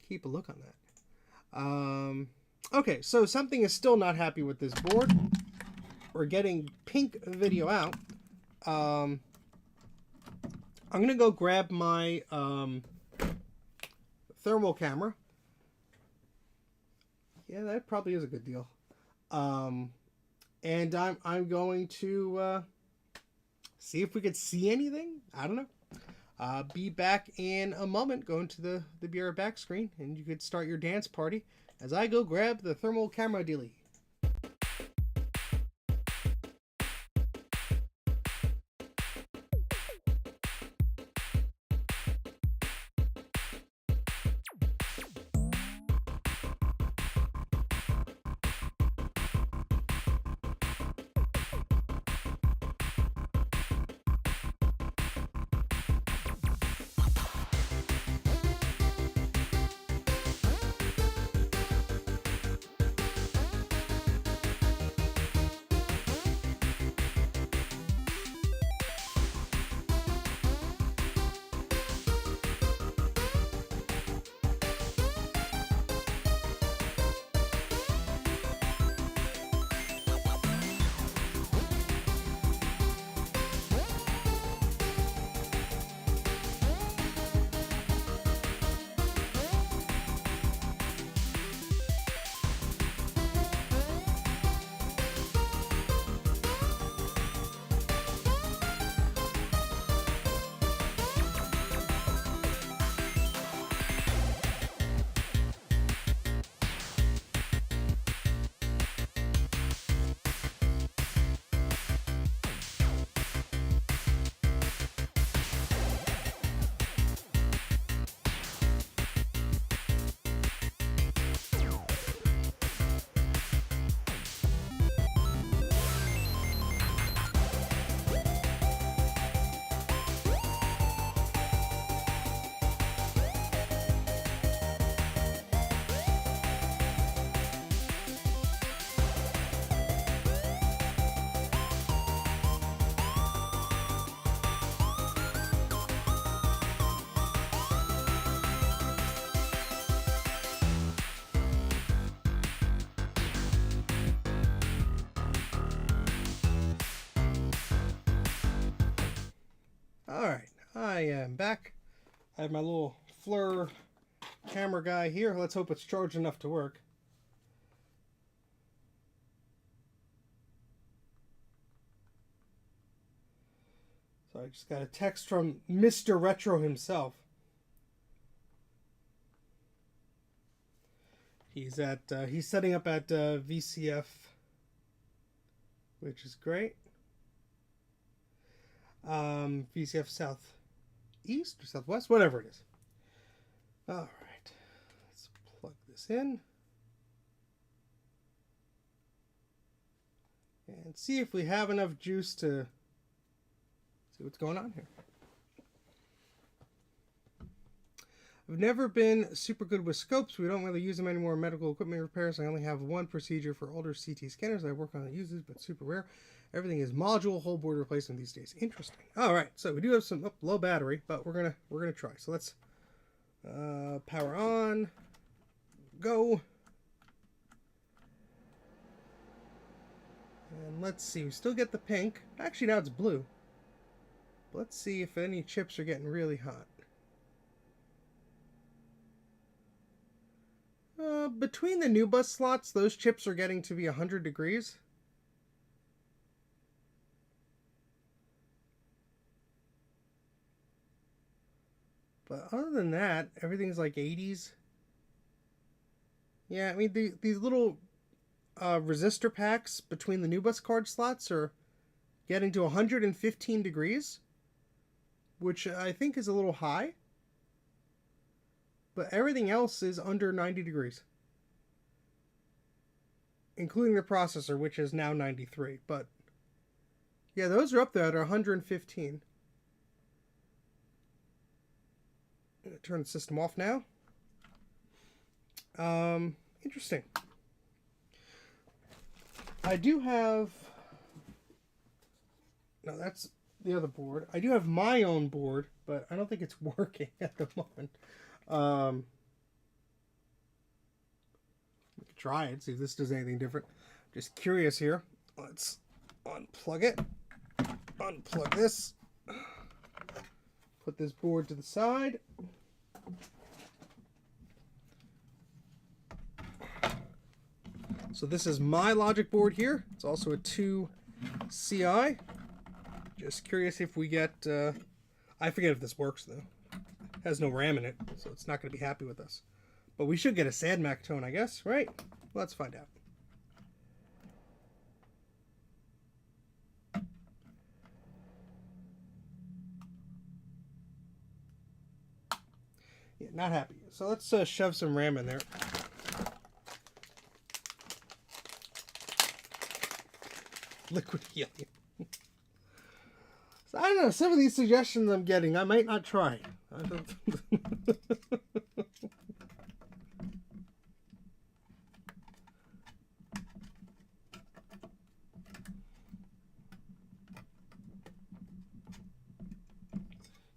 keep a look on that. Okay, so something is still not happy with this board. We're getting pink video out. I'm going to go grab my thermal camera. Yeah, that probably is a good deal. And I'm going to see if we could see anything. I don't know. Be back in a moment. Going to the BR back screen, and you could start your dance party as I go grab the thermal camera dealie. I am back. I have my little FLIR camera guy here. Let's hope it's charged enough to work. So I just got a text from Mr. Retro himself. He's setting up at VCF, which is great. VCF Southeast or Southwest, whatever it is. All right, let's plug this in and see if we have enough juice to see what's going on here. I've never been super good with scopes. We don't really use them anymore in medical equipment repairs. I only have one procedure for older CT scanners I work on and use, but super rare. Everything is module whole board replacement these days. Interesting. All right, so we do have some low battery, but we're gonna try. So let's power on, go, and let's see. We still get the pink. Actually, now it's blue. But let's see if any chips are getting really hot. Between the new bus slots, those chips are getting to be 100 degrees. But other than that, everything's like 80s. Yeah, I mean, these little resistor packs between the new bus card slots are getting to 115 degrees, which I think is a little high. But everything else is under 90 degrees. Including the processor, which is now 93. But yeah, those are up there at 115. I'm going to turn the system off now. Interesting. I do have... No, that's the other board. I do have my own board, but I don't think it's working at the moment. We can try it, see if this does anything different. Just curious here. Let's unplug it. Unplug this. Put this board to the side. So this is my logic board here. It's also a 2CI. Just curious if we get... I forget if this works, though. It has no RAM in it, so it's not going to be happy with us. But we should get a SADMAC tone, I guess, right? Let's find out. Yeah, not happy. So let's shove some RAM in there. Liquid helium. So I don't know, some of these suggestions I'm getting, I might not try. I don't...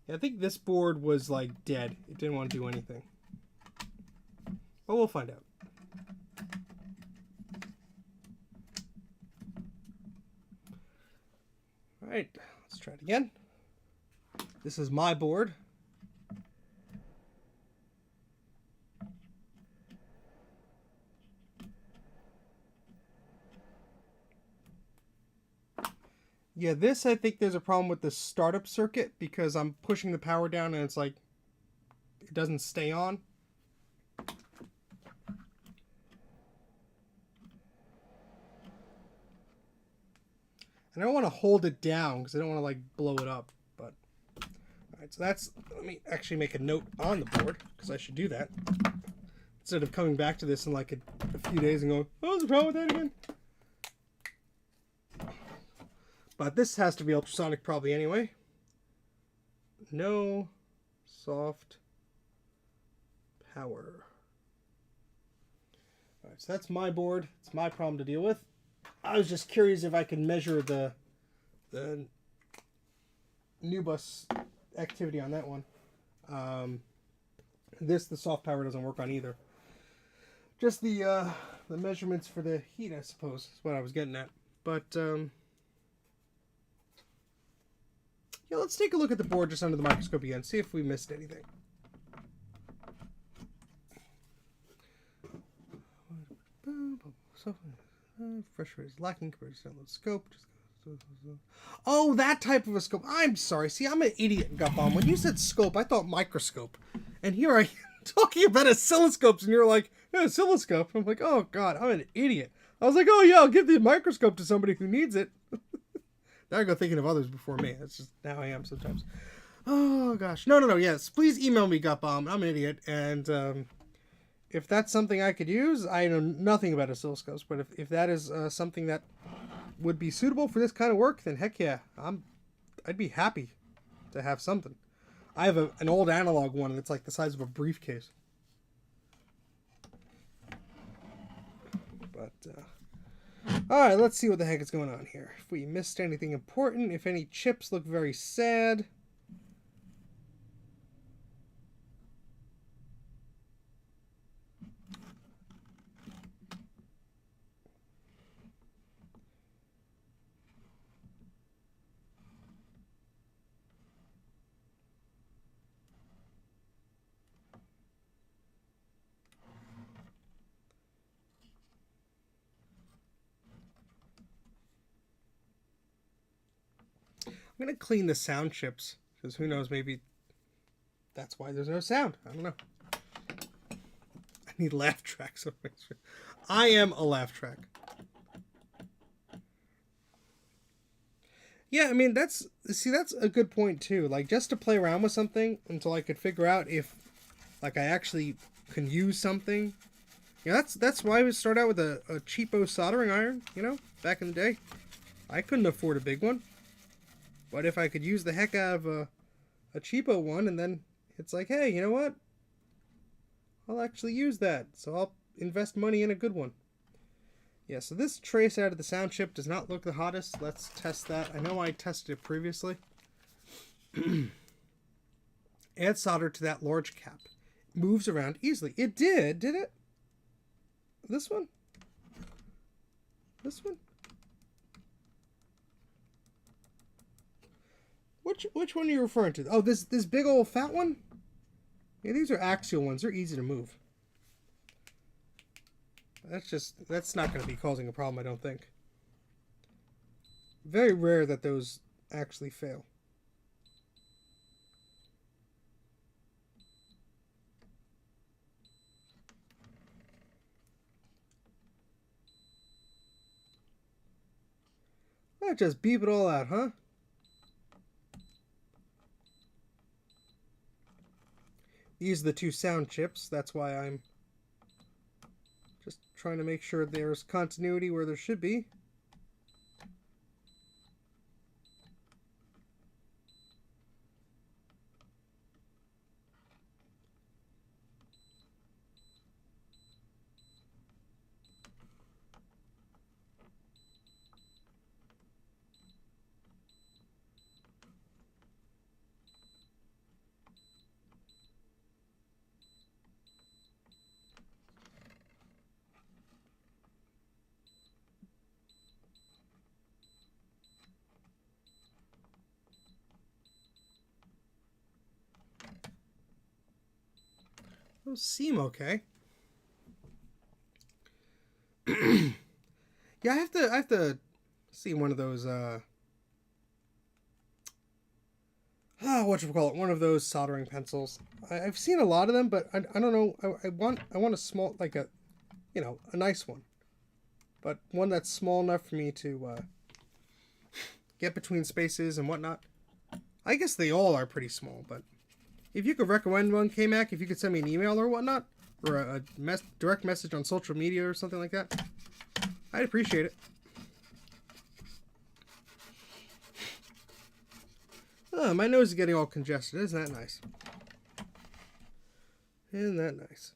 Yeah, I think this board was like dead. It didn't want to do anything. But we'll find out. Alright, let's try it again. This is my board. Yeah, this, I think there's a problem with the startup circuit because I'm pushing the power down and it's like, it doesn't stay on. And I don't want to hold it down because I don't want to like blow it up. But all right, so that's, let me actually make a note on the board because I should do that instead of coming back to this in like a few days and going, oh, what's the problem with that again? But this has to be ultrasonic probably anyway. No soft power. All right, so that's my board. It's my problem to deal with. I was just curious if I could measure the new bus activity on that one. The soft power doesn't work on either. Just the measurements for the heat, I suppose, is what I was getting at. But Yeah, let's take a look at the board just under the microscope again, see if we missed anything. Fresh rate is lacking compared to download scope. Oh, that type of a scope. I'm sorry. See, I'm an idiot, Gutbomb. When you said scope, I thought microscope. And here I am talking about oscilloscopes, and you're like, yeah, oscilloscope. I'm like, oh, God, I'm an idiot. I was like, oh, yeah, I'll give the microscope to somebody who needs it. Now I go thinking of others before me. That's just how I am sometimes. Oh, gosh. No. Yes, please email me, Gutbomb. I'm an idiot. And if that's something I could use, I know nothing about oscilloscopes. But if that is something that would be suitable for this kind of work, then heck yeah. I'd be happy to have something. I have an old analog one, and it's like the size of a briefcase. But, alright, let's see what the heck is going on here. If we missed anything important, if any chips look very sad. I'm going to clean the sound chips, because who knows, maybe that's why there's no sound. I don't know. I need laugh tracks. I am a laugh track. Yeah, I mean, that's a good point, too. Like, just to play around with something until I could figure out if, like, I actually can use something. Yeah, that's why we start out with a cheapo soldering iron, you know, back in the day. I couldn't afford a big one. But if I could use the heck out of a cheapo one, and then it's like, hey, you know what? I'll actually use that. So I'll invest money in a good one. Yeah, so this trace out of the sound chip does not look the hottest. Let's test that. I know I tested it previously. Add solder to that large cap. It moves around easily. It did it? This one? This one? Which one are you referring to? Oh, this big old fat one? Yeah, these are axial ones. They're easy to move. That's not going to be causing a problem, I don't think. Very rare that those actually fail. I just beep it all out, huh? These are the two sound chips. That's why I'm just trying to make sure there's continuity where there should be. Those seem okay. Yeah, I have to see one of those whatchamacallit, one of those soldering pencils. I've seen a lot of them, but I don't know. I want a small, like a, you know, a nice one, but one that's small enough for me to get between spaces and whatnot. I guess they all are pretty small, but if you could recommend one, K-Mac, if you could send me an email or whatnot, or a direct message on social media or something like that, I'd appreciate it. Oh, my nose is getting all congested. Isn't that nice? Isn't that nice?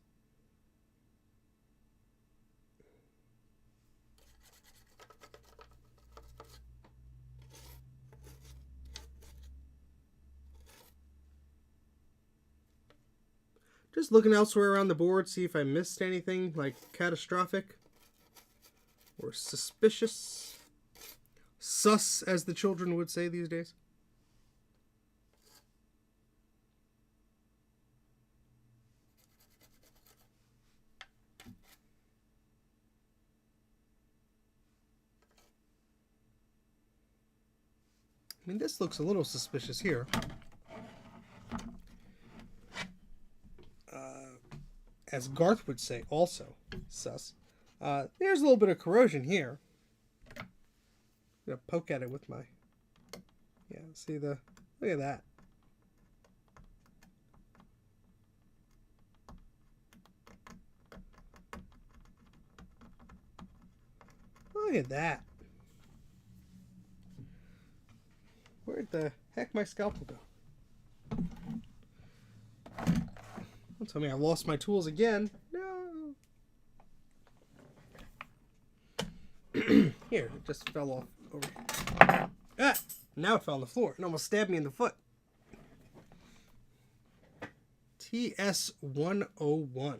Just looking elsewhere around the board, see if I missed anything like catastrophic or suspicious. Sus, as the children would say these days. I mean, this looks a little suspicious here. As Garth would say, also sus. There's a little bit of corrosion here. I'm gonna poke at it with my... Yeah, see the... Look at that. Look at that. Where'd the heck my scalpel go? Don't tell me I lost my tools again. No. Here, it just fell off over here. Ah! Now it fell on the floor. It almost stabbed me in the foot. TS101.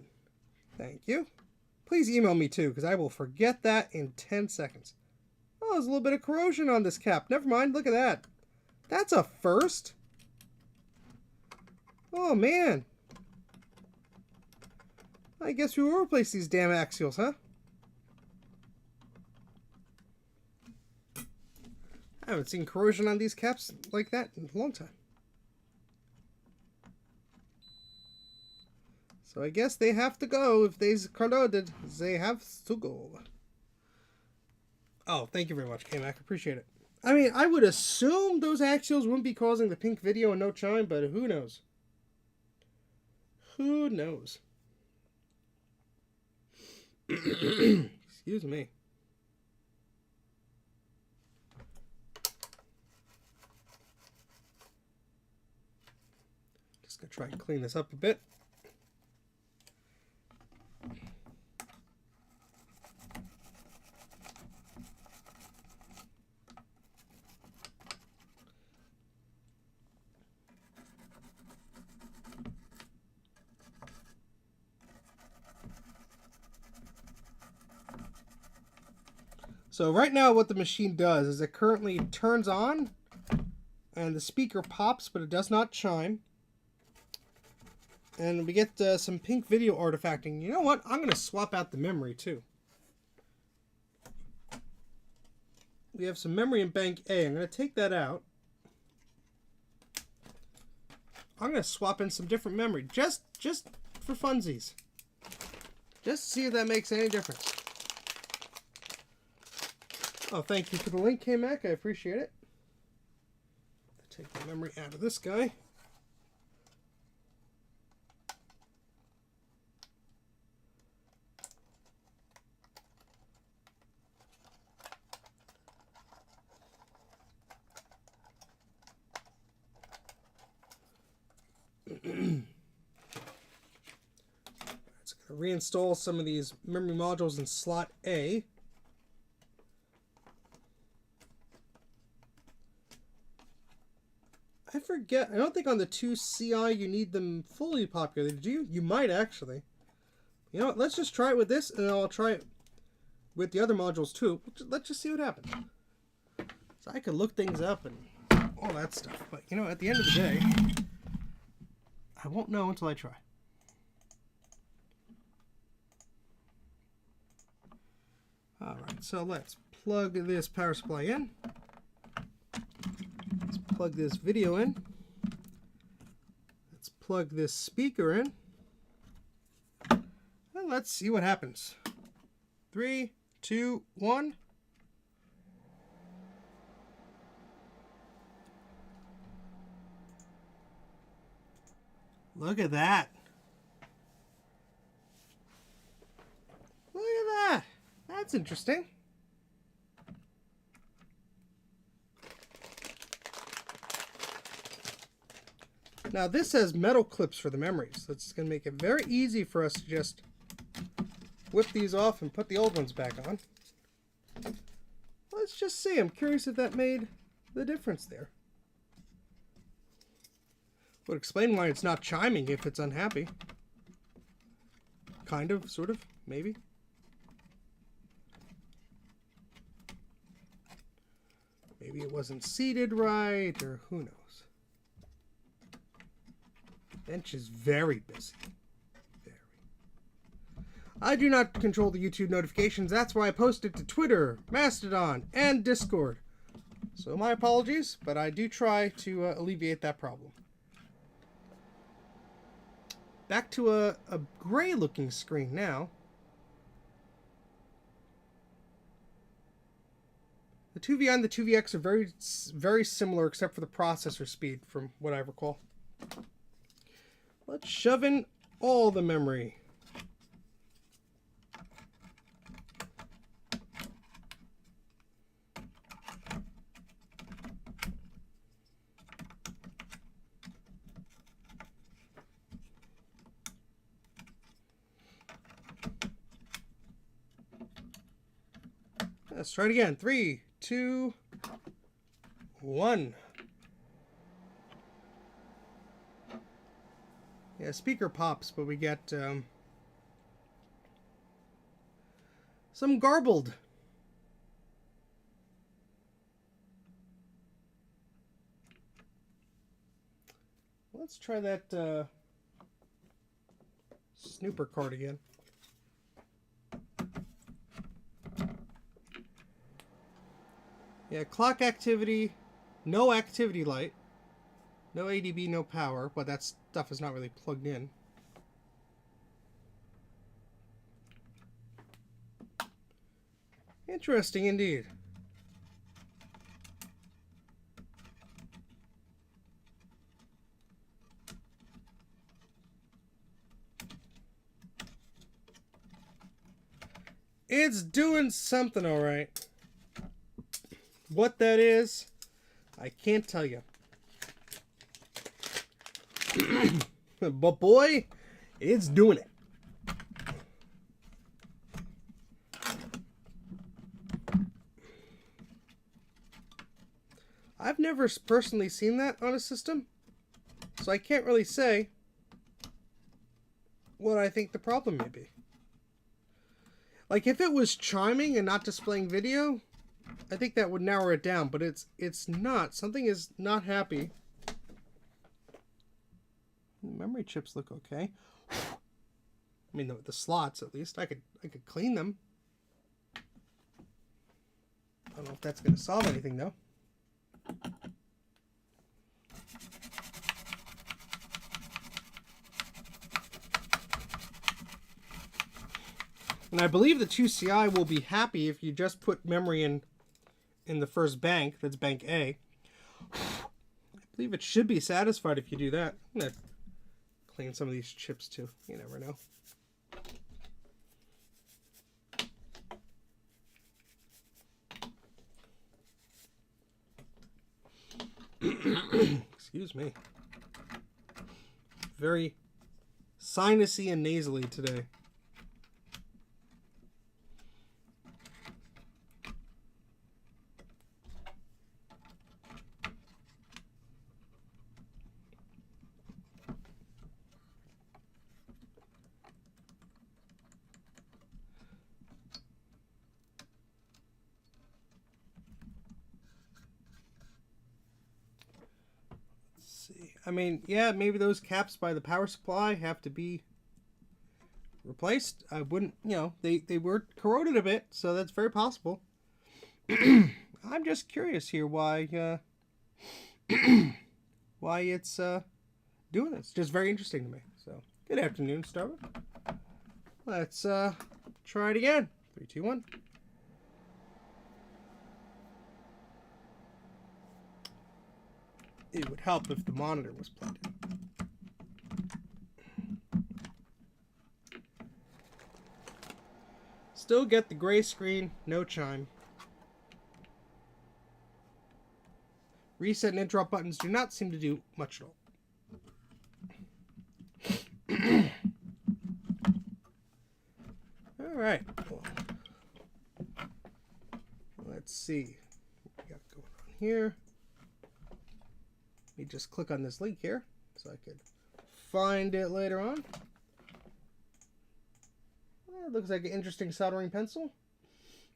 Thank you. Please email me too, because I will forget that in 10 seconds. Oh, there's a little bit of corrosion on this cap. Never mind, look at that. That's a first. Oh, man. I guess we will replace these damn axials, huh? I haven't seen corrosion on these caps like that in a long time. So I guess they have to go. If they's corroded, they have to go. Oh, thank you very much, K-Mac. Appreciate it. I mean, I would assume those axials wouldn't be causing the pink video and no chime, but who knows? Who knows? Excuse me. Just gonna try and clean this up a bit. So right now what the machine does is it currently turns on and the speaker pops, but it does not chime. And we get some pink video artifacting. You know what? I'm going to swap out the memory too. We have some memory in bank A. I'm going to take that out. I'm going to swap in some different memory just for funsies. Just to see if that makes any difference. Oh, thank you for the link, K-Mac. I appreciate it. Take the memory out of this guy. Let's reinstall some of these memory modules in slot A. I forget. I don't think on the 2CI you need them fully populated, do you? You might actually. You know what? Let's just try it with this, and I'll try it with the other modules too. Let's just see what happens. So I could look things up and all that stuff, but you know, at the end of the day, I won't know until I try. All right, so let's plug this power supply in. Plug this video in. Let's plug this speaker in. And let's see what happens. 3, 2, 1. Look at that. Look at that. That's interesting. Now this has metal clips for the memories. So it's going to make it very easy for us to just whip these off and put the old ones back on. Let's just see. I'm curious if that made the difference there. Would explain why it's not chiming if it's unhappy. Kind of, sort of, maybe. Maybe it wasn't seated right, or who knows. Bench is very busy. Very. I do not control the YouTube notifications. That's why I post it to Twitter, Mastodon, and Discord. So my apologies, but I do try to alleviate that problem. Back to a gray looking screen now. The 2VI and the 2VX are very similar except for the processor speed from what I recall. Let's shove in all the memory. Let's try it again. 3, 2, 1. Yeah, speaker pops, but we get some garbled. Let's try that snooper card again. Yeah, clock activity, no activity light, no ADB, no power, but that stuff is not really plugged in. Interesting indeed. It's doing something all right. What that is, I can't tell you. But boy, it's doing it. I've never personally seen that on a system, so I can't really say what I think the problem may be. Like, if it was chiming and not displaying video, I think that would narrow it down, but it's not. Something is not happy. The memory chips look okay. I mean, the slots, at least. I could clean them. I don't know if that's going to solve anything, though. And I believe the 2CI will be happy if you just put memory in the first bank. That's bank A. I believe it should be satisfied if you do that. I'm going to clean some of these chips too. You never know. Excuse me. Very sinusy and nasally today. I mean, yeah, maybe those caps by the power supply have to be replaced. I wouldn't, you know, they were corroded a bit, so that's very possible. I'm just curious here why why it's doing this. Just very interesting to me. So, good afternoon, Starbuck. Let's try it again. 3, 2, 1. It would help if the monitor was plugged in. Still get the gray screen, no chime. Reset and interrupt buttons do not seem to do much at all. Alright. Let's see what we got going on here. Let me just click on this link here so I could find it later on. Well, it looks like an interesting soldering pencil.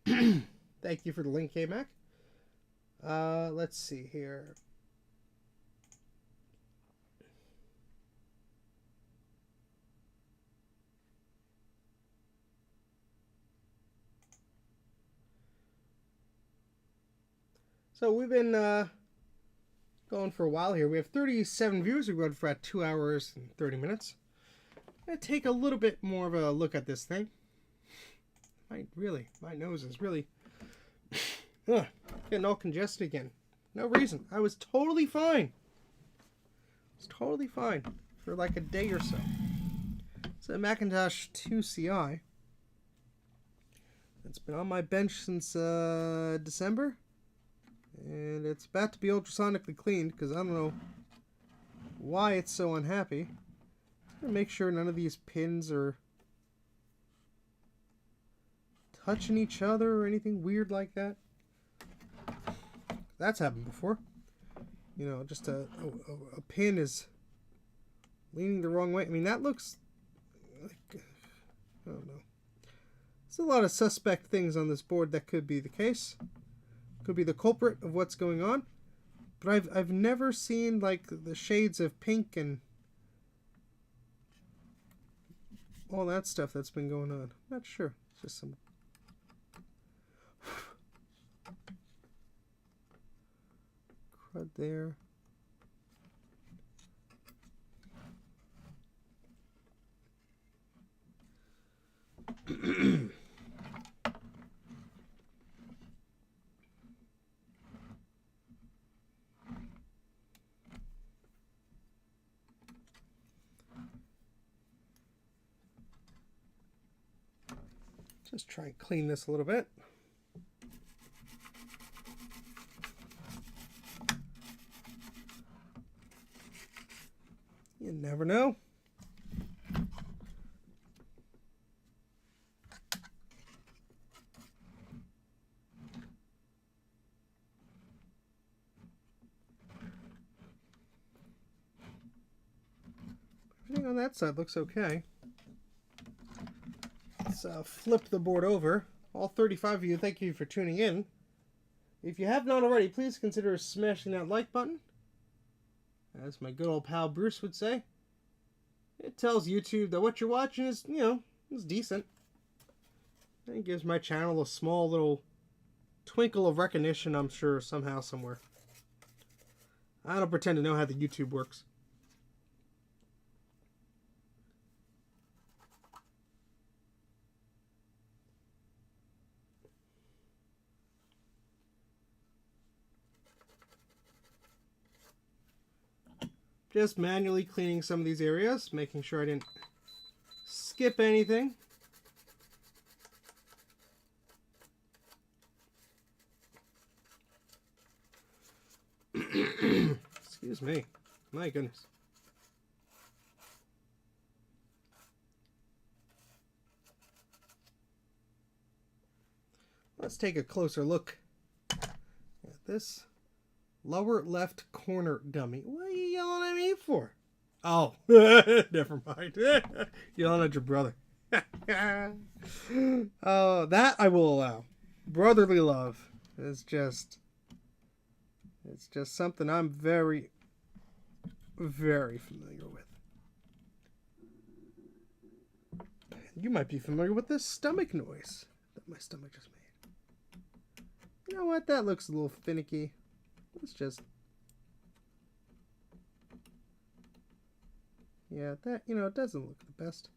Thank you for the link, K-Mac. Let's see here. So we've been going for a while here. We have 37 views. We rode for about 2 hours and 30 minutes. I'm going to take a little bit more of a look at this thing. My nose is really getting all congested again. No reason. I was totally fine. For like a day or so. It's a Macintosh 2CI. It's been on my bench since December. And it's about to be ultrasonically cleaned because I don't know why it's so unhappy. I'm going to make sure none of these pins are touching each other or anything weird like that. That's happened before. You know, just a pin is leaning the wrong way. I mean, that looks like, I don't know. There's a lot of suspect things on this board that could be the case. Could be the culprit of what's going on. But I've never seen like the shades of pink and all that stuff that's been going on. I'm not sure. It's just some crud there. Just try and clean this a little bit. You never know. Everything on that side looks okay. Let's flip the board over. All 35 of you, thank you for tuning in. If you have not already, please consider smashing that like button. As my good old pal Bruce would say, it tells YouTube that what you're watching is, you know, is decent. And it gives my channel a small little twinkle of recognition, I'm sure, somehow, somewhere. I don't pretend to know how the YouTube works. Just manually cleaning some of these areas, making sure I didn't skip anything. Excuse me. My goodness. Let's take a closer look at this. Lower left corner dummy. What are you yelling at me for? Oh, never mind. Yelling at your brother. Oh, that I will allow. Brotherly love is just... It's just something I'm very, very familiar with. You might be familiar with this stomach noise that my stomach just made. You know what? That looks a little finicky. Let's just... Yeah, that, you know, it doesn't look the best.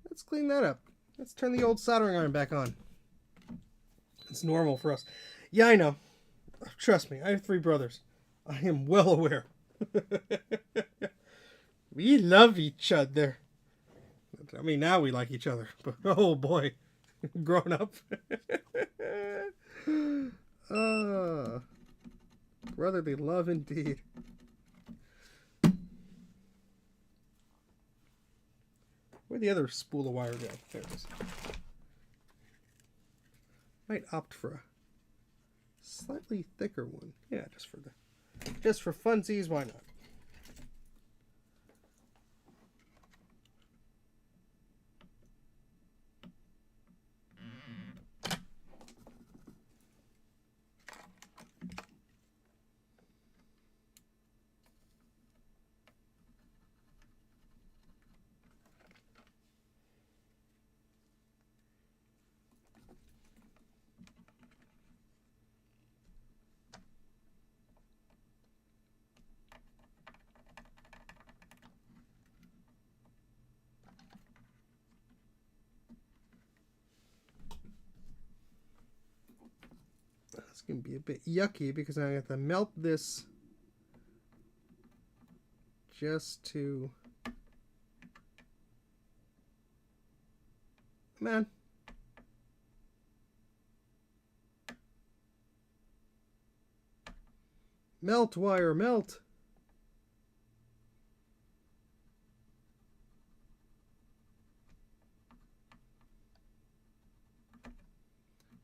Let's clean that up. Let's turn the old soldering iron back on. It's normal for us. Yeah, I know. Trust me, I have 3 brothers. I am well aware. We love each other. I mean, now we like each other. But, oh boy. Grown up. Brotherly love indeed. Where'd the other spool of wire go? There it is. Might opt for a slightly thicker one. Yeah, just for funsies, why not? It's going to be a bit yucky because I have to melt this just to... Come on. Melt, wire, melt.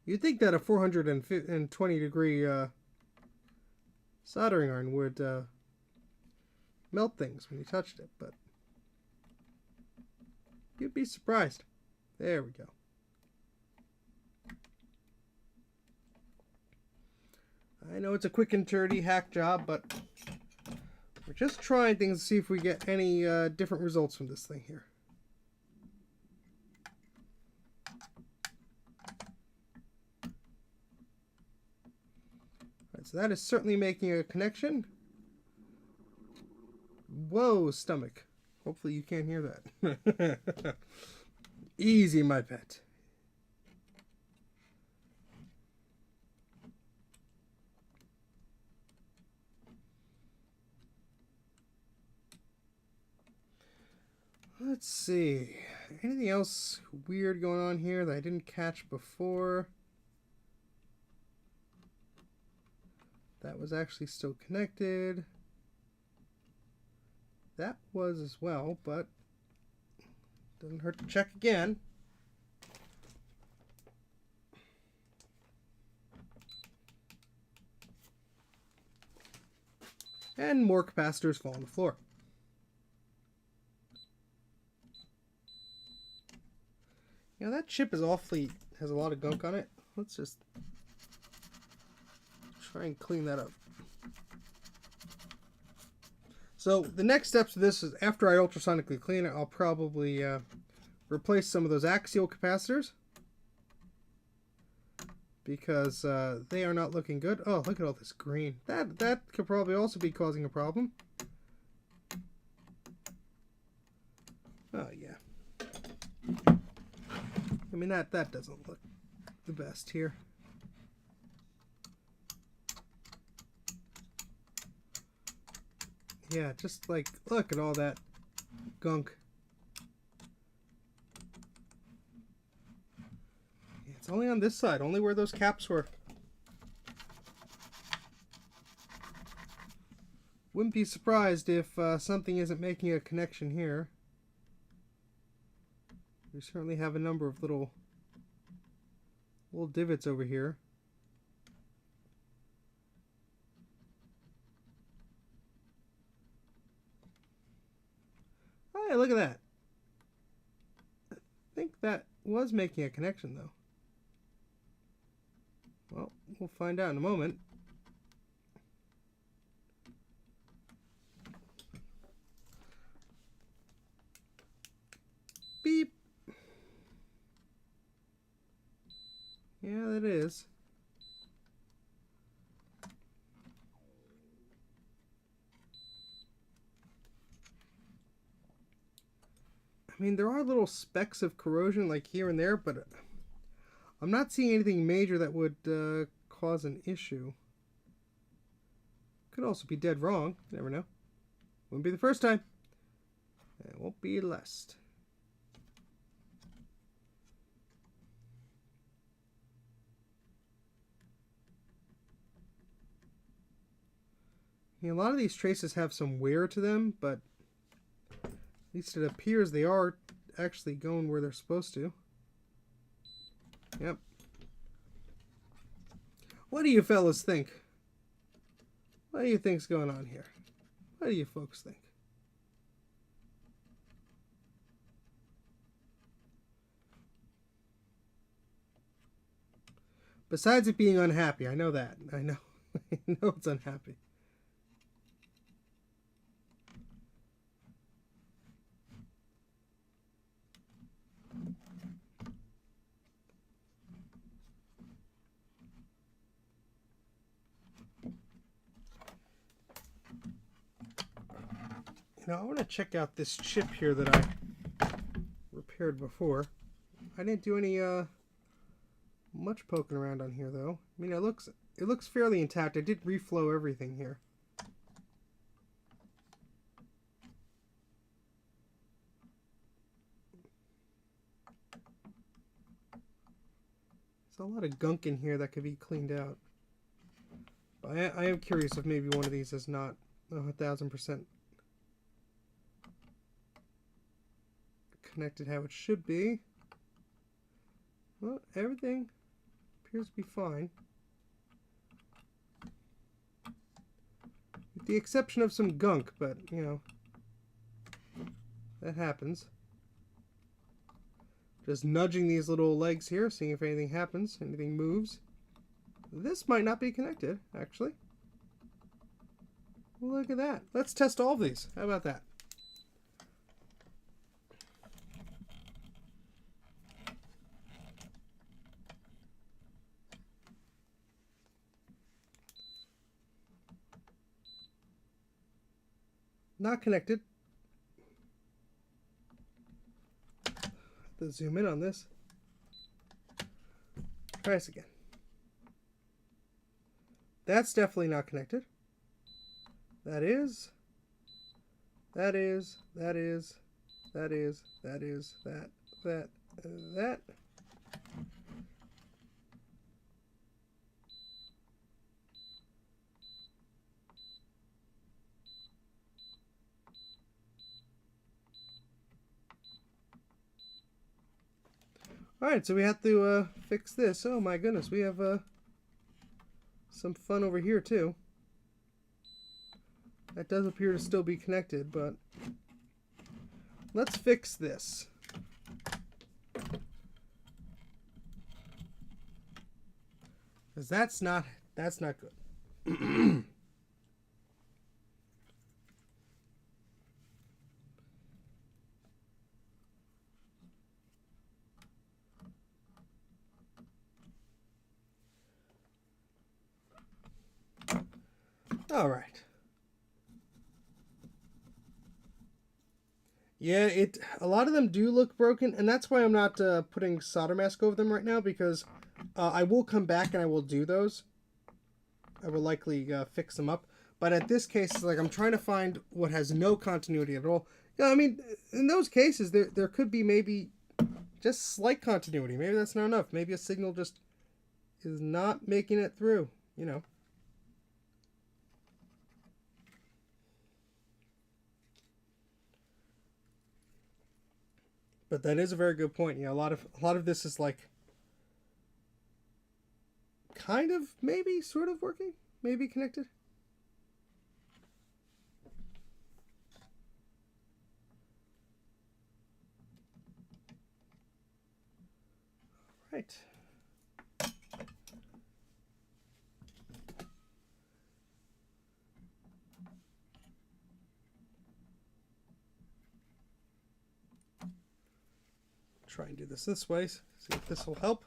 You'd think that a 420 degree soldering iron would melt things when you touched it, but you'd be surprised. There we go. I know it's a quick and dirty hack job, but we're just trying things to see if we get any different results from this thing here. Alright, so that is certainly making a connection. Whoa, stomach. Hopefully you can't hear that. Easy, my pet. Let's see. Anything else weird going on here that I didn't catch before? That was actually still connected. That was as well, but doesn't hurt to check again. And more capacitors fall on the floor. Yeah, that chip is awfully, has a lot of gunk on it. Let's just try and clean that up. So the next steps of this is after I ultrasonically clean it, I'll probably replace some of those axial capacitors because they are not looking good. Oh, look at all this green. That could probably also be causing a problem. Oh yeah. I mean that doesn't look the best here. Yeah, just like, look at all that gunk. It's only on this side, only where those caps were. Wouldn't be surprised if something isn't making a connection here. We certainly have a number of little divots over here. Hey, look at that. I think that was making a connection, though. Well, we'll find out in a moment. Beep. Yeah, that is. I mean, there are little specks of corrosion like here and there, but I'm not seeing anything major that would cause an issue. Could also be dead wrong. You never know. Wouldn't be the first time. It won't be the last. I mean, a lot of these traces have some wear to them, but at least it appears they are actually going where they're supposed to. Yep. What do you fellas think? What do you think's going on here? What do you folks think? Besides it being unhappy, I know that. I know. I know it's unhappy. Now I want to check out this chip here that I repaired before. I didn't do any much poking around on here though. I mean, it looks it looks fairly intact. I did reflow everything here. There's a lot of gunk in here that could be cleaned out. But I am curious if maybe one of these is not 1000% connected how it should be. Well, everything appears to be fine. With the exception of some gunk, but, you know, that happens. Just nudging these little legs here, seeing if anything happens, anything moves. This might not be connected, actually. Look at that. Let's test all of these. How about that? Not connected. Let's zoom in on this. Try this again. That's definitely not connected. That is. That. Alright, so we have to fix this. Oh my goodness, we have some fun over here too. That does appear to still be connected, but let's fix this. Because that's not good. All right. Yeah, a lot of them do look broken, and that's why I'm not putting solder mask over them right now, because I will come back and I will do those. I will likely fix them up. But at this case, it's like I'm trying to find what has no continuity at all. Yeah, I mean, in those cases, there could be maybe just slight continuity. Maybe that's not enough. Maybe a signal just is not making it through, you know. But that is a very good point. Yeah, a lot of this is like kind of maybe sort of working, maybe connected. Right. Try and do this way, see if this will help.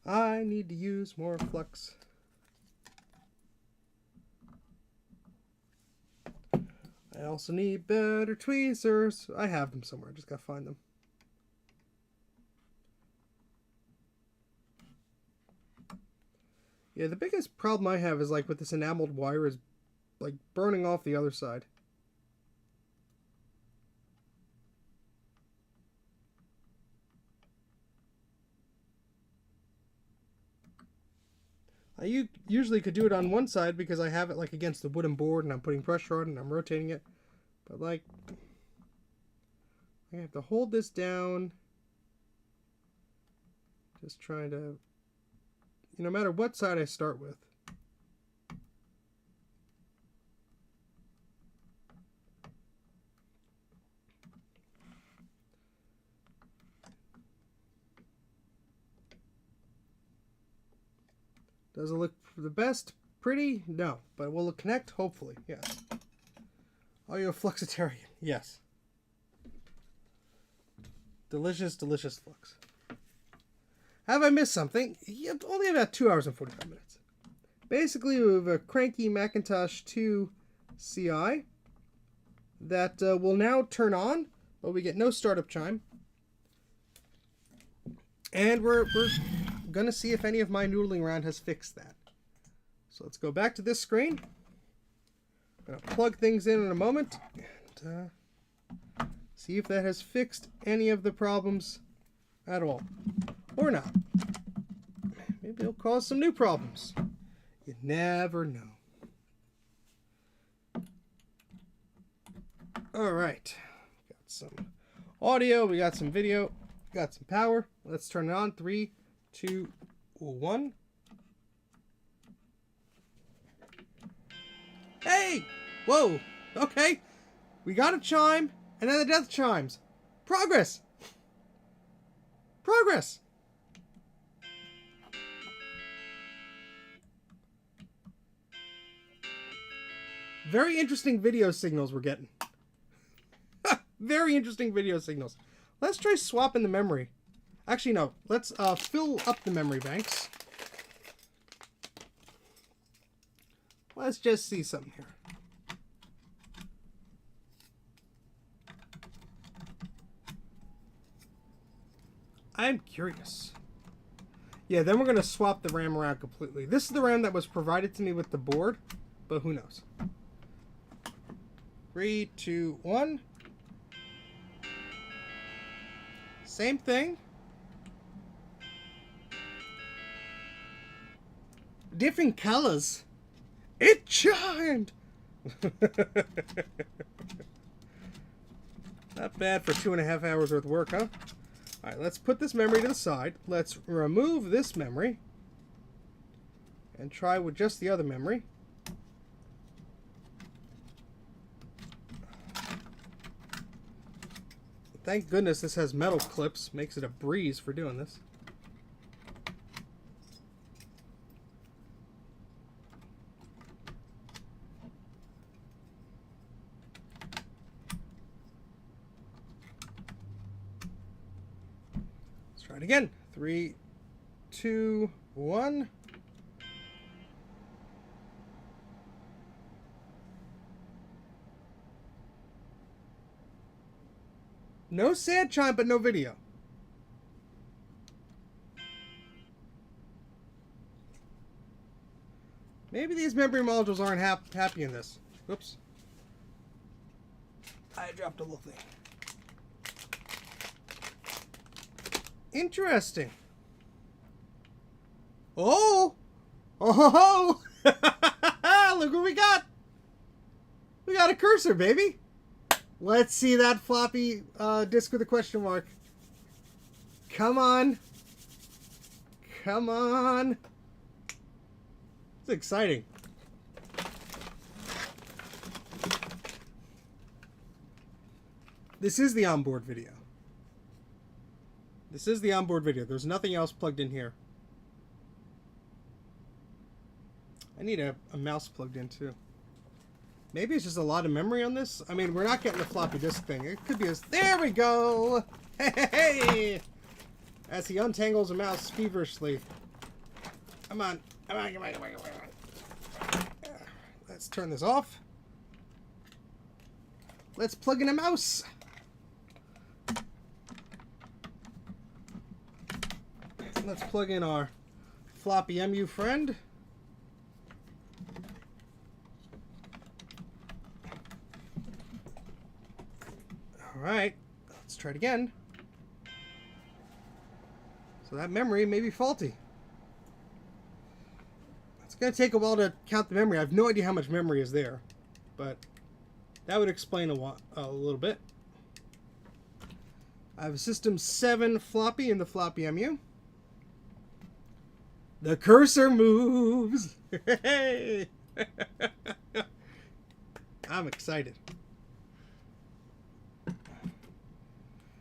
I need to use more flux. I also need better tweezers. I have them somewhere, I just gotta find them. Yeah, the biggest problem I have is like with this enameled wire is like burning off the other side. I usually could do it on one side because I have it like against the wooden board and I'm putting pressure on it and I'm rotating it. But like, I have to hold this down. Just trying to, no matter what side I start with. Does it look the best? Pretty? No. But will it connect? Hopefully. Yes. Are you a fluxitarian? Yes. Delicious, delicious flux. Have I missed something? Only about 2 hours and 45 minutes. Basically, we have a cranky Macintosh 2 CI that will now turn on, but we get no startup chime. And we're going to see if any of my noodling around has fixed that. So let's go back to this screen. I'm going to plug things in a moment and see if that has fixed any of the problems at all. Or not. Maybe it'll cause some new problems. You never know. Alright. Got some audio, we got some video, got some power. Let's turn it on. 3, 2, 1. Hey! Whoa! Okay. We got a chime, and then the death chimes. Progress! Progress! Very interesting video signals we're getting. Very interesting video signals. Let's try swapping the memory. Actually, no. Let's fill up the memory banks. Let's just see something here. I'm curious. Yeah, then we're going to swap the RAM around completely. This is the RAM that was provided to me with the board, but who knows. 3, 2, 1. Same thing. Different colors. It chimed! Not bad for 2.5 hours worth of work, huh? Alright, let's put this memory to the side. Let's remove this memory. And try with just the other memory. Thank goodness this has metal clips. Makes it a breeze for doing this. Let's try it again. 3, 2, 1. No sad chime, but no video. Maybe these memory modules aren't happy in this. Oops. I dropped a little thing. Interesting. Oh! Oh! Look what we got! We got a cursor, baby! Let's see that floppy disk with a question mark. Come on. Come on. It's exciting. This is the onboard video. This is the onboard video. There's nothing else plugged in here. I need a mouse plugged in too. Maybe it's just a lot of memory on this. I mean, we're not getting the floppy disk thing. It could be a... There we go! Hey! As he untangles a mouse feverishly. Come on. Come on, come on, come on, come on. Let's turn this off. Let's plug in a mouse. Let's plug in our floppy MU friend. Alright, let's try it again. So that memory may be faulty. It's going to take a while to count the memory. I have no idea how much memory is there, but that would explain a little bit. I have a System 7 floppy in the floppy MU. The cursor moves! Hey! I'm excited.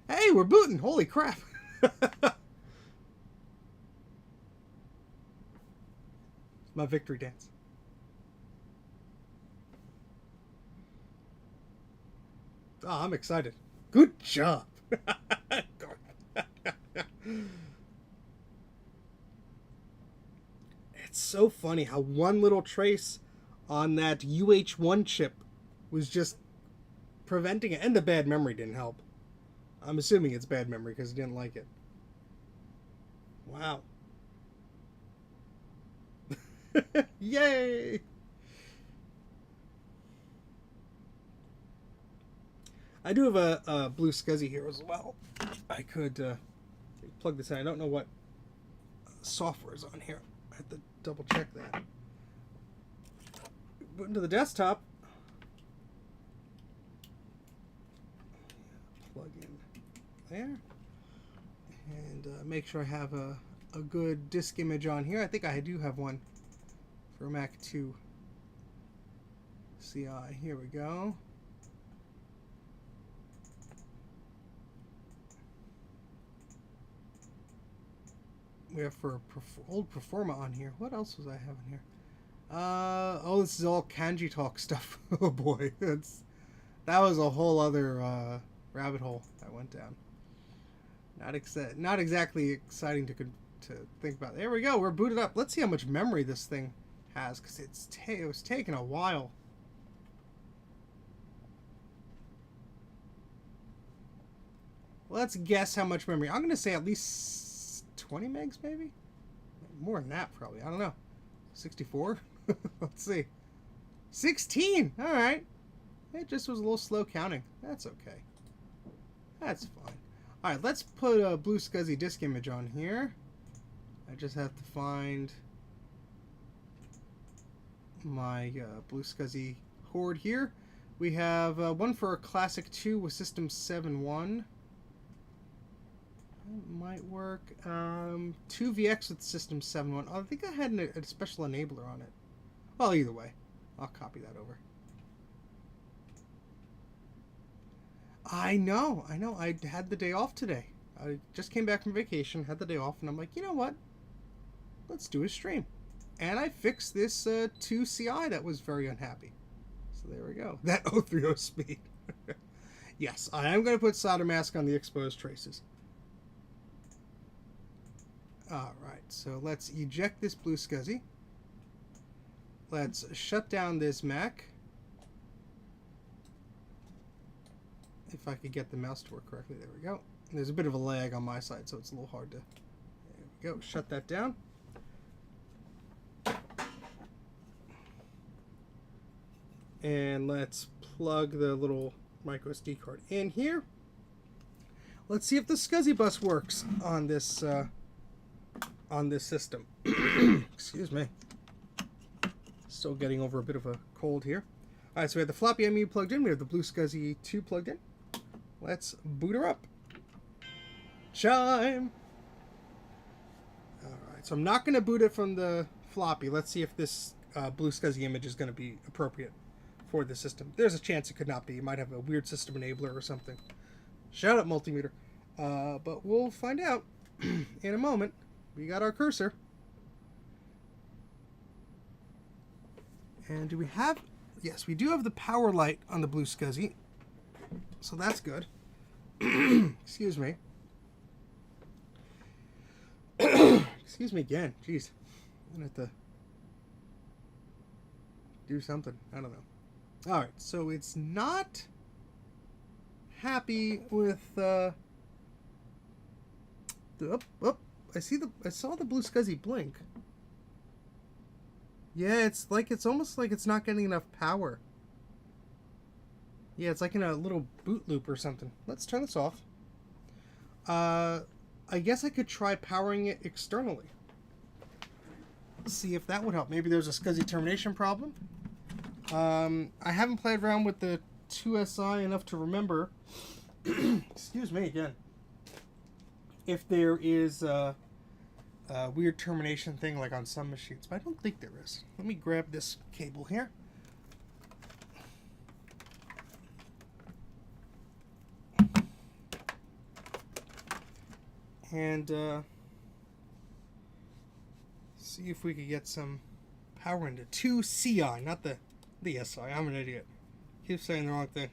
Hey, we're booting! Holy crap! My victory dance. Oh, I'm excited. Good job! It's so funny how one little trace on that UH1 chip was just preventing it. And the bad memory didn't help. I'm assuming it's bad memory because he didn't like it. Wow. Yay! I do have a blue SCSI here as well. I could plug this in. I don't know what software is on here. I have to double check that. Boot into the desktop. Plug in there. And make sure I have a good disk image on here. I think I do have one for Mac 2 CI. Here we go. We have for old Performa on here. What else was I having here? Oh, this is all kanji talk stuff. Oh boy, that was a whole other rabbit hole I went down. Not exactly exciting to think about. There we go. We're booted up. Let's see how much memory this thing has, because it was taking a while. Let's guess how much memory. I'm going to say at least 20 megs, maybe? More than that, probably. I don't know. 64? Let's see. 16! Alright. It just was a little slow counting. That's okay. That's fine. Alright, let's put a blue SCSI disk image on here. I just have to find my blue SCSI horde here. We have one for a Classic 2 with System 7.1. Might work. 2VX with System 7.1. Oh, I think I had a special enabler on it. Well, either way, I'll copy that over. I know. I had the day off today. I just came back from vacation, had the day off, and I'm like, you know what? Let's do a stream. And I fixed this 2CI that was very unhappy. So there we go. That 030 speed. Yes, I am going to put solder mask on the exposed traces. Alright, so let's eject this blue SCSI. Let's shut down this Mac. If I could get the mouse to work correctly. There we go. There's a bit of a lag on my side, so it's a little hard to... There we go. Shut that down. And let's plug the little micro SD card in here. Let's see if the SCSI bus works on this system. Excuse me. Still getting over a bit of a cold here. Alright, so we have the floppy MU plugged in. We have the blue SCSI 2 plugged in. Let's boot her up. Chime! Alright, so I'm not going to boot it from the floppy. Let's see if this blue SCSI image is going to be appropriate for the system. There's a chance it could not be. You might have a weird system enabler or something. Shout out multimeter. But we'll find out in a moment. We got our cursor. And do we have... Yes, we do have the power light on the blue SCSI. So that's good. Excuse me. Excuse me again. Jeez. I'm going to have to do something. I don't know. Alright, so it's not happy with I saw the blue SCSI blink. Yeah, it's almost like it's not getting enough power. Yeah, it's like in a little boot loop or something. Let's turn this off. I guess I could try powering it externally. See if that would help. Maybe there's a SCSI termination problem. I haven't played around with the 2SI enough to remember. Excuse me again. If there is a weird termination thing like on some machines, but I don't think there is. Let me grab this cable here. And see if we could get some power into 2CI, not the SI. I'm an idiot. Keep saying the wrong thing.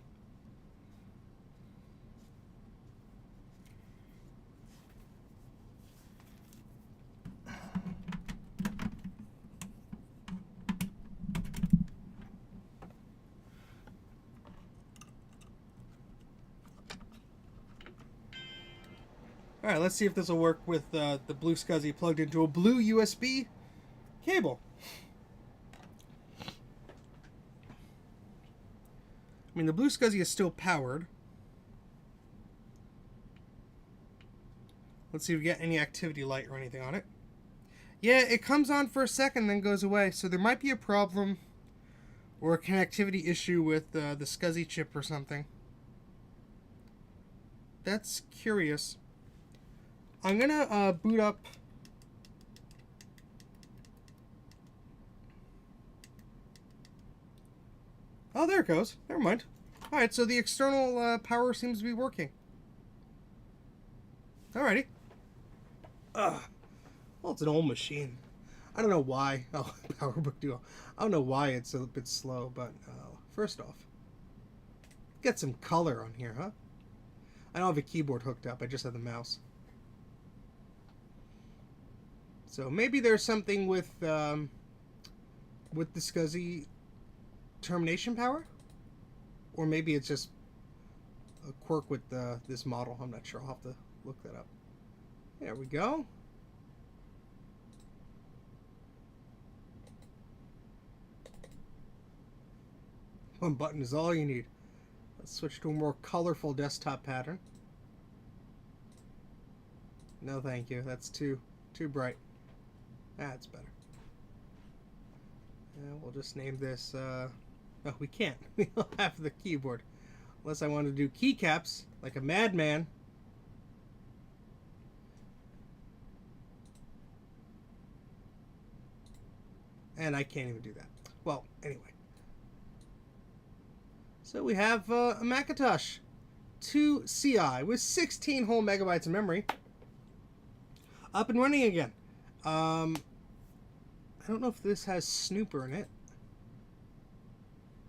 All right, let's see if this will work with the blue SCSI plugged into a blue USB cable. I mean, the blue SCSI is still powered. Let's see if we get any activity light or anything on it. Yeah, it comes on for a second, then goes away. So there might be a problem or a connectivity issue with the SCSI chip or something. That's curious. I'm gonna boot up. Oh, there it goes. Never mind. All right, so the external power seems to be working. Alrighty. Well, it's an old machine. I don't know why. Oh, PowerBook Duo. I don't know why it's a bit slow, but first off, get some color on here, huh? I don't have a keyboard hooked up. I just have the mouse. So maybe there's something with the SCSI termination power, or maybe it's just a quirk with this model. I'm not sure. I'll have to look that up. There we go. One button is all you need. Let's switch to a more colorful desktop pattern. No, thank you. That's too bright. That's better. And we'll just name this. Oh, we can't. We don't have the keyboard, unless I want to do keycaps like a madman. And I can't even do that. Well, anyway. So we have a Macintosh 2CI with 16 whole megabytes of memory. Up and running again. I don't know if this has Snooper in it.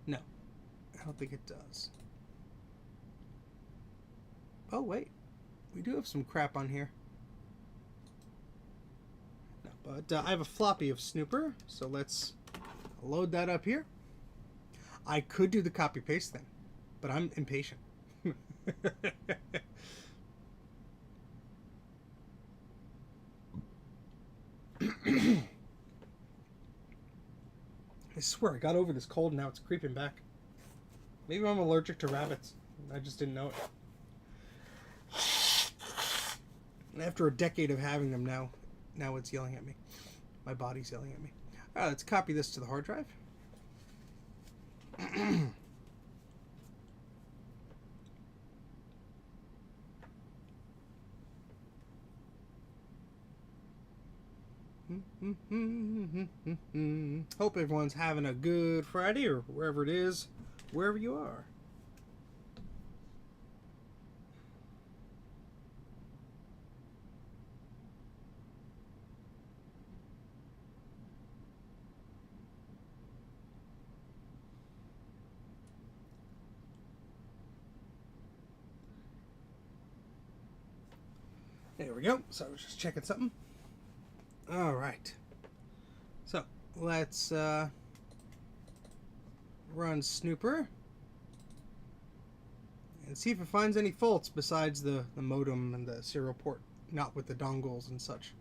No. I don't think it does. Oh, wait. We do have some crap on here. No, but I have a floppy of Snooper, so let's load that up here. I could do the copy-paste thing, but I'm impatient. I swear I got over this cold and now it's creeping back. Maybe I'm allergic to rabbits. I just didn't know it. And after a decade of having them now it's yelling at me. My body's yelling at me. Alright, let's copy this to the hard drive. Hope everyone's having a good Friday or wherever it is, wherever you are. There we go. So I was just checking something. All right. So let's run Snooper and see if it finds any faults besides the modem and the serial port, not with the dongles and such.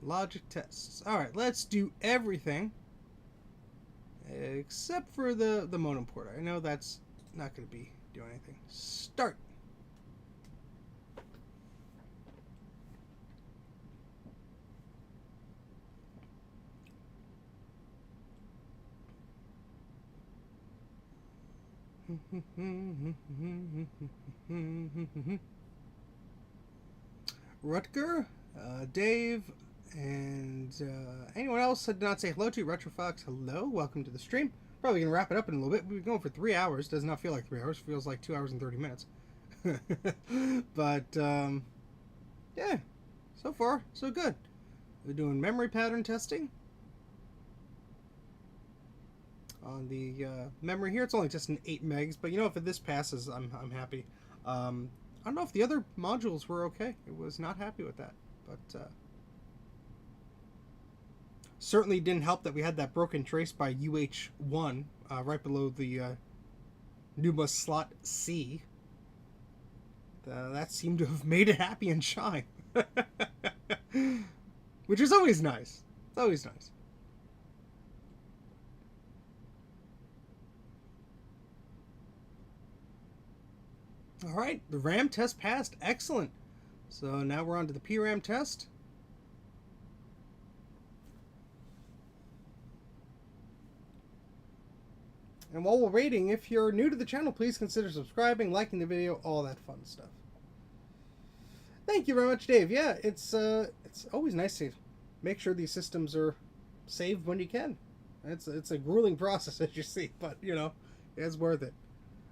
Logic tests. Alright, let's do everything except for the modem port. I know that's not going to be doing anything. Start. Rutger, Dave, and anyone else I did not say hello to. Retrofox, hello. Welcome to the stream. Probably going to wrap it up in a little bit. We've been going for 3 hours. Does not feel like 3 hours. Feels like 2 hours and 30 minutes. But, yeah. So far, so good. We're doing memory pattern testing. On the memory here, it's only just an 8 megs. But, you know, if this passes, I'm happy. I don't know if the other modules were okay. It was not happy with that. But Certainly didn't help that we had that broken trace by UH1 right below the NUMA slot C. That seemed to have made it happy and shine. Which is always nice. It's always nice. Alright, the RAM test passed. Excellent. So now we're on to the PRAM test. And while we're waiting, if you're new to the channel, please consider subscribing, liking the video, all that fun stuff. Thank you very much, Dave. Yeah, it's always nice to make sure these systems are saved when you can. It's a grueling process, as you see, but, you know, it's worth it.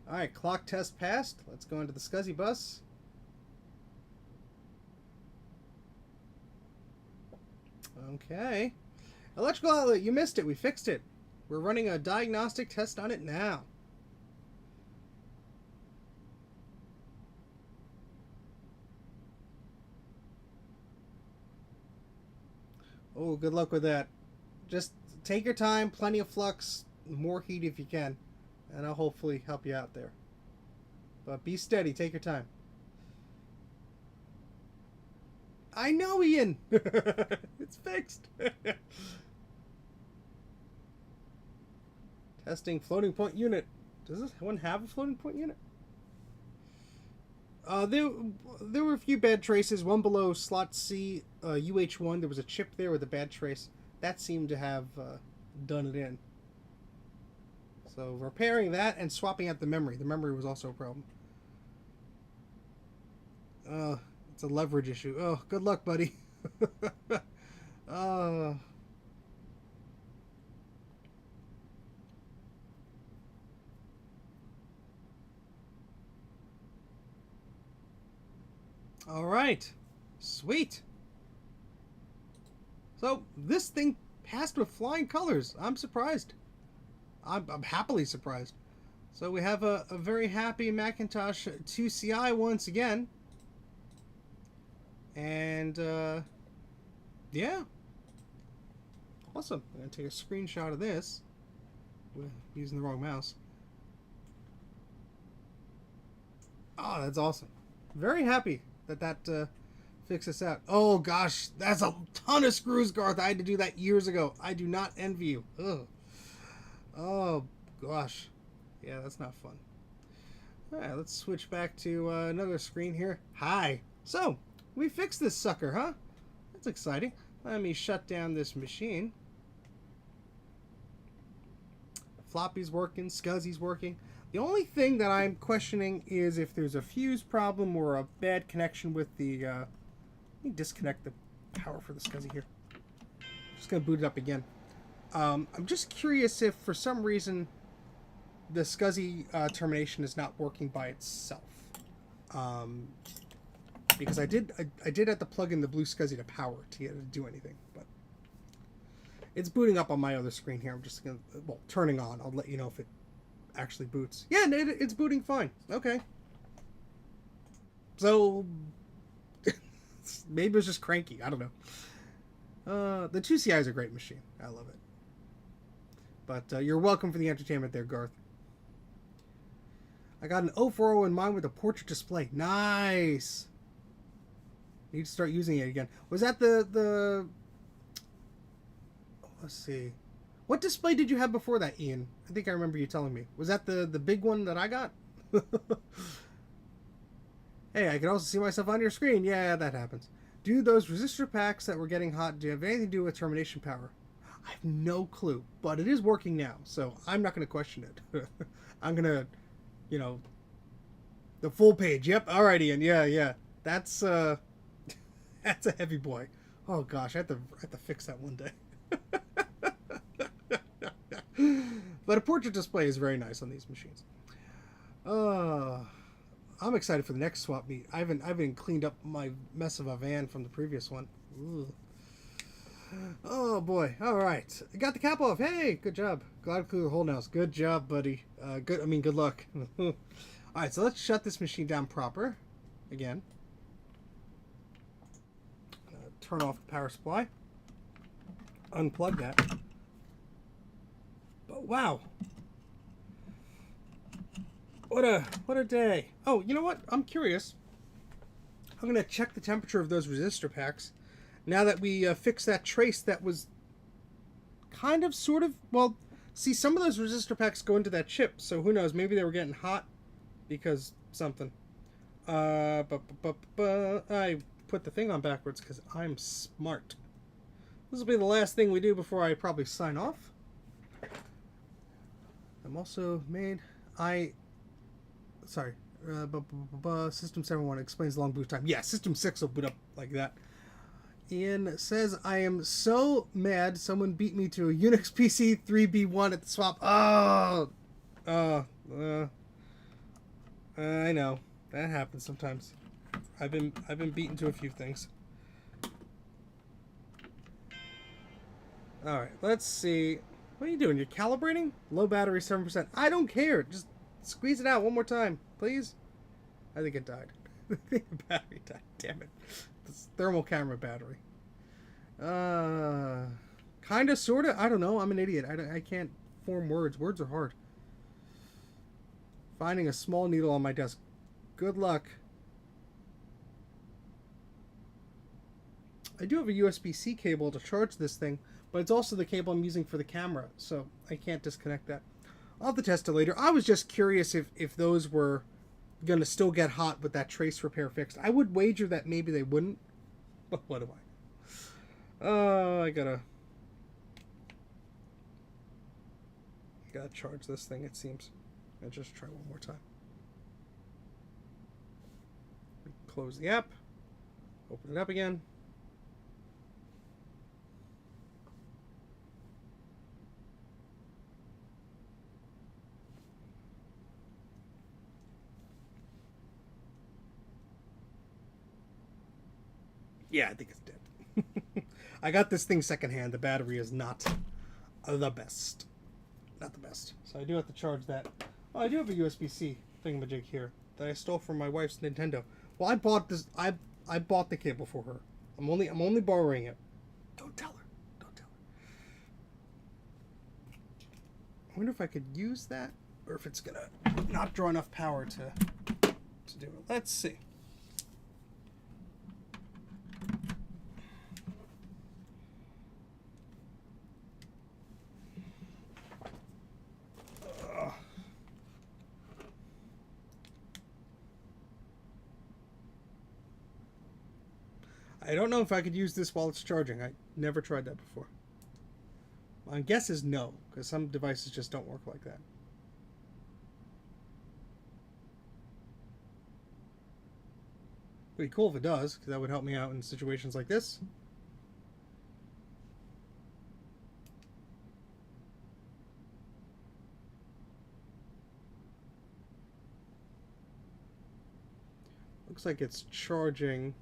All right, clock test passed. Let's go into the SCSI bus. Okay. Electrical outlet, you missed it. We fixed it. We're running a diagnostic test on it now. Oh, good luck with that. Just take your time, plenty of flux, more heat if you can, and I'll hopefully help you out there. But be steady, take your time. I know, Ian! It's fixed! Testing floating point unit. Does this one have a floating point unit? There were a few bad traces. One below slot C, UH1. There was a chip there with a bad trace. That seemed to have done it in. So repairing that and swapping out the memory. The memory was also a problem. It's a leverage issue. Oh, good luck, buddy. All right, sweet. So this thing passed with flying colors. I'm surprised. I'm happily surprised. So we have a very happy Macintosh 2CI once again. And yeah, awesome. I'm gonna take a screenshot of this. We're using the wrong mouse. Oh, that's awesome. Very happy that fixed this out. Oh gosh, that's a ton of screws, Garth. I had to do that years ago. I do not envy you. Ugh. Oh gosh, yeah, that's not fun. All right, let's switch back to another screen here. Hi. So we fixed this sucker, huh? That's exciting. Let me shut down this machine. Floppy's working, SCSI's working. The only thing that I'm questioning is if there's a fuse problem or a bad connection with the... let me disconnect the power for the SCSI here. Just going to boot it up again. I'm just curious if for some reason the SCSI termination is not working by itself. Because I did have to plug in the blue SCSI to power to get it to do anything. But it's booting up on my other screen here. I'm just going to... Well, turning on. I'll let you know if it actually boots. Yeah, it's booting fine. Okay. So maybe it was just cranky. I don't know. The 2CI is a great machine. I love it. But you're welcome for the entertainment there, Garth. I got an 040 in mind with a portrait display. Nice. Need to start using it again. Was that the let's see. What display did you have before that, Ian? I think I remember you telling me. Was that the big one that I got? Hey, I can also see myself on your screen. Yeah, that happens. Do those resistor packs that were getting hot, do you have anything to do with termination power? I have no clue, but it is working now, so I'm not going to question it. I'm going to, you know, the full page. Yep, all right, Ian. Yeah. That's that's a heavy boy. Oh, gosh, I have to fix that one day. But a portrait display is very nice on these machines. I'm excited for the next swap meet. I haven't cleaned up my mess of a van from the previous one. Ooh. Oh boy! All right, got the cap off. Hey, good job. Glad to clear the hole now. Good job, buddy. Good luck. All right, so let's shut this machine down proper. Again. Turn off the power supply. unplug that. But wow. What a day. Oh, you know what? I'm curious. I'm going to check the temperature of those resistor packs. Now that we fixed that trace that was kind of, sort of, well, see, some of those resistor packs go into that chip, so who knows, maybe they were getting hot because something. I put the thing on backwards because I'm smart. This will be the last thing we do before I probably sign off. I'm also made, System 7.1 explains long boot time. Yeah, System 6 will boot up like that. Ian says, I am so mad someone beat me to a Unix PC 3B1 at the swap. I know. That happens sometimes. I've been beaten to a few things. Alright, let's see. What are you doing? You're calibrating? Low battery, 7%. I don't care. Just squeeze it out one more time, please. I think it died. The battery died. Damn it. This thermal camera battery. Kinda, sorta. I don't know. I'm an idiot. I can't form words. Words are hard. Finding a small needle on my desk. Good luck. I do have a USB-C cable to charge this thing, but it's also the cable I'm using for the camera, so I can't disconnect that. I'll have to test it later. I was just curious if those were going to still get hot with that trace repair fixed. I would wager that maybe they wouldn't, but what do I know? I gotta charge this thing, it seems. I'll just try one more time. Close the app. Open it up again. Yeah, I think it's dead. I got this thing secondhand. The battery is not the best. Not the best. So I do have to charge that. Oh, I do have a USB-C thingamajig here that I stole from my wife's Nintendo. Well, I bought this. I bought the cable for her. I'm only borrowing it. Don't tell her. Don't tell her. I wonder if I could use that, or if it's gonna not draw enough power to do it. Let's see. I don't know if I could use this while it's charging. I never tried that before. My guess is no, because some devices just don't work like that. Pretty cool if it does, because that would help me out in situations like this. Looks like it's charging.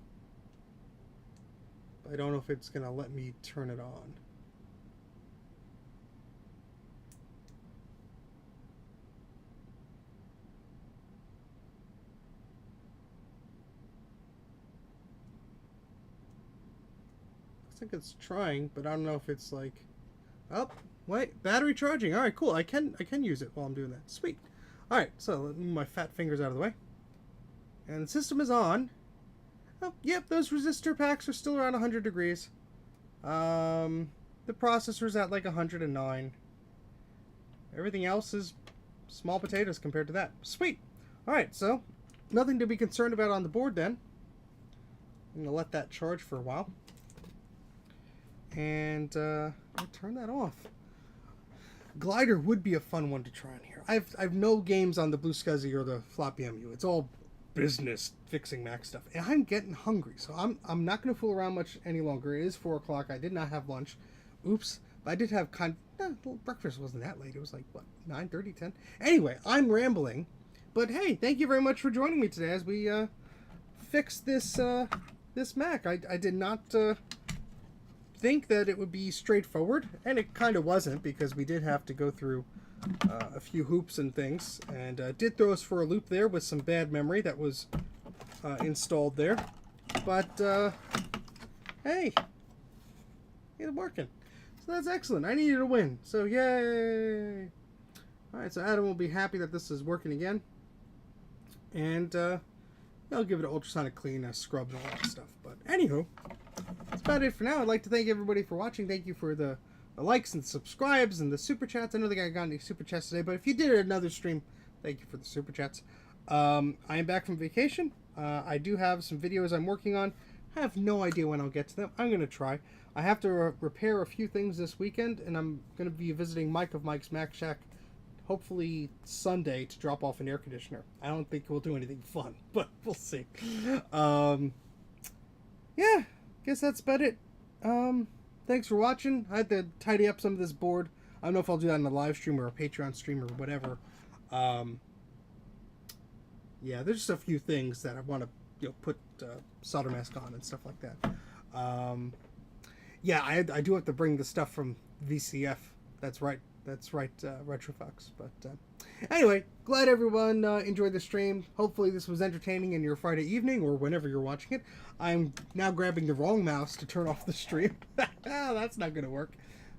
I don't know if it's going to let me turn it on. Looks like it's trying, but I don't know if it's like... Oh, wait, battery charging. All right, cool. I can use it while I'm doing that. Sweet. All right, so let me move my fat fingers out of the way. And the system is on. Oh, yep, those resistor packs are still around 100 degrees. The processor's at like 109. Everything else is small potatoes compared to that. Sweet. Alright, so nothing to be concerned about on the board then. I'm going to let that charge for a while. And I'll turn that off. Glider would be a fun one to try on here. I've no games on the Blue SCSI or the floppy MU. It's all business fixing Mac stuff, and I'm getting hungry, so I'm not going to fool around much any longer. It is 4 o'clock. I did not have lunch. Oops. But I did have breakfast wasn't that late. It was like what, 9:30, 10. Anyway, I'm rambling, but hey, thank you very much for joining me today as we fix this this Mac. I did not think that it would be straightforward, and it kind of wasn't, because we did have to go through a few hoops and things, and did throw us for a loop there with some bad memory that was installed there. But hey, it's working. So that's excellent. I needed a win. So yay! Alright, so Adam will be happy that this is working again. And I'll give it an ultrasonic clean, scrub and all that stuff. But anywho, that's about it for now. I'd like to thank everybody for watching. Thank you for the likes and subscribes and the super chats. I don't think I got any super chats today, but if you did another stream, thank you for the super chats. I am back from vacation. I do have some videos I'm working on. I have no idea when I'll get to them. I'm going to try. I have to repair a few things this weekend, and I'm going to be visiting Mike of Mike's Mac Shack hopefully Sunday to drop off an air conditioner. I don't think we'll do anything fun, but we'll see. Yeah, guess that's about it. Thanks for watching. I had to tidy up some of this board. I don't know if I'll do that in a live stream or a Patreon stream or whatever. Yeah, there's just a few things that I want to put solder mask on and stuff like that. Yeah, I do have to bring the stuff from VCF. That's right, Retrofox. But anyway, glad everyone enjoyed the stream. Hopefully this was entertaining in your Friday evening or whenever you're watching it. I'm now grabbing the wrong mouse to turn off the stream. That's not going to work.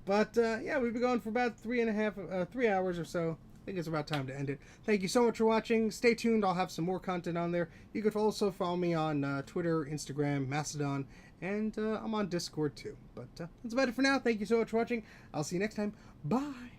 But yeah, we've been going for about 3 hours or so. I think it's about time to end it. Thank you so much for watching. Stay tuned. I'll have some more content on there. You can also follow me on Twitter, Instagram, Mastodon, and I'm on Discord too. But that's about it for now. Thank you so much for watching. I'll see you next time. Bye.